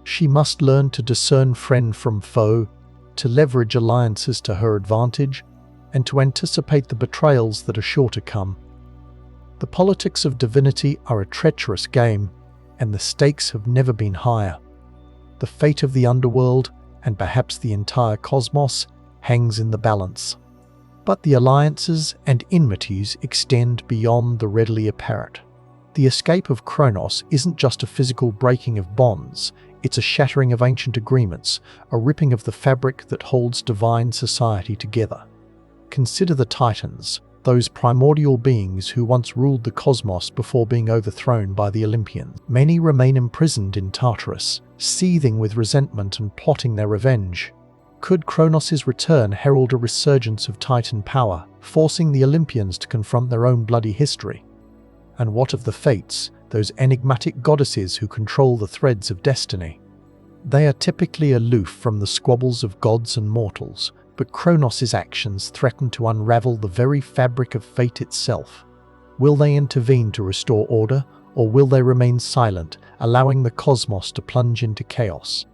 She must learn to discern friend from foe, to leverage alliances to her advantage, and to anticipate the betrayals that are sure to come. The politics of divinity are a treacherous game, and the stakes have never been higher. The fate of the Underworld, and perhaps the entire cosmos, hangs in the balance. But the alliances and enmities extend beyond the readily apparent. The escape of Chronos isn't just a physical breaking of bonds, It's a shattering of ancient agreements, a ripping of the fabric that holds divine society together. Consider the Titans, those primordial beings who once ruled the cosmos before being overthrown by the Olympians. Many remain imprisoned in Tartarus, seething with resentment and plotting their revenge. Could Chronos' return herald a resurgence of Titan power, forcing the Olympians to confront their own bloody history? And what of the Fates, those enigmatic goddesses who control the threads of destiny? They are typically aloof from the squabbles of gods and mortals, but Chronos' actions threaten to unravel the very fabric of fate itself. Will they intervene to restore order, or will they remain silent, allowing the cosmos to plunge into chaos?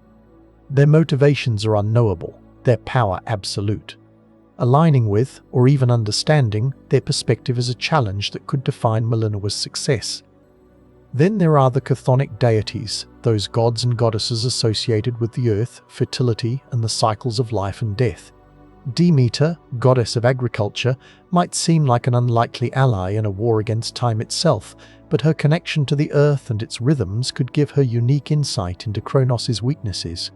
Their motivations are unknowable, their power absolute. Aligning with, or even understanding, their perspective is a challenge that could define Melinoë's success. Then there are the chthonic deities, those gods and goddesses associated with the earth, fertility, and the cycles of life and death. Demeter, goddess of agriculture, might seem like an unlikely ally in a war against time itself, but her connection to the earth and its rhythms could give her unique insight into Chronos' weaknesses.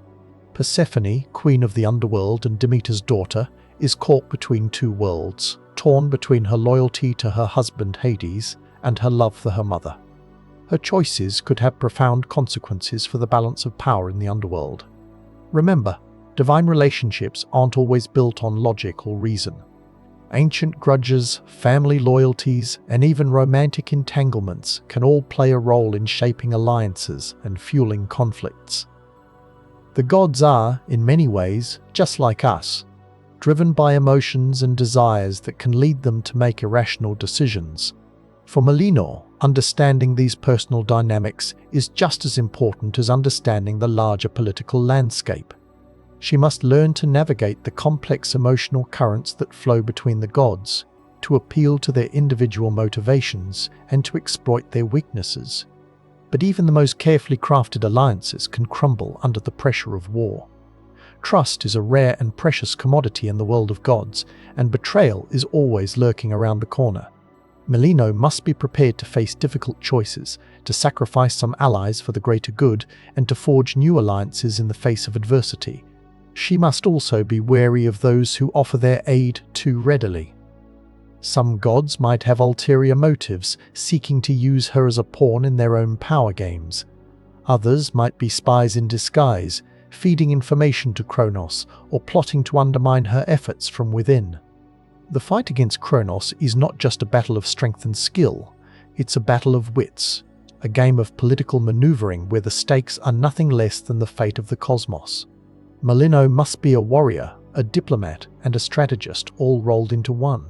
Persephone, queen of the Underworld and Demeter's daughter, is caught between two worlds, torn between her loyalty to her husband Hades and her love for her mother. Her choices could have profound consequences for the balance of power in the Underworld. Remember, divine relationships aren't always built on logic or reason. Ancient grudges, family loyalties, and even romantic entanglements can all play a role in shaping alliances and fueling conflicts. The gods are, in many ways, just like us, driven by emotions and desires that can lead them to make irrational decisions. For Melinoë, understanding these personal dynamics is just as important as understanding the larger political landscape. She must learn to navigate the complex emotional currents that flow between the gods, to appeal to their individual motivations and to exploit their weaknesses. But even the most carefully crafted alliances can crumble under the pressure of war. Trust is a rare and precious commodity in the world of gods, and betrayal is always lurking around the corner. Melinoë must be prepared to face difficult choices, to sacrifice some allies for the greater good, and to forge new alliances in the face of adversity. She must also be wary of those who offer their aid too readily. Some gods might have ulterior motives, seeking to use her as a pawn in their own power games. Others might be spies in disguise, feeding information to Chronos or plotting to undermine her efforts from within. The fight against Chronos is not just a battle of strength and skill, it's a battle of wits, a game of political maneuvering where the stakes are nothing less than the fate of the cosmos. Melinoë must be a warrior, a diplomat, and a strategist all rolled into one.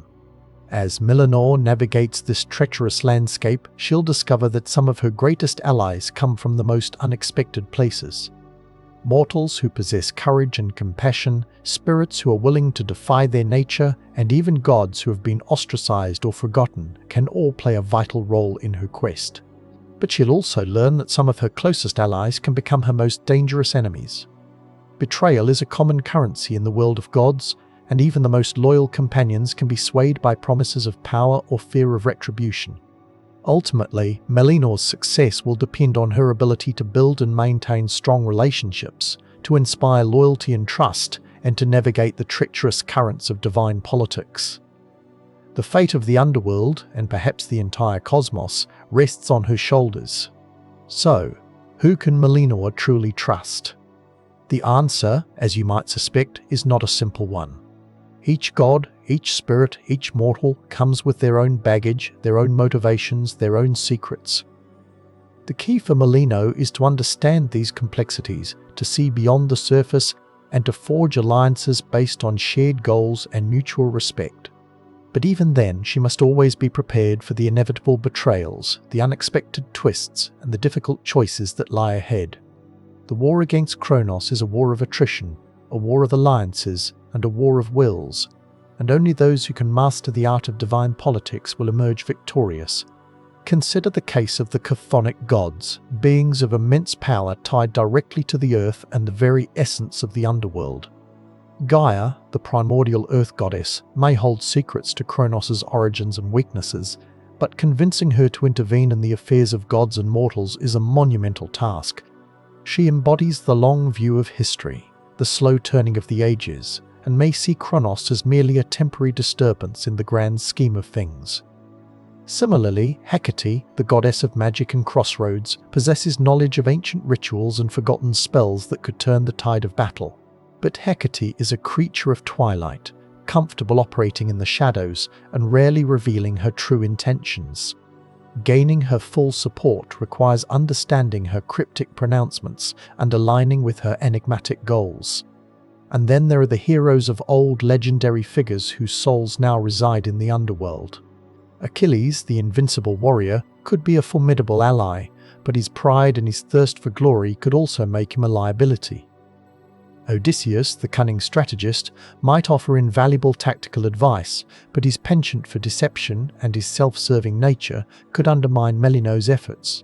As Melinoë navigates this treacherous landscape, she'll discover that some of her greatest allies come from the most unexpected places. Mortals who possess courage and compassion, spirits who are willing to defy their nature, and even gods who have been ostracized or forgotten can all play a vital role in her quest. But she'll also learn that some of her closest allies can become her most dangerous enemies. Betrayal is a common currency in the world of gods, and even the most loyal companions can be swayed by promises of power or fear of retribution. Ultimately, Melinoë's success will depend on her ability to build and maintain strong relationships, to inspire loyalty and trust, and to navigate the treacherous currents of divine politics. The fate of the Underworld, and perhaps the entire cosmos, rests on her shoulders. So, who can Melinoë truly trust? The answer, as you might suspect, is not a simple one. Each god, each spirit, each mortal comes with their own baggage, their own motivations, their own secrets. The key for Melinoë is to understand these complexities, to see beyond the surface, and to forge alliances based on shared goals and mutual respect. But even then, she must always be prepared for the inevitable betrayals, the unexpected twists, and the difficult choices that lie ahead. The war against Chronos is a war of attrition, a war of alliances, and a war of wills, and only those who can master the art of divine politics will emerge victorious. Consider the case of the chthonic gods, beings of immense power tied directly to the earth and the very essence of the underworld. Gaia, the primordial earth goddess, may hold secrets to Chronos' origins and weaknesses, but convincing her to intervene in the affairs of gods and mortals is a monumental task. She embodies the long view of history, the slow turning of the ages, and may see Chronos as merely a temporary disturbance in the grand scheme of things. Similarly, Hecate, the goddess of magic and crossroads, possesses knowledge of ancient rituals and forgotten spells that could turn the tide of battle. But Hecate is a creature of twilight, comfortable operating in the shadows and rarely revealing her true intentions. Gaining her full support requires understanding her cryptic pronouncements and aligning with her enigmatic goals. And then there are the heroes of old legendary figures whose souls now reside in the underworld. Achilles, the invincible warrior, could be a formidable ally, but his pride and his thirst for glory could also make him a liability. Odysseus, the cunning strategist, might offer invaluable tactical advice, but his penchant for deception and his self-serving nature could undermine Melinoë's efforts.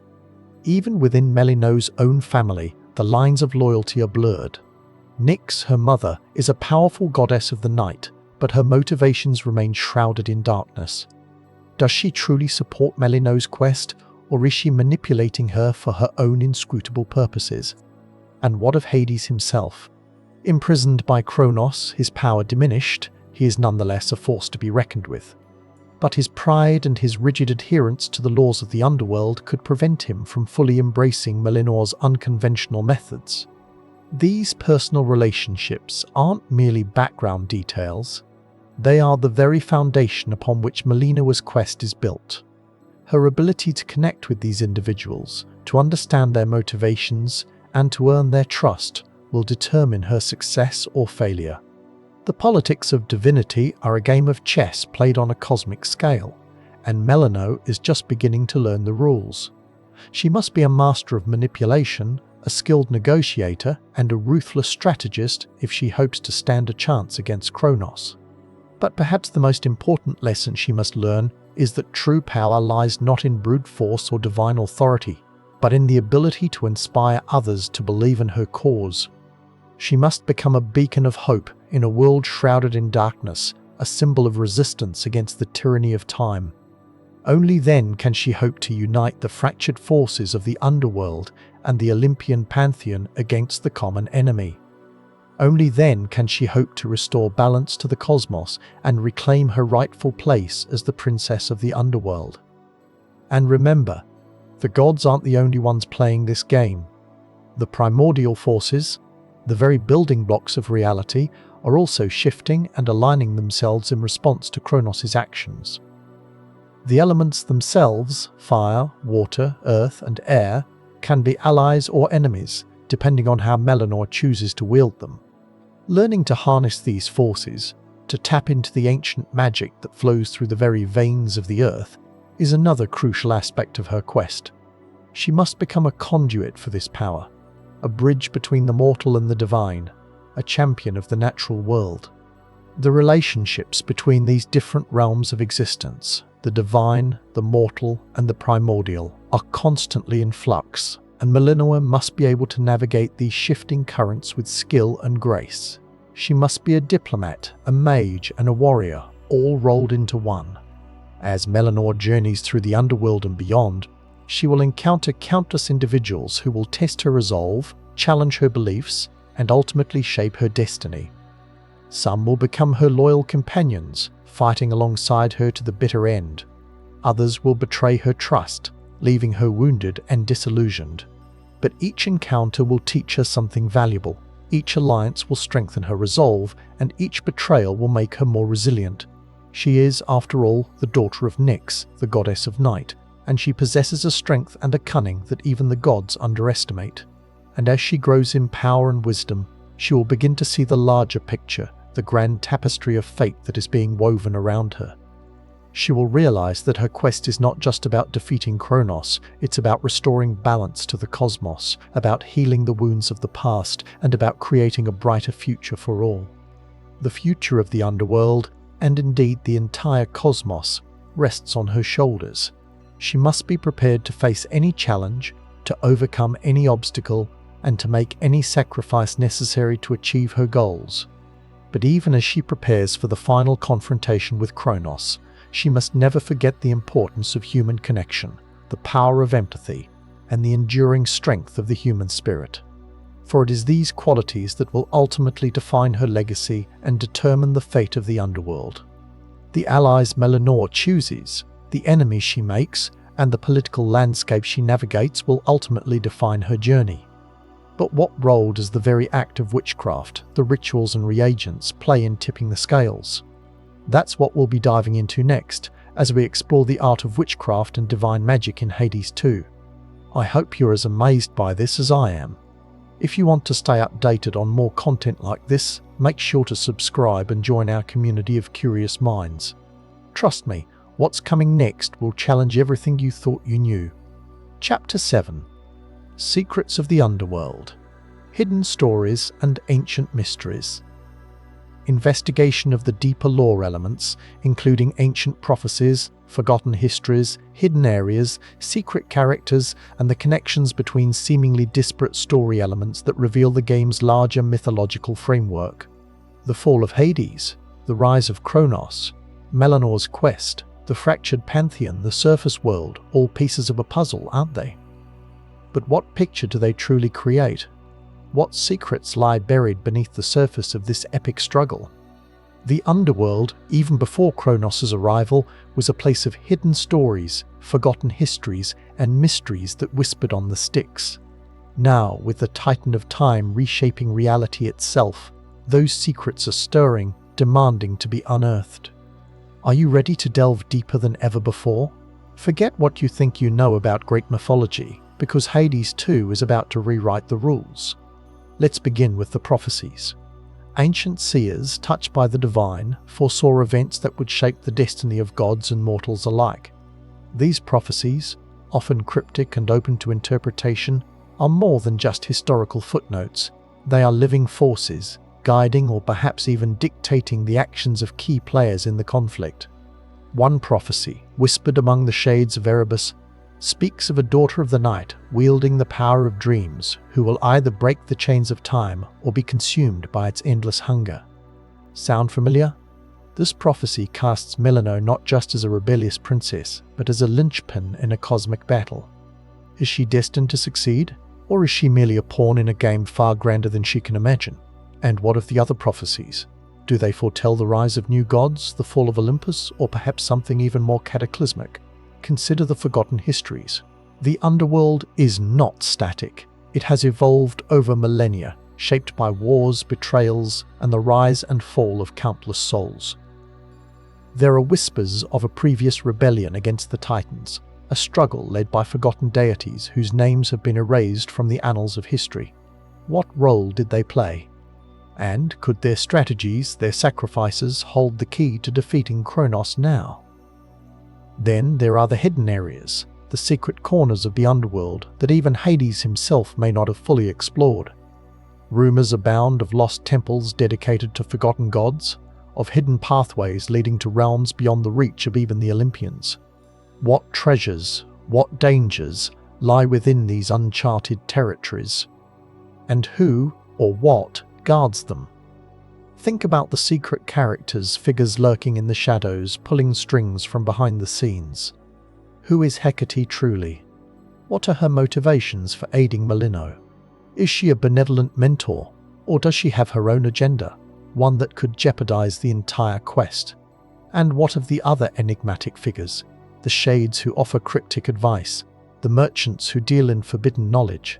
Even within Melinoë's own family, the lines of loyalty are blurred. Nyx, her mother, is a powerful goddess of the night, but her motivations remain shrouded in darkness. Does she truly support Melinoë's quest, or is she manipulating her for her own inscrutable purposes? And what of Hades himself? Imprisoned by Chronos, his power diminished, he is nonetheless a force to be reckoned with. But his pride and his rigid adherence to the laws of the underworld could prevent him from fully embracing Melinoë's unconventional methods. These personal relationships aren't merely background details. They are the very foundation upon which Melinoë's quest is built. Her ability to connect with these individuals, to understand their motivations, and to earn their trust will determine her success or failure. The politics of divinity are a game of chess played on a cosmic scale, and Melinoë is just beginning to learn the rules. She must be a master of manipulation, a skilled negotiator, and a ruthless strategist if she hopes to stand a chance against Chronos. But perhaps the most important lesson she must learn is that true power lies not in brute force or divine authority, but in the ability to inspire others to believe in her cause. She must become a beacon of hope in a world shrouded in darkness, a symbol of resistance against the tyranny of time. Only then can she hope to unite the fractured forces of the underworld and the Olympian pantheon against the common enemy. Only then can she hope to restore balance to the cosmos and reclaim her rightful place as the princess of the underworld. And remember, the gods aren't the only ones playing this game. The primordial forces, the very building blocks of reality, are also shifting and aligning themselves in response to Chronos' actions. The elements themselves, fire, water, earth, and air, can be allies or enemies, depending on how Melinoë chooses to wield them. Learning to harness these forces, to tap into the ancient magic that flows through the very veins of the earth, is another crucial aspect of her quest. She must become a conduit for this power, a bridge between the mortal and the divine, a champion of the natural world. The relationships between these different realms of existence, the divine, the mortal, and the primordial, are constantly in flux, and Melinoë must be able to navigate these shifting currents with skill and grace. She must be a diplomat, a mage, and a warrior, all rolled into one. As Melinoë journeys through the underworld and beyond, she will encounter countless individuals who will test her resolve, challenge her beliefs, and ultimately shape her destiny. Some will become her loyal companions, fighting alongside her to the bitter end. Others will betray her trust, leaving her wounded and disillusioned. But each encounter will teach her something valuable. Each alliance will strengthen her resolve, and each betrayal will make her more resilient. She is, after all, the daughter of Nyx, the goddess of night, and she possesses a strength and a cunning that even the gods underestimate. And as she grows in power and wisdom, she will begin to see the larger picture, the grand tapestry of fate that is being woven around her. She will realize that her quest is not just about defeating Chronos, it's about restoring balance to the cosmos, about healing the wounds of the past, and about creating a brighter future for all. The future of the underworld, and indeed the entire cosmos, rests on her shoulders. She must be prepared to face any challenge, to overcome any obstacle, and to make any sacrifice necessary to achieve her goals. But even as she prepares for the final confrontation with Chronos, she must never forget the importance of human connection, the power of empathy, and the enduring strength of the human spirit. for it is these qualities that will ultimately define her legacy and determine the fate of the Underworld. The allies Melinoë chooses, the enemies she makes, and the political landscape she navigates will ultimately define her journey. But what role does the very act of witchcraft, the rituals and reagents, play in tipping the scales? That's what we'll be diving into next, as we explore the art of witchcraft and divine magic in Hades 2. I hope you're as amazed by this as I am. If you want to stay updated on more content like this, make sure to subscribe and join our community of curious minds. Trust me, what's coming next will challenge everything you thought you knew. Chapter 7. Secrets of the Underworld. Hidden Stories and Ancient Mysteries. Investigation of the deeper lore elements, including ancient prophecies, forgotten histories, hidden areas, secret characters, and the connections between seemingly disparate story elements that reveal the game's larger mythological framework. The fall of Hades, the rise of Chronos, Melinoë's quest, the fractured pantheon, the surface world, all pieces of a puzzle, aren't they? But what picture do they truly create? What secrets lie buried beneath the surface of this epic struggle? The Underworld, even before Chronos' arrival, was a place of hidden stories, forgotten histories, and mysteries that whispered on the sticks. Now, with the Titan of Time reshaping reality itself, those secrets are stirring, demanding to be unearthed. Are you ready to delve deeper than ever before? Forget what you think you know about Greek mythology, because Hades 2 is about to rewrite the rules. Let's begin with the prophecies. Ancient seers, touched by the divine, foresaw events that would shape the destiny of gods and mortals alike. These prophecies, often cryptic and open to interpretation, are more than just historical footnotes. They are living forces, guiding or perhaps even dictating the actions of key players in the conflict. One prophecy, whispered among the shades of Erebus, speaks of a daughter of the night wielding the power of dreams who will either break the chains of time or be consumed by its endless hunger. Sound familiar? This prophecy casts Melinoë not just as a rebellious princess, but as a linchpin in a cosmic battle. Is she destined to succeed, or is she merely a pawn in a game far grander than she can imagine? And what of the other prophecies? Do they foretell the rise of new gods, the fall of Olympus, or perhaps something even more cataclysmic? Consider the forgotten histories. The Underworld is not static. It has evolved over millennia, shaped by wars, betrayals, and the rise and fall of countless souls. There are whispers of a previous rebellion against the Titans, a struggle led by forgotten deities whose names have been erased from the annals of history. What role did they play? And could their strategies, their sacrifices, hold the key to defeating Chronos now? Then there are the hidden areas, the secret corners of the Underworld that even Hades himself may not have fully explored. Rumors abound of lost temples dedicated to forgotten gods, of hidden pathways leading to realms beyond the reach of even the Olympians. What treasures, what dangers lie within these uncharted territories? And who, or what, guards them? Think about the secret characters, figures lurking in the shadows, pulling strings from behind the scenes. Who is Hecate truly? What are her motivations for aiding Melinoë? Is she a benevolent mentor, or does she have her own agenda, one that could jeopardize the entire quest? And what of the other enigmatic figures, the shades who offer cryptic advice, the merchants who deal in forbidden knowledge?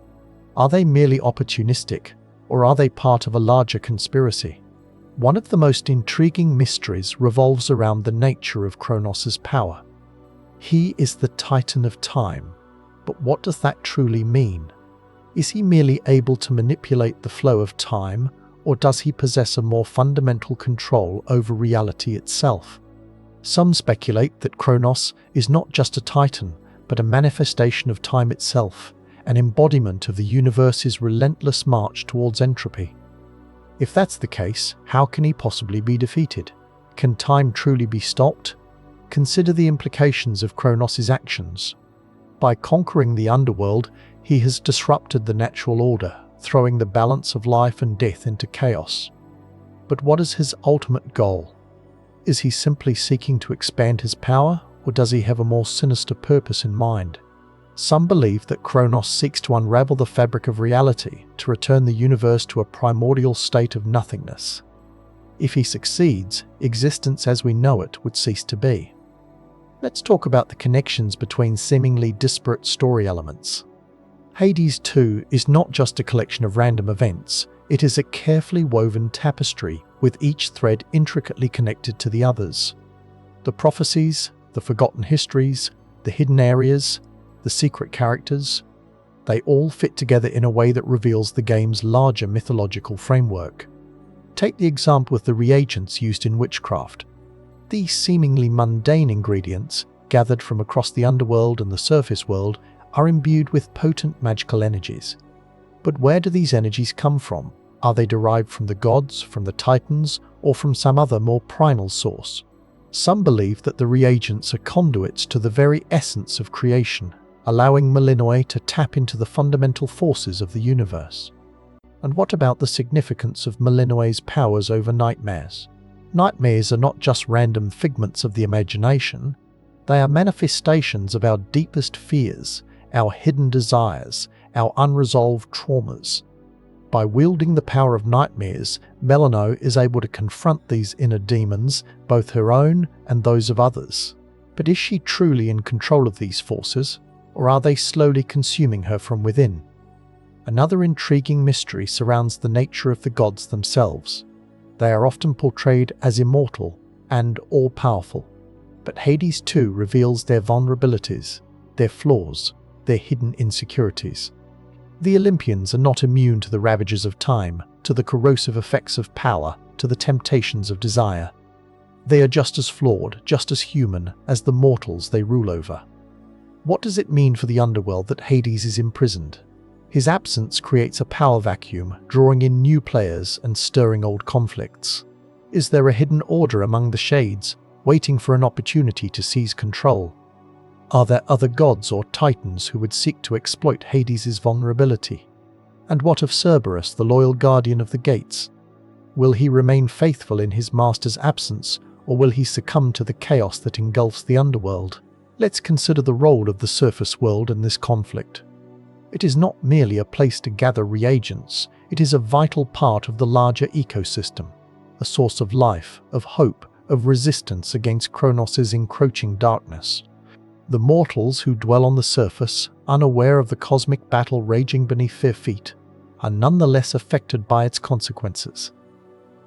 Are they merely opportunistic, or are they part of a larger conspiracy? One of the most intriguing mysteries revolves around the nature of Chronos' power. He is the Titan of Time, but what does that truly mean? Is he merely able to manipulate the flow of time, or does he possess a more fundamental control over reality itself? Some speculate that Chronos is not just a Titan, but a manifestation of time itself, an embodiment of the universe's relentless march towards entropy. If that's the case, how can he possibly be defeated? Can time truly be stopped? Consider the implications of Chronos' actions. By conquering the Underworld, he has disrupted the natural order, throwing the balance of life and death into chaos. But what is his ultimate goal? Is he simply seeking to expand his power, or does he have a more sinister purpose in mind? Some believe that Chronos seeks to unravel the fabric of reality, to return the universe to a primordial state of nothingness. If he succeeds, existence as we know it would cease to be. Let's talk about the connections between seemingly disparate story elements. Hades 2 is not just a collection of random events, it is a carefully woven tapestry with each thread intricately connected to the others. The prophecies, the forgotten histories, the hidden areas, the secret characters, they all fit together in a way that reveals the game's larger mythological framework. Take the example of the reagents used in witchcraft. These seemingly mundane ingredients, gathered from across the underworld and the surface world, are imbued with potent magical energies. But where do these energies come from? Are they derived from the gods, from the titans, or from some other more primal source? Some believe that the reagents are conduits to the very essence of creation, allowing Melinoë to tap into the fundamental forces of the universe. And what about the significance of Melinoë's powers over nightmares? Nightmares are not just random figments of the imagination, they are manifestations of our deepest fears, our hidden desires, our unresolved traumas. By wielding the power of nightmares, Melinoë is able to confront these inner demons, both her own and those of others. But is she truly in control of these forces, or are they slowly consuming her from within? Another intriguing mystery surrounds the nature of the gods themselves. They are often portrayed as immortal and all-powerful, but Hades 2 reveals their vulnerabilities, their flaws, their hidden insecurities. The Olympians are not immune to the ravages of time, to the corrosive effects of power, to the temptations of desire. They are just as flawed, just as human as the mortals they rule over. What does it mean for the underworld that Hades is imprisoned? His absence creates a power vacuum, drawing in new players and stirring old conflicts. Is there a hidden order among the shades, waiting for an opportunity to seize control? Are there other gods or titans who would seek to exploit Hades' vulnerability? And what of Cerberus, the loyal guardian of the gates? Will he remain faithful in his master's absence, or will he succumb to the chaos that engulfs the underworld? Let's consider the role of the surface world in this conflict. It is not merely a place to gather reagents, it is a vital part of the larger ecosystem, a source of life, of hope, of resistance against Chronos' encroaching darkness. The mortals who dwell on the surface, unaware of the cosmic battle raging beneath their feet, are nonetheless affected by its consequences.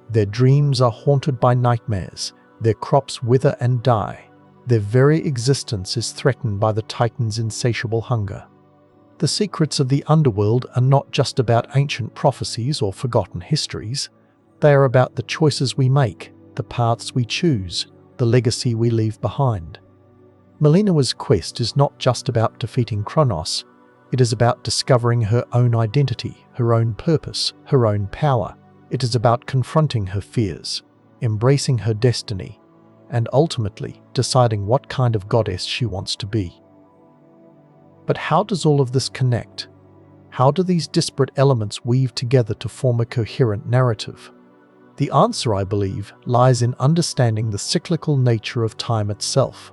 Their dreams are haunted by nightmares, their crops wither and die, their very existence is threatened by the Titan's insatiable hunger. The secrets of the underworld are not just about ancient prophecies or forgotten histories, they are about the choices we make, the paths we choose, the legacy we leave behind. Melinoë's quest is not just about defeating Chronos, it is about discovering her own identity, her own purpose, her own power. It is about confronting her fears, embracing her destiny, and ultimately deciding what kind of goddess she wants to be. But how does all of this connect? How do these disparate elements weave together to form a coherent narrative? The answer, I believe, lies in understanding the cyclical nature of time itself.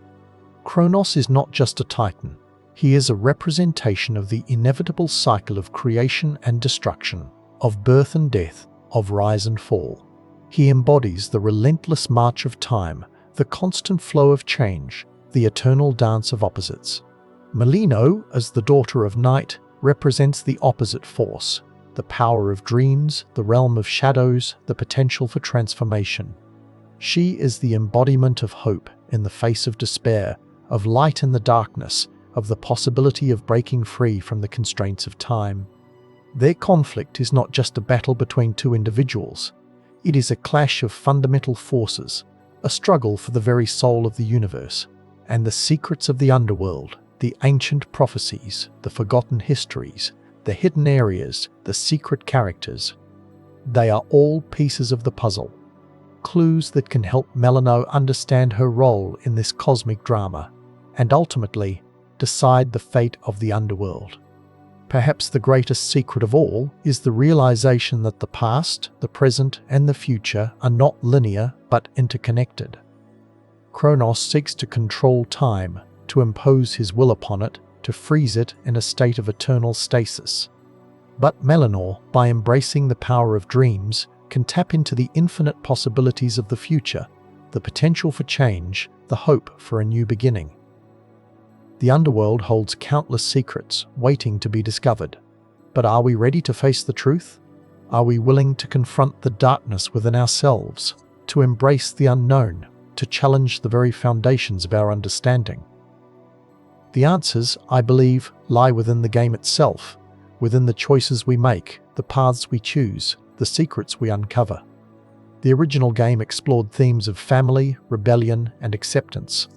Chronos is not just a titan, he is a representation of the inevitable cycle of creation and destruction, of birth and death, of rise and fall. He embodies the relentless march of time, the constant flow of change, the eternal dance of opposites. Melinoë, as the daughter of night, represents the opposite force, the power of dreams, the realm of shadows, the potential for transformation. She is the embodiment of hope in the face of despair, of light in the darkness, of the possibility of breaking free from the constraints of time. Their conflict is not just a battle between two individuals, it is a clash of fundamental forces, a struggle for the very soul of the universe, and the secrets of the underworld, the ancient prophecies, the forgotten histories, the hidden areas, the secret characters. They are all pieces of the puzzle, clues that can help Melinoë understand her role in this cosmic drama, and ultimately decide the fate of the underworld. Perhaps the greatest secret of all is the realization that the past, the present, and the future are not linear but interconnected. Chronos seeks to control time, to impose his will upon it, to freeze it in a state of eternal stasis. But Melinoë, by embracing the power of dreams, can tap into the infinite possibilities of the future, the potential for change, the hope for a new beginning. The Underworld holds countless secrets waiting to be discovered. But are we ready to face the truth? Are we willing to confront the darkness within ourselves, to embrace the unknown, to challenge the very foundations of our understanding? The answers, I believe, lie within the game itself, within the choices we make, the paths we choose, the secrets we uncover. The original game explored themes of family, rebellion, and acceptance.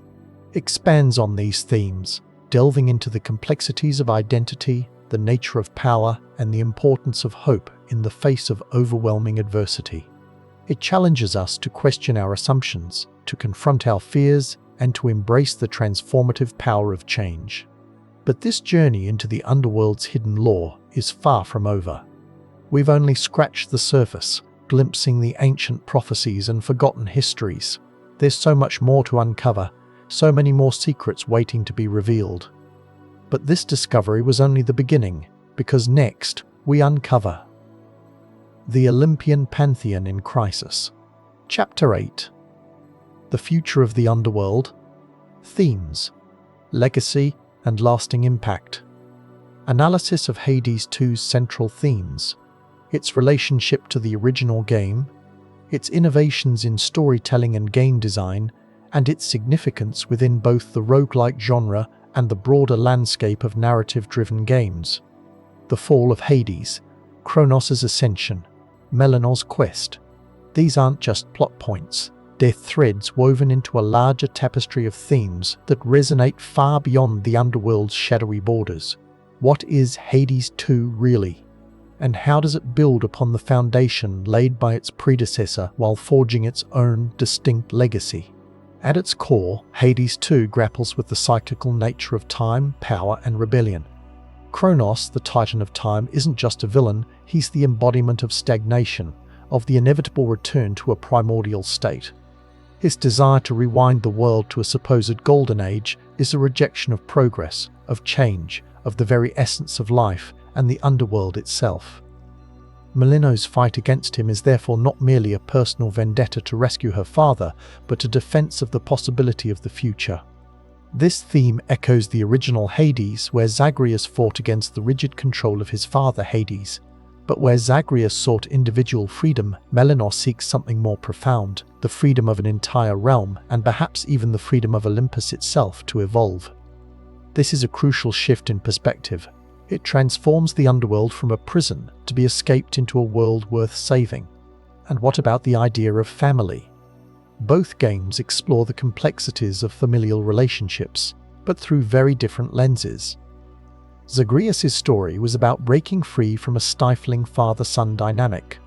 It expands on these themes, delving into the complexities of identity, the nature of power, and the importance of hope in the face of overwhelming adversity. It challenges us to question our assumptions, to confront our fears, and to embrace the transformative power of change. But this journey into the Underworld's hidden lore is far from over. We've only scratched the surface, glimpsing the ancient prophecies and forgotten histories. There's so much more to uncover, so many more secrets waiting to be revealed. But this discovery was only the beginning, because next we uncover the Olympian Pantheon in Crisis. Chapter 8. The Future of the Underworld. Themes, Legacy, and Lasting Impact. Analysis of Hades 2's central themes, its relationship to the original game, its innovations in storytelling and game design, and its significance within both the roguelike genre and the broader landscape of narrative-driven games. The fall of Hades, Chronos' ascension, Melinoë's quest. These aren't just plot points, they're threads woven into a larger tapestry of themes that resonate far beyond the Underworld's shadowy borders. What is Hades 2 really? And how does it build upon the foundation laid by its predecessor while forging its own distinct legacy? At its core, Hades 2 grapples with the cyclical nature of time, power, and rebellion. Chronos, the Titan of Time, isn't just a villain, he's the embodiment of stagnation, of the inevitable return to a primordial state. His desire to rewind the world to a supposed golden age is a rejection of progress, of change, of the very essence of life and the underworld itself. Melinoë's fight against him is therefore not merely a personal vendetta to rescue her father, but a defense of the possibility of the future. This theme echoes the original Hades, where Zagreus fought against the rigid control of his father Hades. But where Zagreus sought individual freedom, Melinoë seeks something more profound, the freedom of an entire realm, and perhaps even the freedom of Olympus itself to evolve. This is a crucial shift in perspective. It transforms the underworld from a prison to be escaped into a world worth saving. And what about the idea of family? Both games explore the complexities of familial relationships, but through very different lenses. Zagreus' story was about breaking free from a stifling father-son dynamic.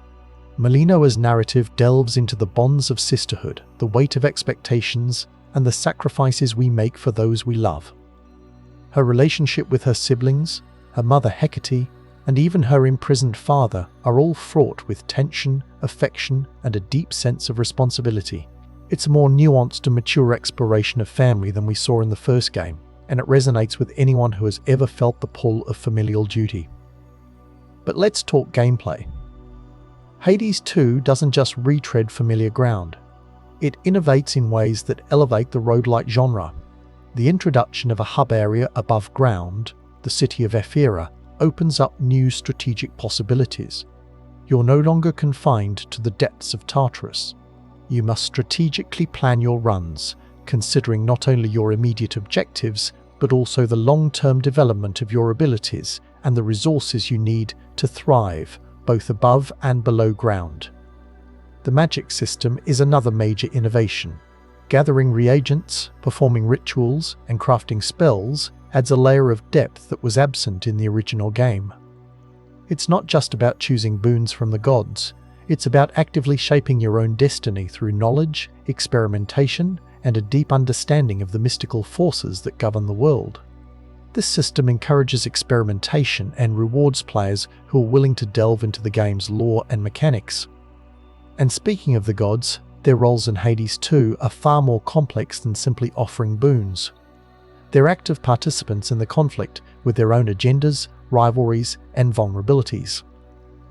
Melinoë's narrative delves into the bonds of sisterhood, the weight of expectations, and the sacrifices we make for those we love. Her relationship with her siblings, her mother Hecate, and even her imprisoned father are all fraught with tension, affection, and a deep sense of responsibility. It's a more nuanced and mature exploration of family than we saw in the first game, and it resonates with anyone who has ever felt the pull of familial duty. But let's talk gameplay. Hades 2 doesn't just retread familiar ground. It innovates in ways that elevate the roguelike genre. The introduction of a hub area above ground, the city of Ephira, opens up new strategic possibilities. You're no longer confined to the depths of Tartarus. You must strategically plan your runs, considering not only your immediate objectives, but also the long-term development of your abilities and the resources you need to thrive, both above and below ground. The magic system is another major innovation. Gathering reagents, performing rituals, and crafting spells adds a layer of depth that was absent in the original game. It's not just about choosing boons from the gods, it's about actively shaping your own destiny through knowledge, experimentation, and a deep understanding of the mystical forces that govern the world. This system encourages experimentation and rewards players who are willing to delve into the game's lore and mechanics. And speaking of the gods, their roles in Hades 2 are far more complex than simply offering boons. They're active participants in the conflict with their own agendas, rivalries, and vulnerabilities.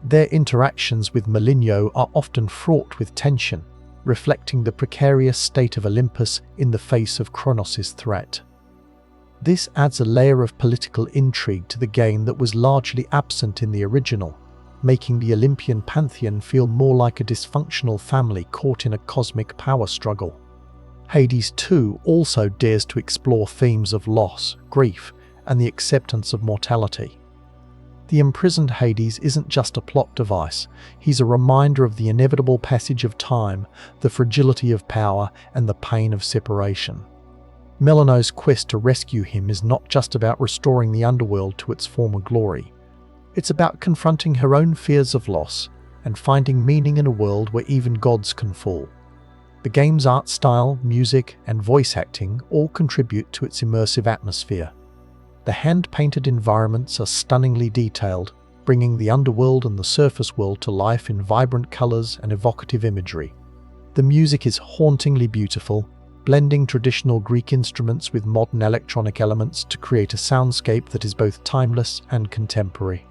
Their interactions with Melinoë are often fraught with tension, reflecting the precarious state of Olympus in the face of Chronos' threat. This adds a layer of political intrigue to the game that was largely absent in the original, making the Olympian pantheon feel more like a dysfunctional family caught in a cosmic power struggle. Hades 2 also dares to explore themes of loss, grief, and the acceptance of mortality. The imprisoned Hades isn't just a plot device, he's a reminder of the inevitable passage of time, the fragility of power, and the pain of separation. Melinoë's quest to rescue him is not just about restoring the Underworld to its former glory. It's about confronting her own fears of loss and finding meaning in a world where even gods can fall. The game's art style, music, and voice acting all contribute to its immersive atmosphere. The hand-painted environments are stunningly detailed, bringing the underworld and the surface world to life in vibrant colors and evocative imagery. The music is hauntingly beautiful, blending traditional Greek instruments with modern electronic elements to create a soundscape that is both timeless and contemporary.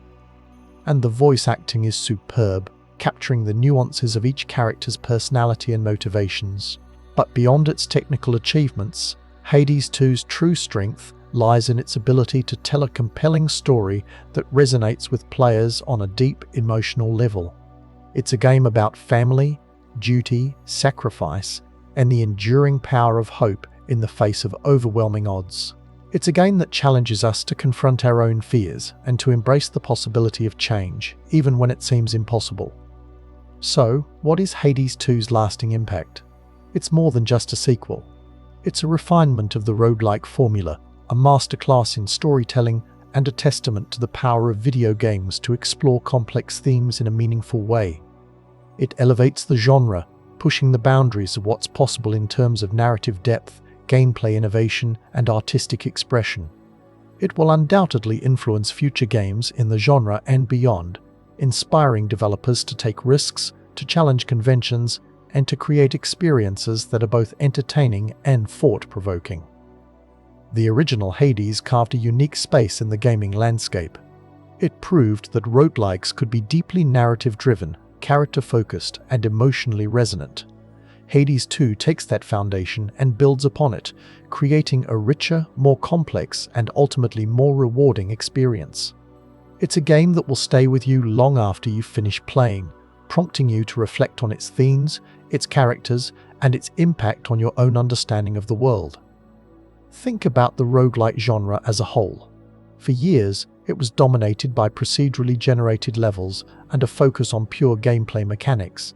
And the voice acting is superb, capturing the nuances of each character's personality and motivations. But beyond its technical achievements, Hades 2's true strength lies in its ability to tell a compelling story that resonates with players on a deep emotional level. It's a game about family, duty, sacrifice, and the enduring power of hope in the face of overwhelming odds. It's a game that challenges us to confront our own fears and to embrace the possibility of change, even when it seems impossible. So, what is Hades 2's lasting impact? It's more than just a sequel. It's a refinement of the roguelike formula, a masterclass in storytelling, and a testament to the power of video games to explore complex themes in a meaningful way. It elevates the genre, pushing the boundaries of what's possible in terms of narrative depth, gameplay innovation, and artistic expression. It will undoubtedly influence future games in the genre and beyond, inspiring developers to take risks, to challenge conventions, and to create experiences that are both entertaining and thought-provoking. The original Hades carved a unique space in the gaming landscape. It proved that roguelikes could be deeply narrative-driven, character-focused, and emotionally resonant. Hades 2 takes that foundation and builds upon it, creating a richer, more complex, and ultimately more rewarding experience. It's a game that will stay with you long after you've finished playing, prompting you to reflect on its themes, its characters, and its impact on your own understanding of the world. Think about the roguelike genre as a whole. For years, it was dominated by procedurally generated levels and a focus on pure gameplay mechanics.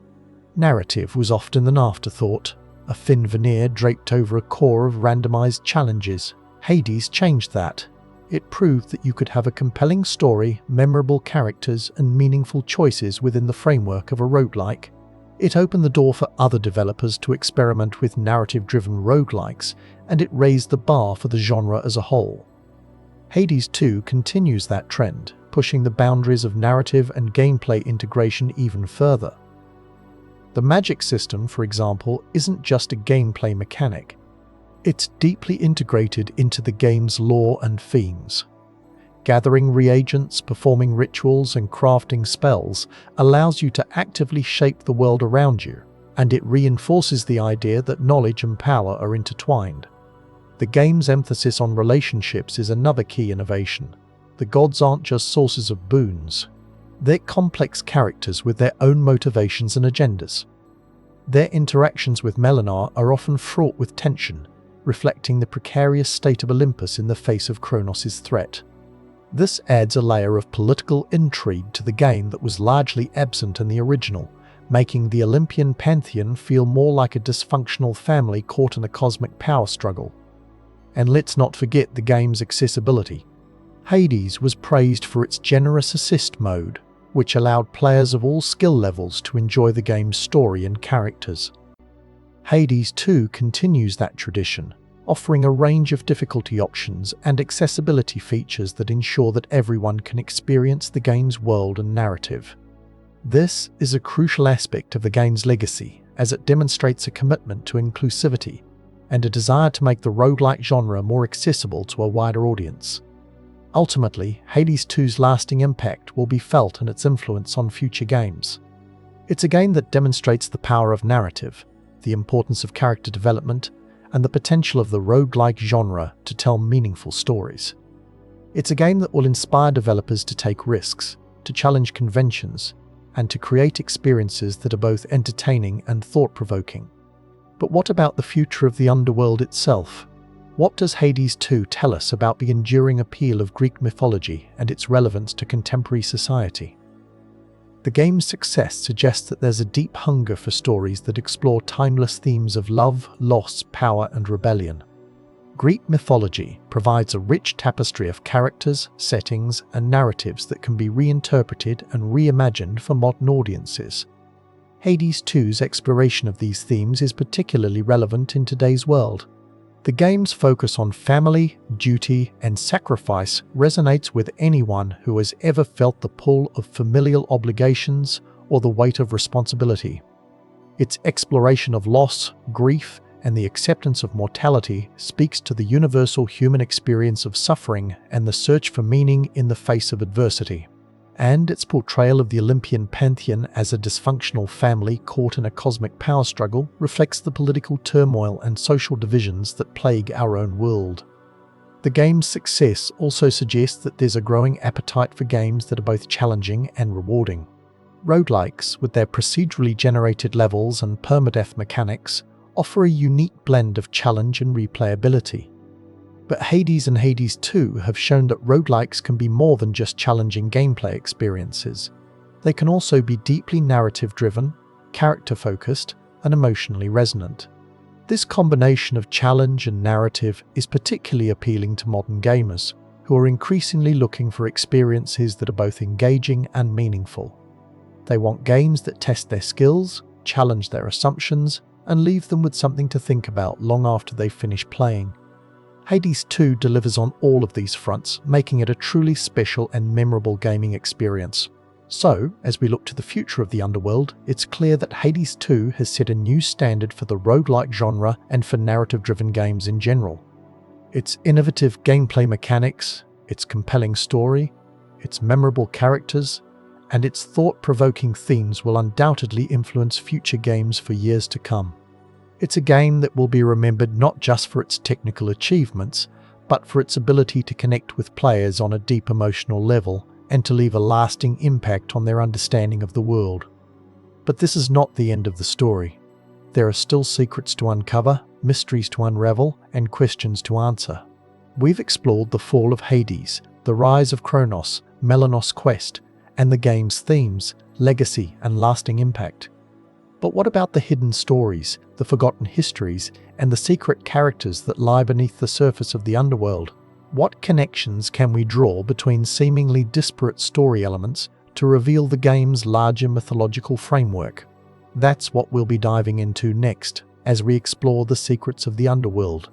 Narrative was often an afterthought, a thin veneer draped over a core of randomized challenges. Hades changed that. It proved that you could have a compelling story, memorable characters, and meaningful choices within the framework of a roguelike. It opened the door for other developers to experiment with narrative-driven roguelikes, and it raised the bar for the genre as a whole. Hades 2 continues that trend, pushing the boundaries of narrative and gameplay integration even further. The magic system, for example, isn't just a gameplay mechanic. It's deeply integrated into the game's lore and themes. Gathering reagents, performing rituals, and crafting spells allows you to actively shape the world around you, and it reinforces the idea that knowledge and power are intertwined. The game's emphasis on relationships is another key innovation. The gods aren't just sources of boons. They're complex characters with their own motivations and agendas. Their interactions with Melinoë are often fraught with tension, reflecting the precarious state of Olympus in the face of Chronos' threat. This adds a layer of political intrigue to the game that was largely absent in the original, making the Olympian pantheon feel more like a dysfunctional family caught in a cosmic power struggle. And let's not forget the game's accessibility. Hades was praised for its generous assist mode, which allowed players of all skill levels to enjoy the game's story and characters. Hades 2 continues that tradition, offering a range of difficulty options and accessibility features that ensure that everyone can experience the game's world and narrative. This is a crucial aspect of the game's legacy, as it demonstrates a commitment to inclusivity and a desire to make the roguelike genre more accessible to a wider audience. Ultimately, Hades 2's lasting impact will be felt in its influence on future games. It's a game that demonstrates the power of narrative, the importance of character development, and the potential of the roguelike genre to tell meaningful stories. It's a game that will inspire developers to take risks, to challenge conventions, and to create experiences that are both entertaining and thought-provoking. But what about the future of the Underworld itself? What does Hades 2 tell us about the enduring appeal of Greek mythology and its relevance to contemporary society? The game's success suggests that there's a deep hunger for stories that explore timeless themes of love, loss, power, and rebellion. Greek mythology provides a rich tapestry of characters, settings, and narratives that can be reinterpreted and reimagined for modern audiences. Hades 2's exploration of these themes is particularly relevant in today's world. The game's focus on family, duty, and sacrifice resonates with anyone who has ever felt the pull of familial obligations or the weight of responsibility. Its exploration of loss, grief, and the acceptance of mortality speaks to the universal human experience of suffering and the search for meaning in the face of adversity. And its portrayal of the Olympian pantheon as a dysfunctional family caught in a cosmic power struggle reflects the political turmoil and social divisions that plague our own world. The game's success also suggests that there's a growing appetite for games that are both challenging and rewarding. Roguelikes, with their procedurally generated levels and permadeath mechanics, offer a unique blend of challenge and replayability. But Hades and Hades 2 have shown that roguelikes can be more than just challenging gameplay experiences. They can also be deeply narrative-driven, character-focused, and emotionally resonant. This combination of challenge and narrative is particularly appealing to modern gamers, who are increasingly looking for experiences that are both engaging and meaningful. They want games that test their skills, challenge their assumptions, and leave them with something to think about long after they've finished playing. Hades 2 delivers on all of these fronts, making it a truly special and memorable gaming experience. So, as we look to the future of the Underworld, it's clear that Hades 2 has set a new standard for the roguelike genre and for narrative-driven games in general. Its innovative gameplay mechanics, its compelling story, its memorable characters, and its thought-provoking themes will undoubtedly influence future games for years to come. It's a game that will be remembered not just for its technical achievements, but for its ability to connect with players on a deep emotional level and to leave a lasting impact on their understanding of the world. But this is not the end of the story. There are still secrets to uncover, mysteries to unravel, and questions to answer. We've explored the fall of Hades, the rise of Chronos, Melinoë's quest, and the game's themes, legacy, and lasting impact. But what about the hidden stories, the forgotten histories, and the secret characters that lie beneath the surface of the Underworld? What connections can we draw between seemingly disparate story elements to reveal the game's larger mythological framework? That's what we'll be diving into next, as we explore the secrets of the Underworld.